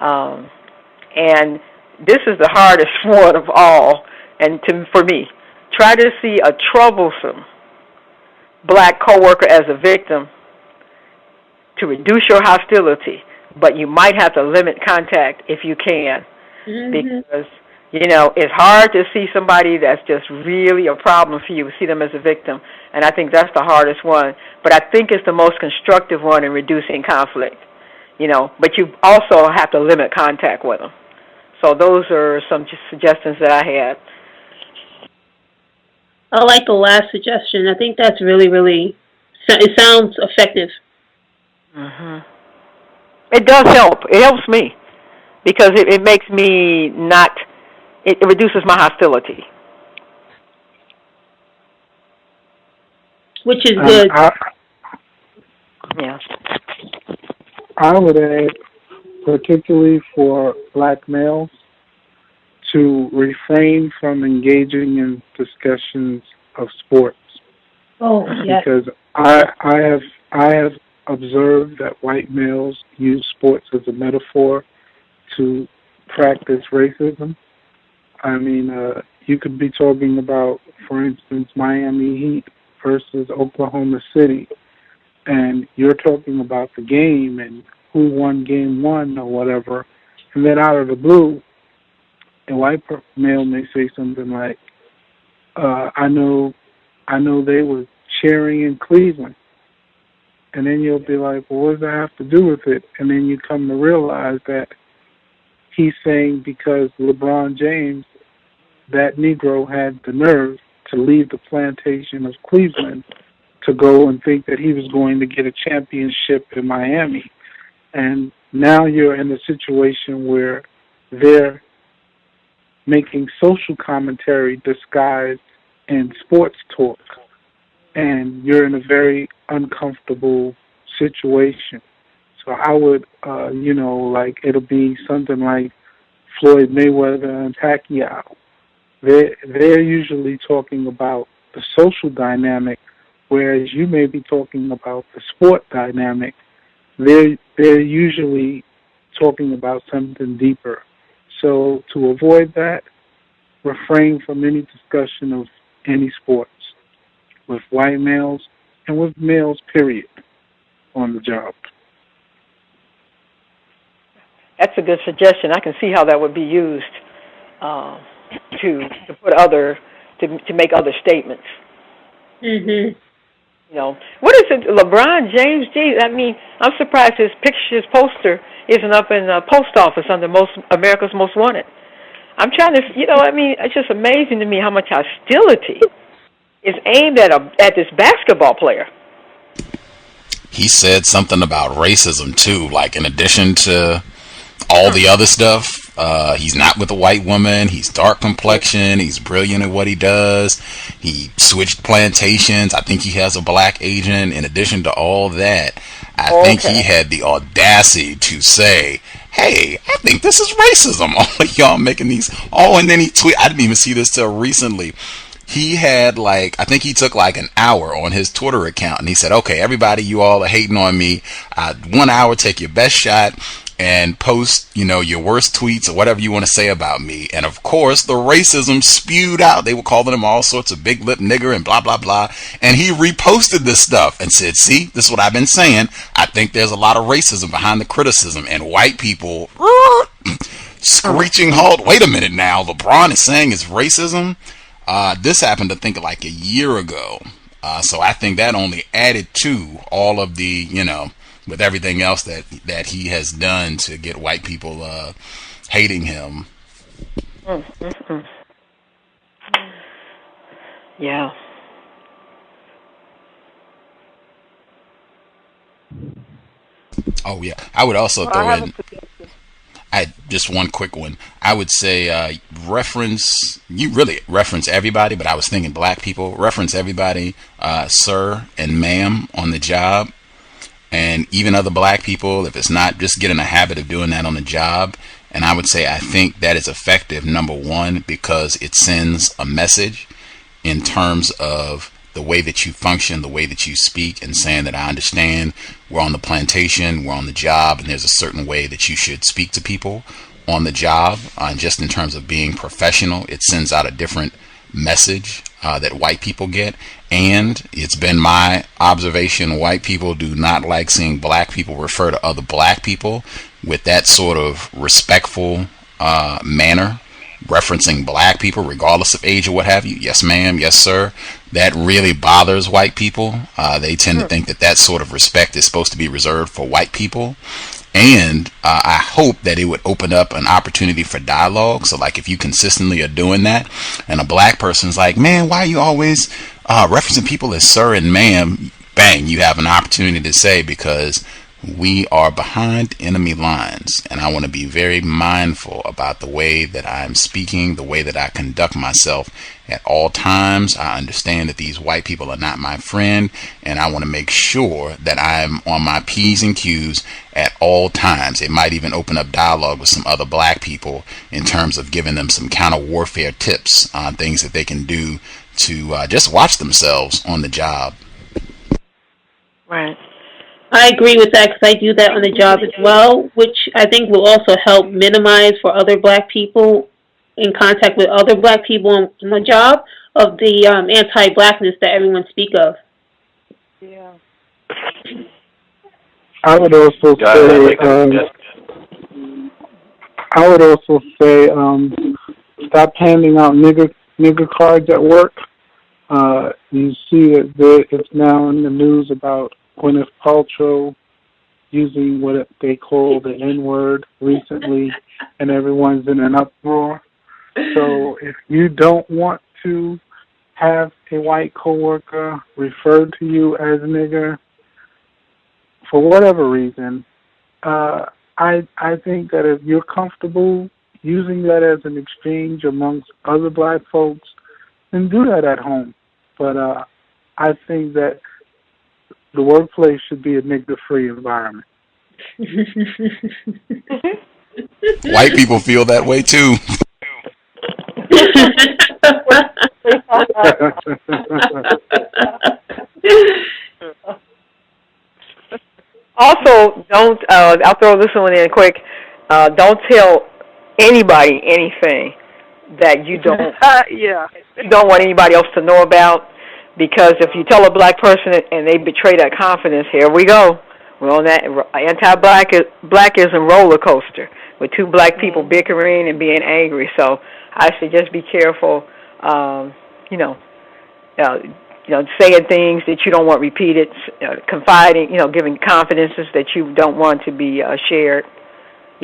Speaker 4: And this is the hardest one of all, and for me, try to see a troublesome black coworker as a victim to reduce your hostility, but you might have to limit contact if you can, because it's hard to see somebody that's just really a problem for you, see them as a victim, and I think that's the hardest one, but I think it's the most constructive one in reducing conflict, but you also have to limit contact with them. So those are some suggestions that I had.
Speaker 8: I like the last suggestion. I think that's really, really, it sounds effective.
Speaker 4: It does help. It helps me because it makes me not, it reduces my hostility.
Speaker 8: Which is good.
Speaker 9: I would add, particularly for black males, to refrain from engaging in discussions of sports.
Speaker 8: Oh, yes.
Speaker 9: Because I have observed that white males use sports as a metaphor to practice racism. I mean, you could be talking about, for instance, Miami Heat versus Oklahoma City, and you're talking about the game and who won game one or whatever, and then out of the blue, a white male may say something like, I know they were cheering in Cleveland. And then you'll be like, well, what does that have to do with it? And then you come to realize that he's saying because LeBron James, that Negro, had the nerve to leave the plantation of Cleveland to go and think that he was going to get a championship in Miami. And now you're in a situation where they're making social commentary disguised in sports talk. And you're in a very uncomfortable situation. So I would, it'll be something like Floyd Mayweather and Pacquiao. They're usually talking about the social dynamic, whereas you may be talking about the sport dynamic. They're usually talking about something deeper. So to avoid that, refrain from any discussion of any sports with white males and with males, period, on the job.
Speaker 4: That's a good suggestion. I can see how that would be used to put to make other statements. What is it? LeBron James? Geez, I mean, I'm surprised his poster isn't up in the post office under America's Most Wanted. I'm trying to, it's just amazing to me how much hostility is aimed at this basketball player.
Speaker 3: He said something about racism too, like in addition to all the other stuff. He's not with a white woman. He's dark complexion. He's brilliant at what he does. He switched plantations. I think he has a black agent. In addition to all that, I think he had the audacity to say, hey, I think this is racism. All of y'all making these. And then he tweeted. I didn't even see this till recently. He had I think he took an hour on his Twitter account, and he said, okay, everybody, you all are hating on me. 1 hour, take your best shot and post, your worst tweets or whatever you want to say about me. And of course, the racism spewed out. They were calling him all sorts of big lip nigger and blah, blah, blah. And he reposted this stuff and said, see, this is what I've been saying. I think there's a lot of racism behind the criticism. And white people screeching halt. Wait a minute now. LeBron is saying it's racism. This happened, I think, a year ago. So I think that only added to all of the, with everything else that he has done to get white people hating him.
Speaker 4: Yeah.
Speaker 3: Oh, yeah. I would also throw in... just one quick one. I would say you really reference everybody, but I was thinking black people. Reference everybody, sir and ma'am on the job. And even other black people, if it's not, just get in a habit of doing that on the job. And I would say I think that is effective, number one, because it sends a message in terms of the way that you function, the way that you speak, and saying that I understand we're on the plantation, we're on the job, and there's a certain way that you should speak to people. on the job, just in terms of being professional. It sends out a different message that white people get. And it's been my observation, white people do not like seeing black people refer to other black people with that sort of respectful manner, referencing black people regardless of age or what have you. Yes ma'am, yes sir. That really bothers white people. They tend to think that that sort of respect is supposed to be reserved for white people. And I hope that it would open up an opportunity for dialogue. So like if you consistently are doing that and a black person's like, man, why are you always referencing people as sir and ma'am? Bang, you have an opportunity to say, because we are behind enemy lines, and I want to be very mindful about the way that I'm speaking, the way that I conduct myself at all times. I understand that these white people are not my friend, and I want to make sure that I'm on my P's and Q's at all times. It might even open up dialogue with some other black people in terms of giving them some counter warfare tips on things that they can do to just watch themselves on the job.
Speaker 4: Right.
Speaker 8: I agree with that, because I do that on the job as well, which I think will also help minimize for other black people in contact with other black people on the job of the anti-blackness that everyone speak of.
Speaker 5: Yeah.
Speaker 9: I would also say, stop handing out nigger cards at work. You see that it's now in the news about Gwyneth Paltrow using what they call the N-word recently, and everyone's in an uproar. So if you don't want to have a white coworker refer to you as a nigger, for whatever reason, I think that if you're comfortable using that as an exchange amongst other black folks, then do that at home. But I think that the workplace should be a nigger-free environment.
Speaker 3: White people feel that way too.
Speaker 4: Also, don't, I'll throw this one in quick, don't tell anybody anything that you don't don't want anybody else to know about, because if you tell a black person and they betray that confidence, here we go. We're on that anti-blackism roller coaster with two black people bickering and being angry. So I should just be careful, saying things that you don't want repeated, confiding, giving confidences that you don't want to be shared.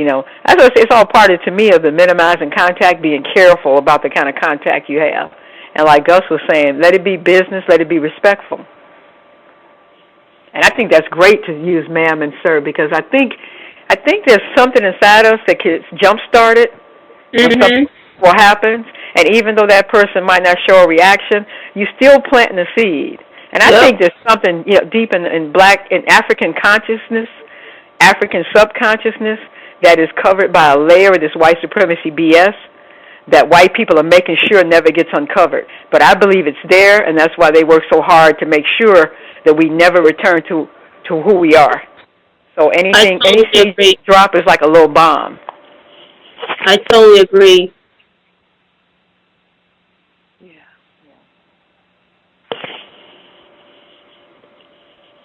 Speaker 4: It's all part of, to me, of the minimizing contact, being careful about the kind of contact you have. And like Gus was saying, let it be business, let it be respectful. And I think that's great to use ma'am and sir, because I think there's something inside us that gets jump-started when something happens. And even though that person might not show a reaction, you still planting a seed. And I think there's something deep in African consciousness, African subconsciousness, that is covered by a layer of this white supremacy BS that white people are making sure never gets uncovered. But I believe it's there, and that's why they work so hard to make sure that we never return to who we are. So anything drop is like a little bomb.
Speaker 8: I totally agree.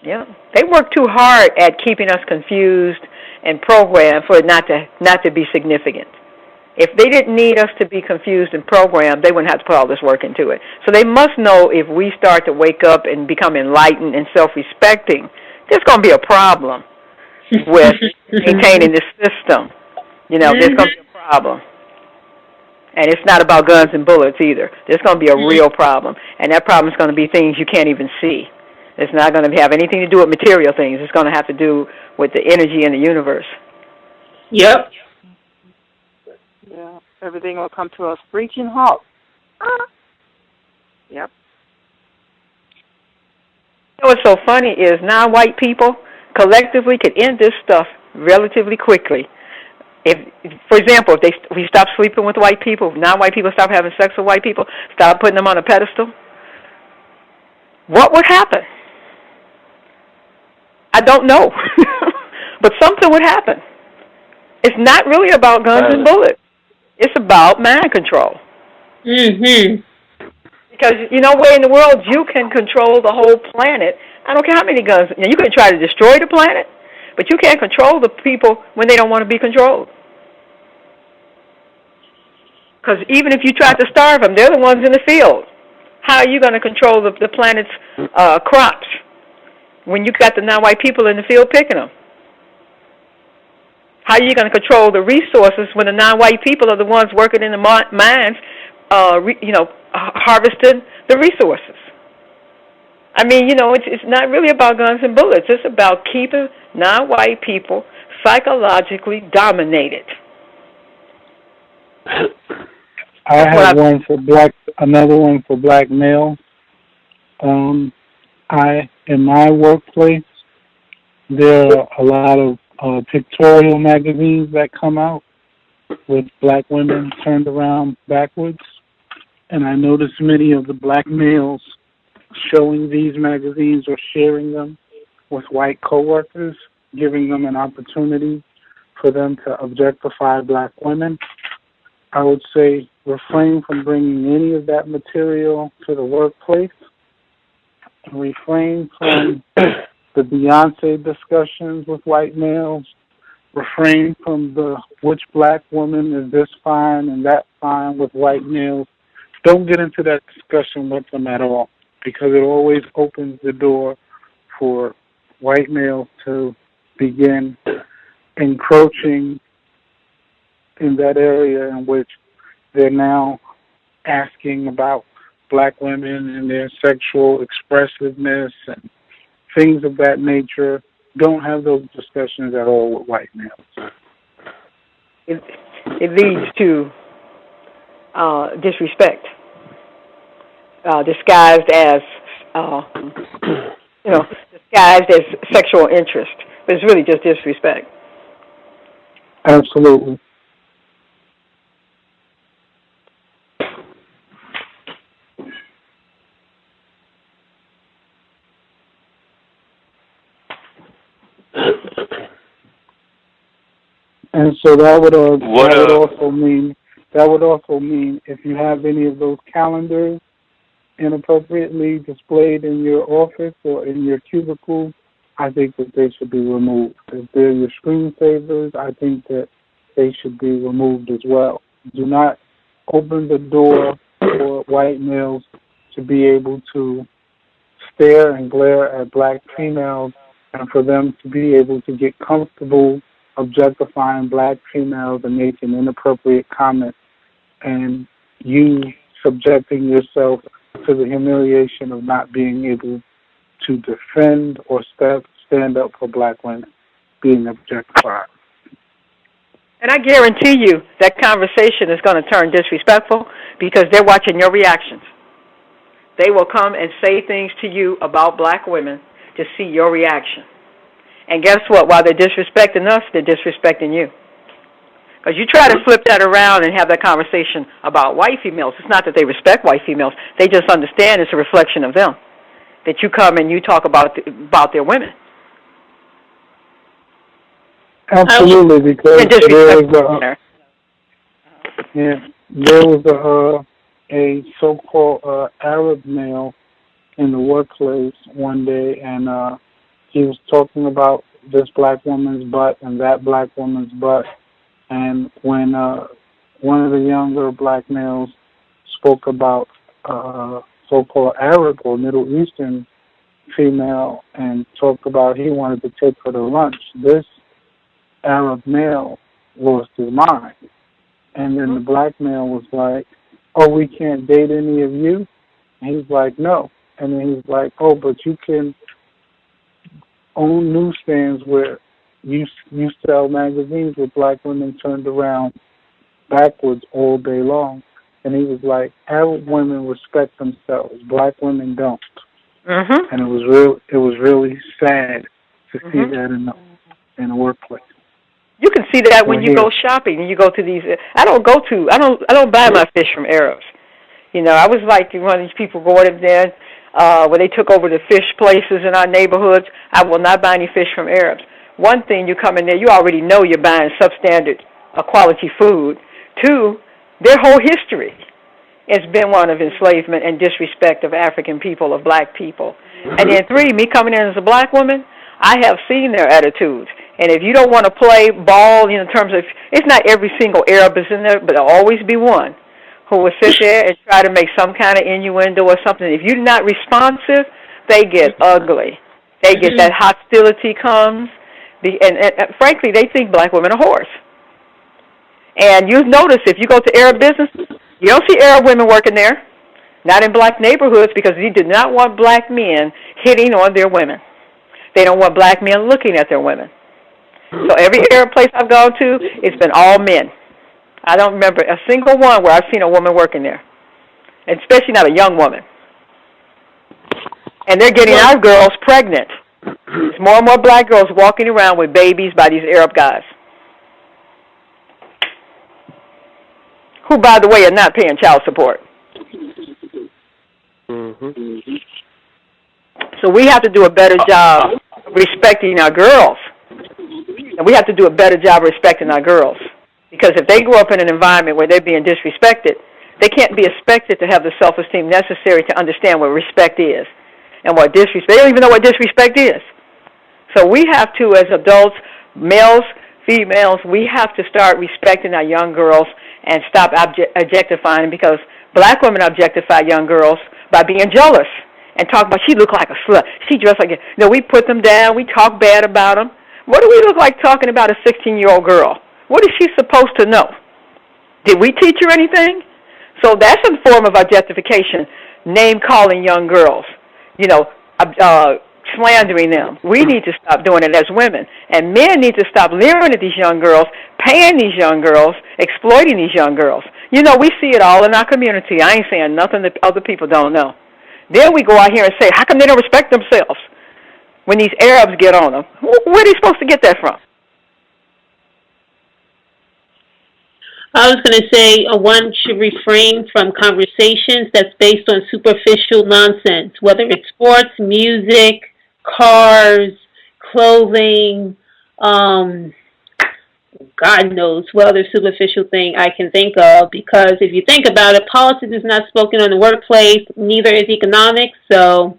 Speaker 4: Yeah, they work too hard at keeping us confused and programmed for it not to be significant. If they didn't need us to be confused and programmed, they wouldn't have to put all this work into it. So they must know if we start to wake up and become enlightened and self-respecting, there's going to be a problem with maintaining this system. There's going to be a problem. And it's not about guns and bullets either. There's going to be a real problem. And that problem is going to be things you can't even see. It's not going to have anything to do with material things. It's going to have to do with the energy in the universe.
Speaker 8: Yep.
Speaker 5: Yeah, everything will come to a screeching halt. Yep.
Speaker 4: What's so funny is non-white people collectively could end this stuff relatively quickly. If, for example, if we stop sleeping with white people, if non-white people stop having sex with white people, stop putting them on a pedestal, what would happen? I don't know, but something would happen. It's not really about guns and bullets. It's about mind control.
Speaker 8: Mm-hmm.
Speaker 4: Because you know where in the world you can control the whole planet. I don't care how many guns. You can try to destroy the planet, but you can't control the people when they don't want to be controlled. Because even if you tried to starve them, they're the ones in the field. How are you going to control the planet's crops when you got the non-white people in the field picking them? How are you going to control the resources when the non-white people are the ones working in the mines, harvesting the resources? I mean, it's not really about guns and bullets. It's about keeping non-white people psychologically dominated.
Speaker 9: I have another one for black males. In my workplace, there are a lot of pictorial magazines that come out with black women turned around backwards. And I noticed many of the black males showing these magazines or sharing them with white coworkers, giving them an opportunity for them to objectify black women. I would say refrain from bringing any of that material to the workplace. Refrain from the Beyonce discussions with white males. Refrain from the which black woman is this fine and that fine with white males. Don't get into that discussion with them at all, because it always opens the door for white males to begin encroaching in that area in which they're now asking about black women and their sexual expressiveness and things of that nature. Don't have those discussions at all with white males.
Speaker 4: It leads to disrespect, disguised as disguised as sexual interest, but it's really just disrespect.
Speaker 9: Absolutely. And so that would also mean if you have any of those calendars inappropriately displayed in your office or in your cubicle, I think that they should be removed. If they're your screensavers, I think that they should be removed as well. Do not open the door for white males to be able to stare and glare at black females and for them to be able to get comfortable objectifying black females and making inappropriate comments, and you subjecting yourself to the humiliation of not being able to defend or stand up for black women being objectified.
Speaker 4: And I guarantee you that conversation is going to turn disrespectful because they're watching your reactions. They will come and say things to you about black women to see your reaction. And guess what? While they're disrespecting us, they're disrespecting you. Because you try to flip that around and have that conversation about white females. It's not that they respect white females. They just understand it's a reflection of them. That you come and you talk about their women.
Speaker 9: Absolutely, because there was a so-called Arab male in the workplace one day, and he was talking about this black woman's butt and that black woman's butt. And when one of the younger black males spoke about so-called Arab or Middle Eastern female and talked about he wanted to take her to lunch, this Arab male lost his mind. And then the black male was like, oh, we can't date any of you? And he's like, no. And then he's like, oh, but you can own newsstands where you sell magazines with black women turned around backwards all day long. And he was like, Arab women respect themselves, black women don't. Mm-hmm. And it was really sad to see that in the workplace.
Speaker 4: You can see that when you go shopping and you go to these. I don't buy my fish from Arabs. I was like one of these people going in there when they took over the fish places in our neighborhoods. I will not buy any fish from Arabs. one thing, you come in there, you already know you're buying substandard quality food. Two, their whole history has been one of enslavement and disrespect of African people, of black people. And then three, me coming in as a black woman, I have seen their attitudes. And if you don't want to play ball, in terms of, it's not every single Arab is in there, but there'll always be one who will sit there and try to make some kind of innuendo or something. If you're not responsive, they get ugly. They get that hostility comes. And frankly, they think black women are whores. And you notice if you go to Arab business, you don't see Arab women working there, not in black neighborhoods, because you do not want black men hitting on their women. They don't want black men looking at their women. So every Arab place I've gone to, it's been all men. I don't remember a single one where I've seen a woman working there, and especially not a young woman. And they're getting our girls pregnant. There's more and more black girls walking around with babies by these Arab guys, who, by the way, are not paying child support. Mm-hmm. So we have to do a better job respecting our girls. And we have to do a better job respecting our girls. Because if they grow up in an environment where they're being disrespected, they can't be expected to have the self-esteem necessary to understand what respect is. And what disrespect, they don't even know what disrespect is. So we have to, as adults, males, females, we have to start respecting our young girls and stop objectifying, because black women objectify young girls by being jealous and talk about, she look like a slut, she dressed like a, we put them down, we talk bad about them. What do we look like talking about a 16-year-old girl? What is she supposed to know? Did we teach her anything? So that's a form of objectification, name-calling young girls, slandering them. We need to stop doing it as women. And men need to stop leering at these young girls, paying these young girls, exploiting these young girls. We see it all in our community. I ain't saying nothing that other people don't know. Then we go out here and say, how come they don't respect themselves? When these Arabs get on them, where are they supposed to get that from?
Speaker 8: I was going to say one should refrain from conversations that's based on superficial nonsense, whether it's sports, music, cars, clothing, God knows what other superficial thing I can think of, because if you think about it, politics is not spoken on the workplace, neither is economics, so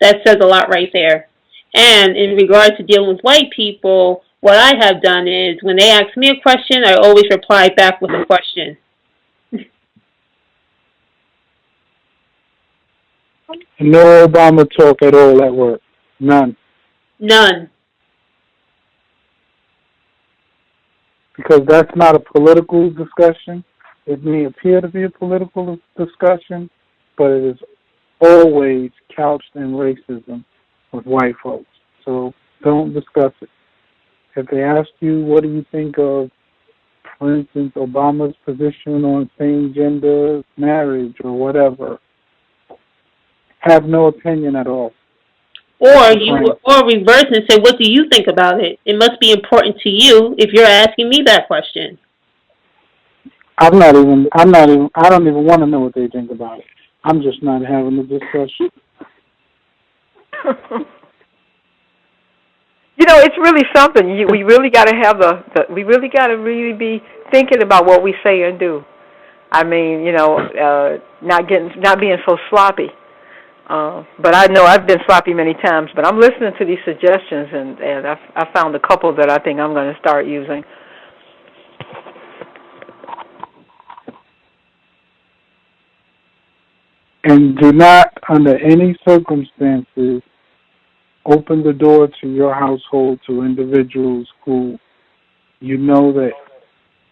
Speaker 8: that says a lot right there. And in regards to dealing with white people, what I have done is when they ask me a question, I always reply back with a question.
Speaker 9: No Obama talk at all at work. None.
Speaker 8: None.
Speaker 9: Because that's not a political discussion. It may appear to be a political discussion, but it is always couched in racism with white folks. So don't discuss it. If they ask you, what do you think of, for instance, Obama's position on same-gender marriage or whatever, have no opinion at all.
Speaker 8: Or reverse and say, what do you think about it? It must be important to you if you're asking me that question.
Speaker 9: I don't even want to know what they think about it. I'm just not having the discussion.
Speaker 4: It's really something. We really got to have we really got to really be thinking about what we say and do. I mean, not being so sloppy. But I know I've been sloppy many times. But I'm listening to these suggestions, and I found a couple that I think I'm going to start using.
Speaker 9: And do not, under any circumstances, open the door to your household to individuals who you know that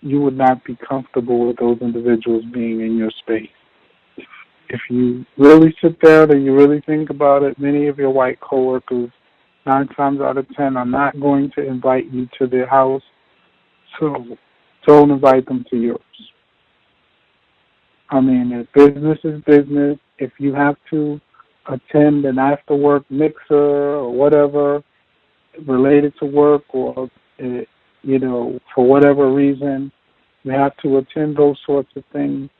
Speaker 9: you would not be comfortable with those individuals being in your space. If you really sit down and you really think about it, many of your white coworkers, 9 times out of 10, are not going to invite you to their house, so don't invite them to yours. I mean, if business is business, if you have to attend an after-work mixer or whatever related to work, or, for whatever reason, you have to attend those sorts of things,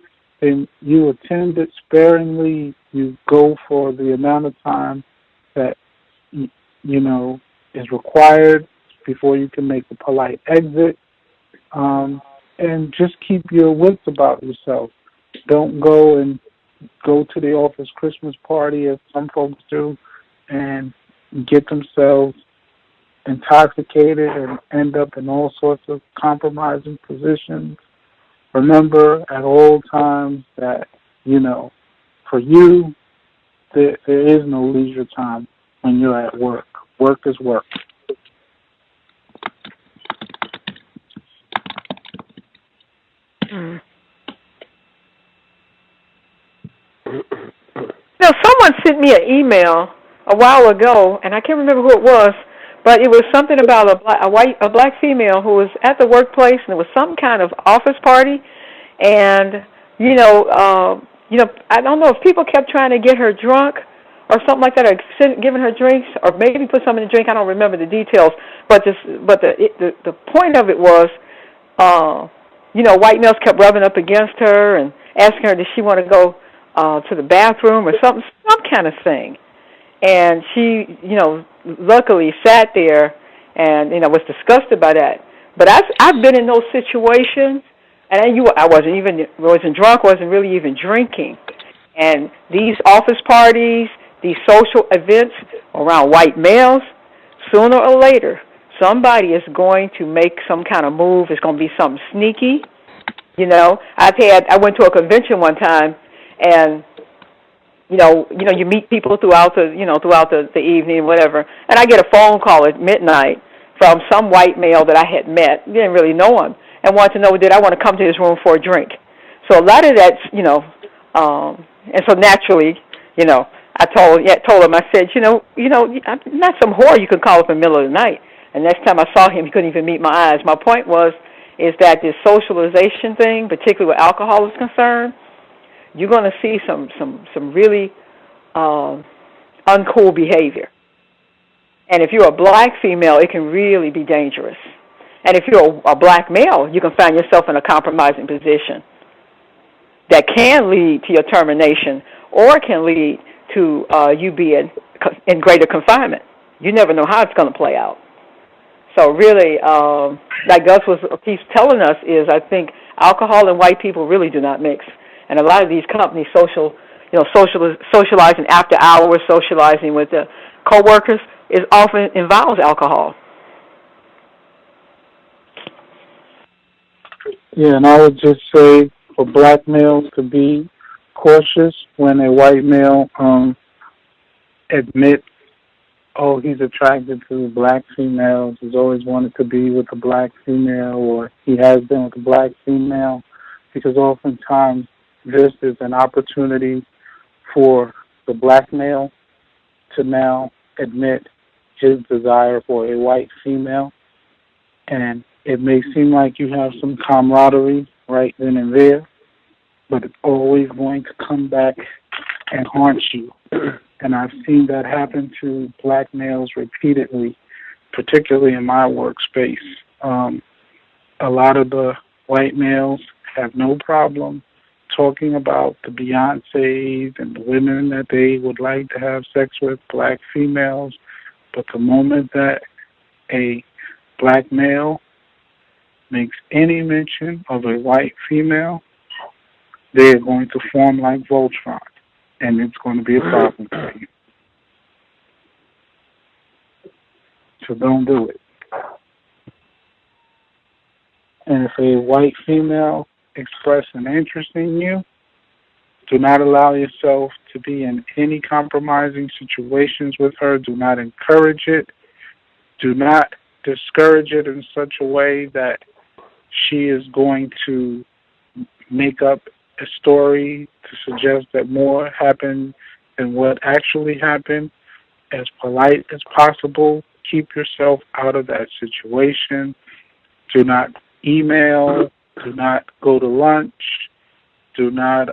Speaker 9: then you attend it sparingly. You go for the amount of time that, is required, before you can make a polite exit. And just keep your wits about yourself. Don't go to the office Christmas party, as some folks do, and get themselves intoxicated and end up in all sorts of compromising positions. Remember at all times that, for you, there is no leisure time when you're at work. Work is work.
Speaker 4: Someone sent me an email a while ago, and I can't remember who it was, but it was something about a black female who was at the workplace, and it was some kind of office party, and I don't know if people kept trying to get her drunk or something like that, or giving her drinks, or maybe put something in the drink. I don't remember the details, but the point of it was, white males kept rubbing up against her and asking her, did she want to go to the bathroom or some kind of thing. And she, luckily sat there and, was disgusted by that. But I've been in those situations, and I wasn't drunk, wasn't really even drinking. And these office parties, these social events around white males, sooner or later, somebody is going to make some kind of move. It's going to be something sneaky. I went to a convention one time, and you meet people throughout the evening, whatever. And I get a phone call at midnight from some white male that I had met, didn't really know him, and wanted to know, did I want to come to his room for a drink? So a lot of that's, and so naturally, I told him, I said, I'm not some whore you could call up in the middle of the night. And next time I saw him, he couldn't even meet my eyes. My point is that this socialization thing, particularly where alcohol is concerned, you're going to see some really uncool behavior. And if you're a black female, it can really be dangerous. And if you're a black male, you can find yourself in a compromising position that can lead to your termination or can lead to you being in greater confinement. You never know how it's going to play out. So really, like Gus keeps telling us, is I think alcohol and white people really do not mix. And a lot of these companies socializing after hours, socializing with the coworkers, often involves alcohol.
Speaker 9: Yeah, and I would just say for black males to be cautious when a white male admits, oh, he's attracted to black females, he's always wanted to be with a black female, or he has been with a black female, because oftentimes this is an opportunity for the black male to now admit his desire for a white female. And it may seem like you have some camaraderie right then and there, but it's always going to come back and haunt you. And I've seen that happen to black males repeatedly, particularly in my workspace. A lot of the white males have no problem talking about the Beyoncés and the women that they would like to have sex with, black females, but the moment that a black male makes any mention of a white female, they're going to form like Voltron, and it's going to be a problem for you. So don't do it. And if a white female express an interest in you, do not allow yourself to be in any compromising situations with her. Do not encourage it. Do not discourage it in such a way that she is going to make up a story to suggest that more happened than what actually happened. As polite as possible, keep yourself out of that situation. Do not email. Do not go to lunch. Do not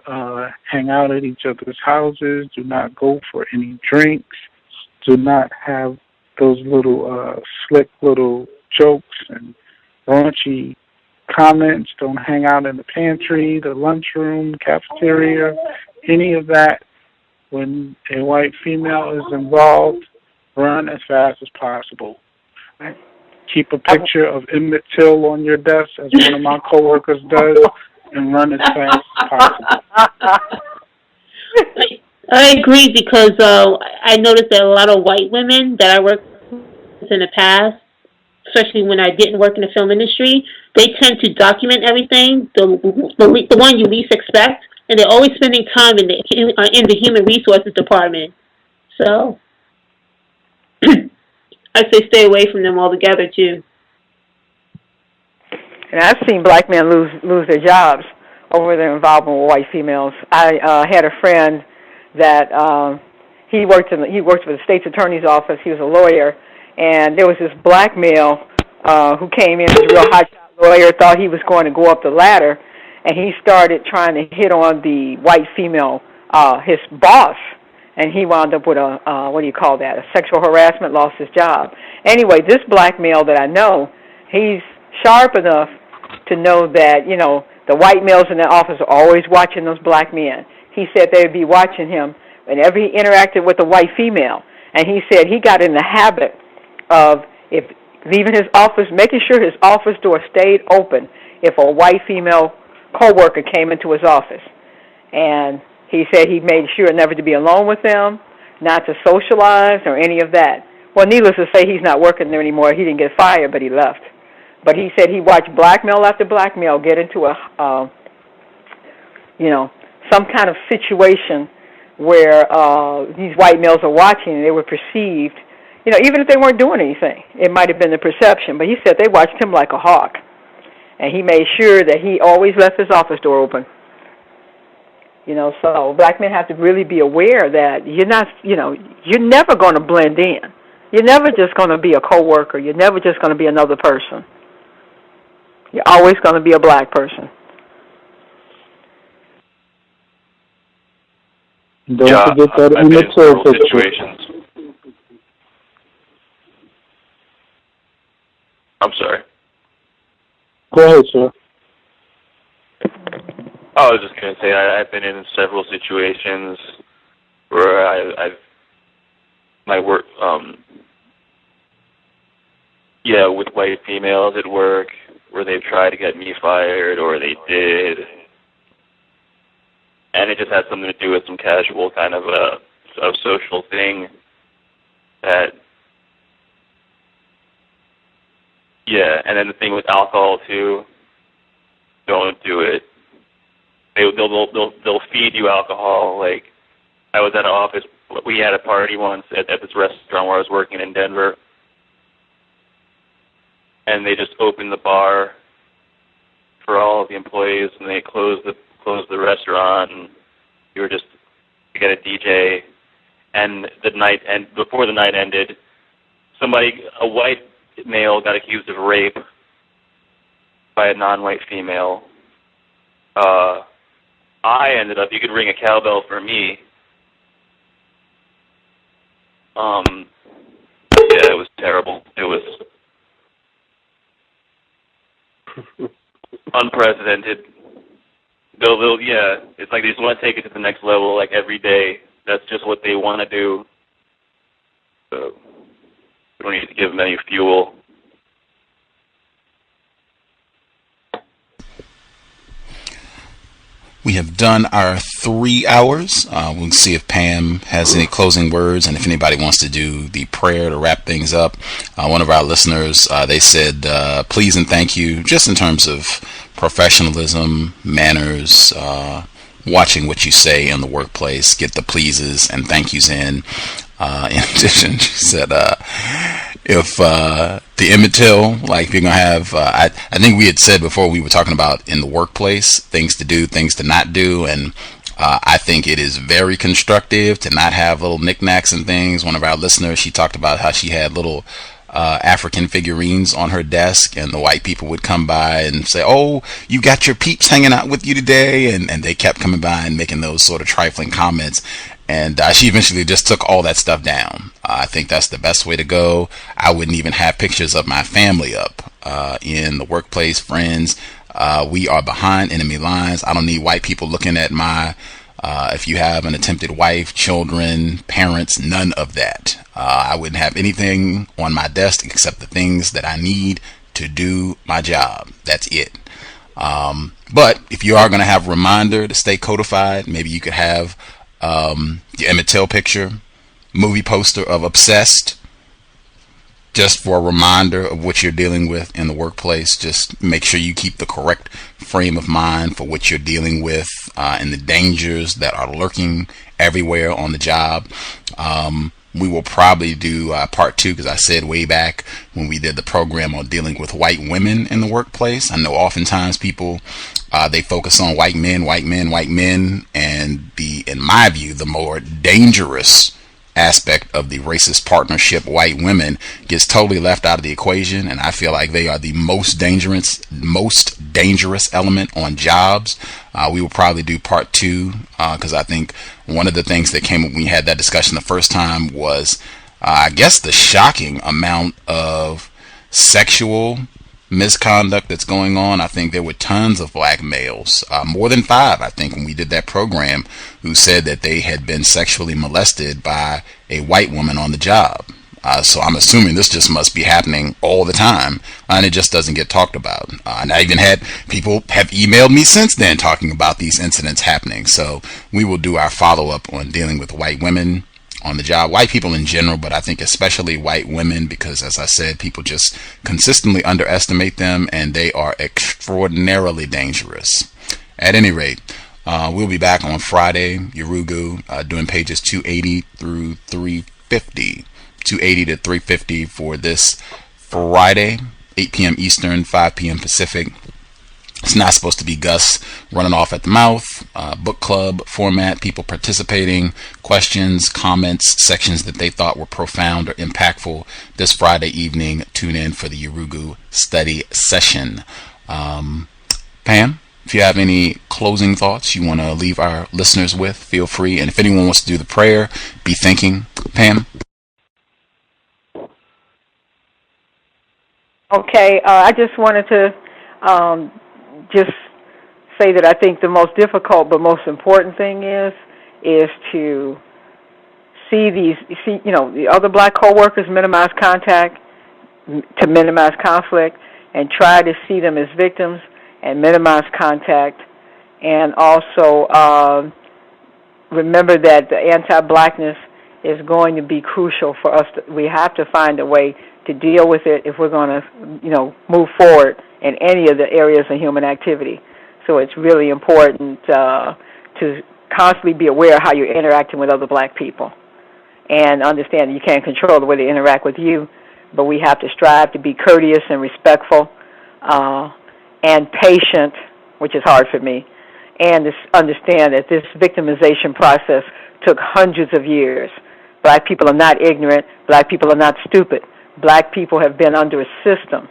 Speaker 9: hang out at each other's houses. Do not go for any drinks. Do not have those little slick little jokes and raunchy comments. Don't hang out in the pantry, the lunchroom, cafeteria, any of that. When a white female is involved, run as fast as possible. keep a picture of Emmett Till on your desk, as one of my coworkers does, and run as fast as possible.
Speaker 8: I agree because I noticed that a lot of white women that I worked with in the past, especially when I didn't work in the film industry, they tend to document everything, the one you least expect, and they're always spending time in the human resources department. So I say stay away from them altogether too.
Speaker 4: And I've seen black men lose their jobs over their involvement with white females. I had a friend that he worked for the state's attorney's office. He was a lawyer, and there was this black male who came in, was a real hot-shot lawyer, thought he was going to go up the ladder, and he started trying to hit on the white female, his boss, and he wound up with a sexual harassment, lost his job. Anyway, this black male that I know, he's sharp enough to know that, the white males in the office are always watching those black men. He said they would be watching him whenever he interacted with a white female. And he said he got in the habit of leaving his office, making sure his office door stayed open if a white female coworker came into his office. And he said he made sure never to be alone with them, not to socialize or any of that. Well, needless to say, he's not working there anymore. He didn't get fired, but he left. But he said he watched black male after black male get into some kind of situation where these white males are watching and they were perceived, even if they weren't doing anything. It might have been the perception, but he said they watched him like a hawk. And he made sure that he always left his office door open. So black men have to really be aware that you're never going to blend in. You're never just going to be a coworker. You're never just going to be another person. You're always going to be a black person.
Speaker 9: Don't forget that
Speaker 11: I've been in several situations. I'm sorry.
Speaker 9: Go ahead, sir.
Speaker 11: I was just going to say I've been in several situations where I've my work, with white females at work, where they've tried to get me fired, or they did, and it just had something to do with some casual kind of a social thing that, and then the thing with alcohol too, don't do it. They'll feed you alcohol. Like, I was at an office, we had a party once at this restaurant where I was working in Denver, and they just opened the bar for all of the employees, and they closed the restaurant, and you got a DJ, and before the night ended, a white male got accused of rape by a non-white female. I ended up, you could ring a cowbell for me. It was terrible. It was unprecedented. It's like they just want to take it to the next level, like every day. That's just what they want to do. So we don't need to give them any fuel.
Speaker 3: We have done our 3 hours. We'll see if Pam has any closing words, and if anybody wants to do the prayer to wrap things up. One of our listeners, they said, please and thank you, just in terms of professionalism, manners, watching what you say in the workplace, get the pleases and thank yous in. In addition, she said, if the Emmett Till, like you're going to have, I think we had said before, we were talking about in the workplace, things to do, things to not do, and I think it is very constructive to not have little knickknacks and things. One of our listeners, she talked about how she had little African figurines on her desk, and the white people would come by and say, oh, you got your peeps hanging out with you today, and they kept coming by and making those sort of trifling comments. And she eventually just took all that stuff down. I think that's the best way to go. I wouldn't even have pictures of my family up in the workplace, friends. We are behind enemy lines. I don't need white people looking at my If you have an attempted wife, children, parents, none of that. I wouldn't have anything on my desk except the things that I need to do my job. That's it. But if you are going to have a reminder to stay codified, maybe you could have the Emmett Till picture, movie poster of Obsessed, just for a reminder of what you're dealing with in the workplace. Just make sure you keep the correct frame of mind for what you're dealing with and the dangers that are lurking everywhere on the job. We will probably do part 2, because I said way back when we did the program on dealing with white women in the workplace. I know oftentimes people, they focus on white men, and in my view, the more dangerous aspect of the racist partnership, white women, gets totally left out of the equation, and I feel like they are the most dangerous element on jobs. We will probably do part 2, because I think one of the things that came up when we had that discussion the first time was, I guess, the shocking amount of sexual misconduct that's going on. I think there were tons of black males, more than 5, I think, when we did that program, who said that they had been sexually molested by a white woman on the job. So I'm assuming this just must be happening all the time, and it just doesn't get talked about. And I even had people have emailed me since then talking about these incidents happening. So we will do our follow-up on dealing with white women on the job, white people in general, but I think especially white women, because as I said, people just consistently underestimate them, and they are extraordinarily dangerous. At any rate, we'll be back on Friday, Yurugu, doing pages 280 through 350. 280 to 350 for this Friday, 8 p.m. Eastern, 5 p.m. Pacific. It's not supposed to be Gus running off at the mouth. Book club format, people participating, questions, comments, sections that they thought were profound or impactful. This Friday evening, tune in for the Yurugu study session. Pam, if you have any closing thoughts you want to leave our listeners with, feel free. And if anyone wants to do the prayer, be thinking. Pam?
Speaker 4: Okay, I just wanted to just say that I think the most difficult but most important thing is to see the other black coworkers, minimize contact, to minimize conflict, and try to see them as victims and minimize contact, and also remember that the anti-blackness is going to be crucial for us. We have to find a way to deal with it if we're going to, move forward in any of the areas of human activity. So it's really important to constantly be aware of how you're interacting with other black people, and understand that you can't control the way they interact with you, but we have to strive to be courteous and respectful and patient, which is hard for me, and to understand that this victimization process took hundreds of years. Black people are not ignorant. Black people are not stupid. Black people have been under a system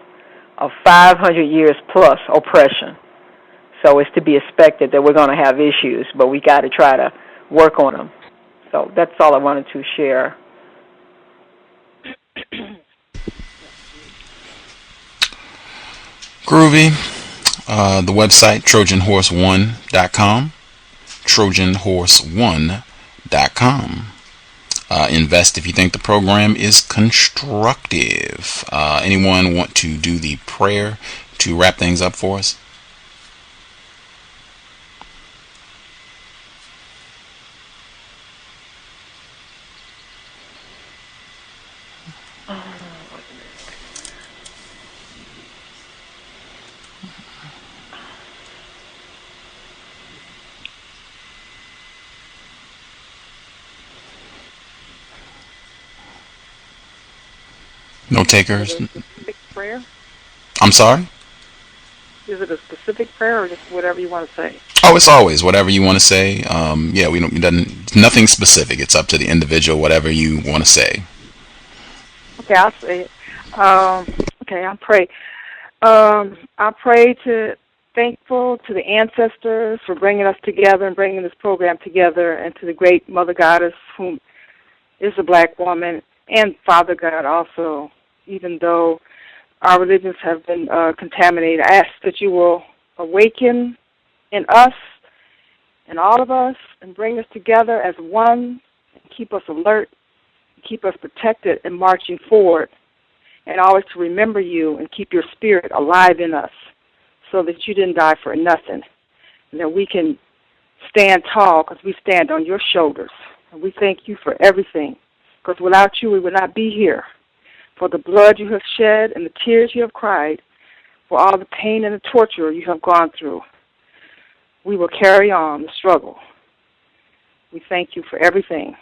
Speaker 4: of 500 years plus oppression. So it's to be expected that we're going to have issues, but we got to try to work on them. So that's all I wanted to share.
Speaker 3: Groovy. The website, TrojanHorse1.com. TrojanHorse1.com. Invest if you think the program is constructive. Anyone want to do the prayer to wrap things up for us? No takers?
Speaker 5: Is it a specific prayer?
Speaker 3: I'm sorry?
Speaker 5: Is it a specific prayer or just whatever you want to say?
Speaker 3: Oh, it's always whatever you want to say. Yeah, we don't. Nothing specific. It's up to the individual. Whatever you want to say.
Speaker 5: Okay, I'll say it. Okay, I'll pray. I pray thankful to the ancestors for bringing us together and bringing this program together, and to the great Mother Goddess, whom is a black woman, and Father God also. Even though our religions have been contaminated, I ask that you will awaken in us in all of us and bring us together as one and keep us alert, keep us protected and marching forward, and always to remember you and keep your spirit alive in us so that you didn't die for nothing, and that we can stand tall because we stand on your shoulders. And we thank you for everything, because without you we would not be here. For the blood you have shed and the tears you have cried, for all the pain and the torture you have gone through, we will carry on the struggle. We thank you for everything.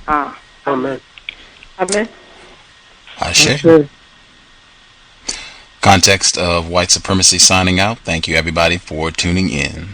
Speaker 12: Amen.
Speaker 5: Amen.
Speaker 3: Ashe. Context of White Supremacy signing out. Thank you, everybody, for tuning in.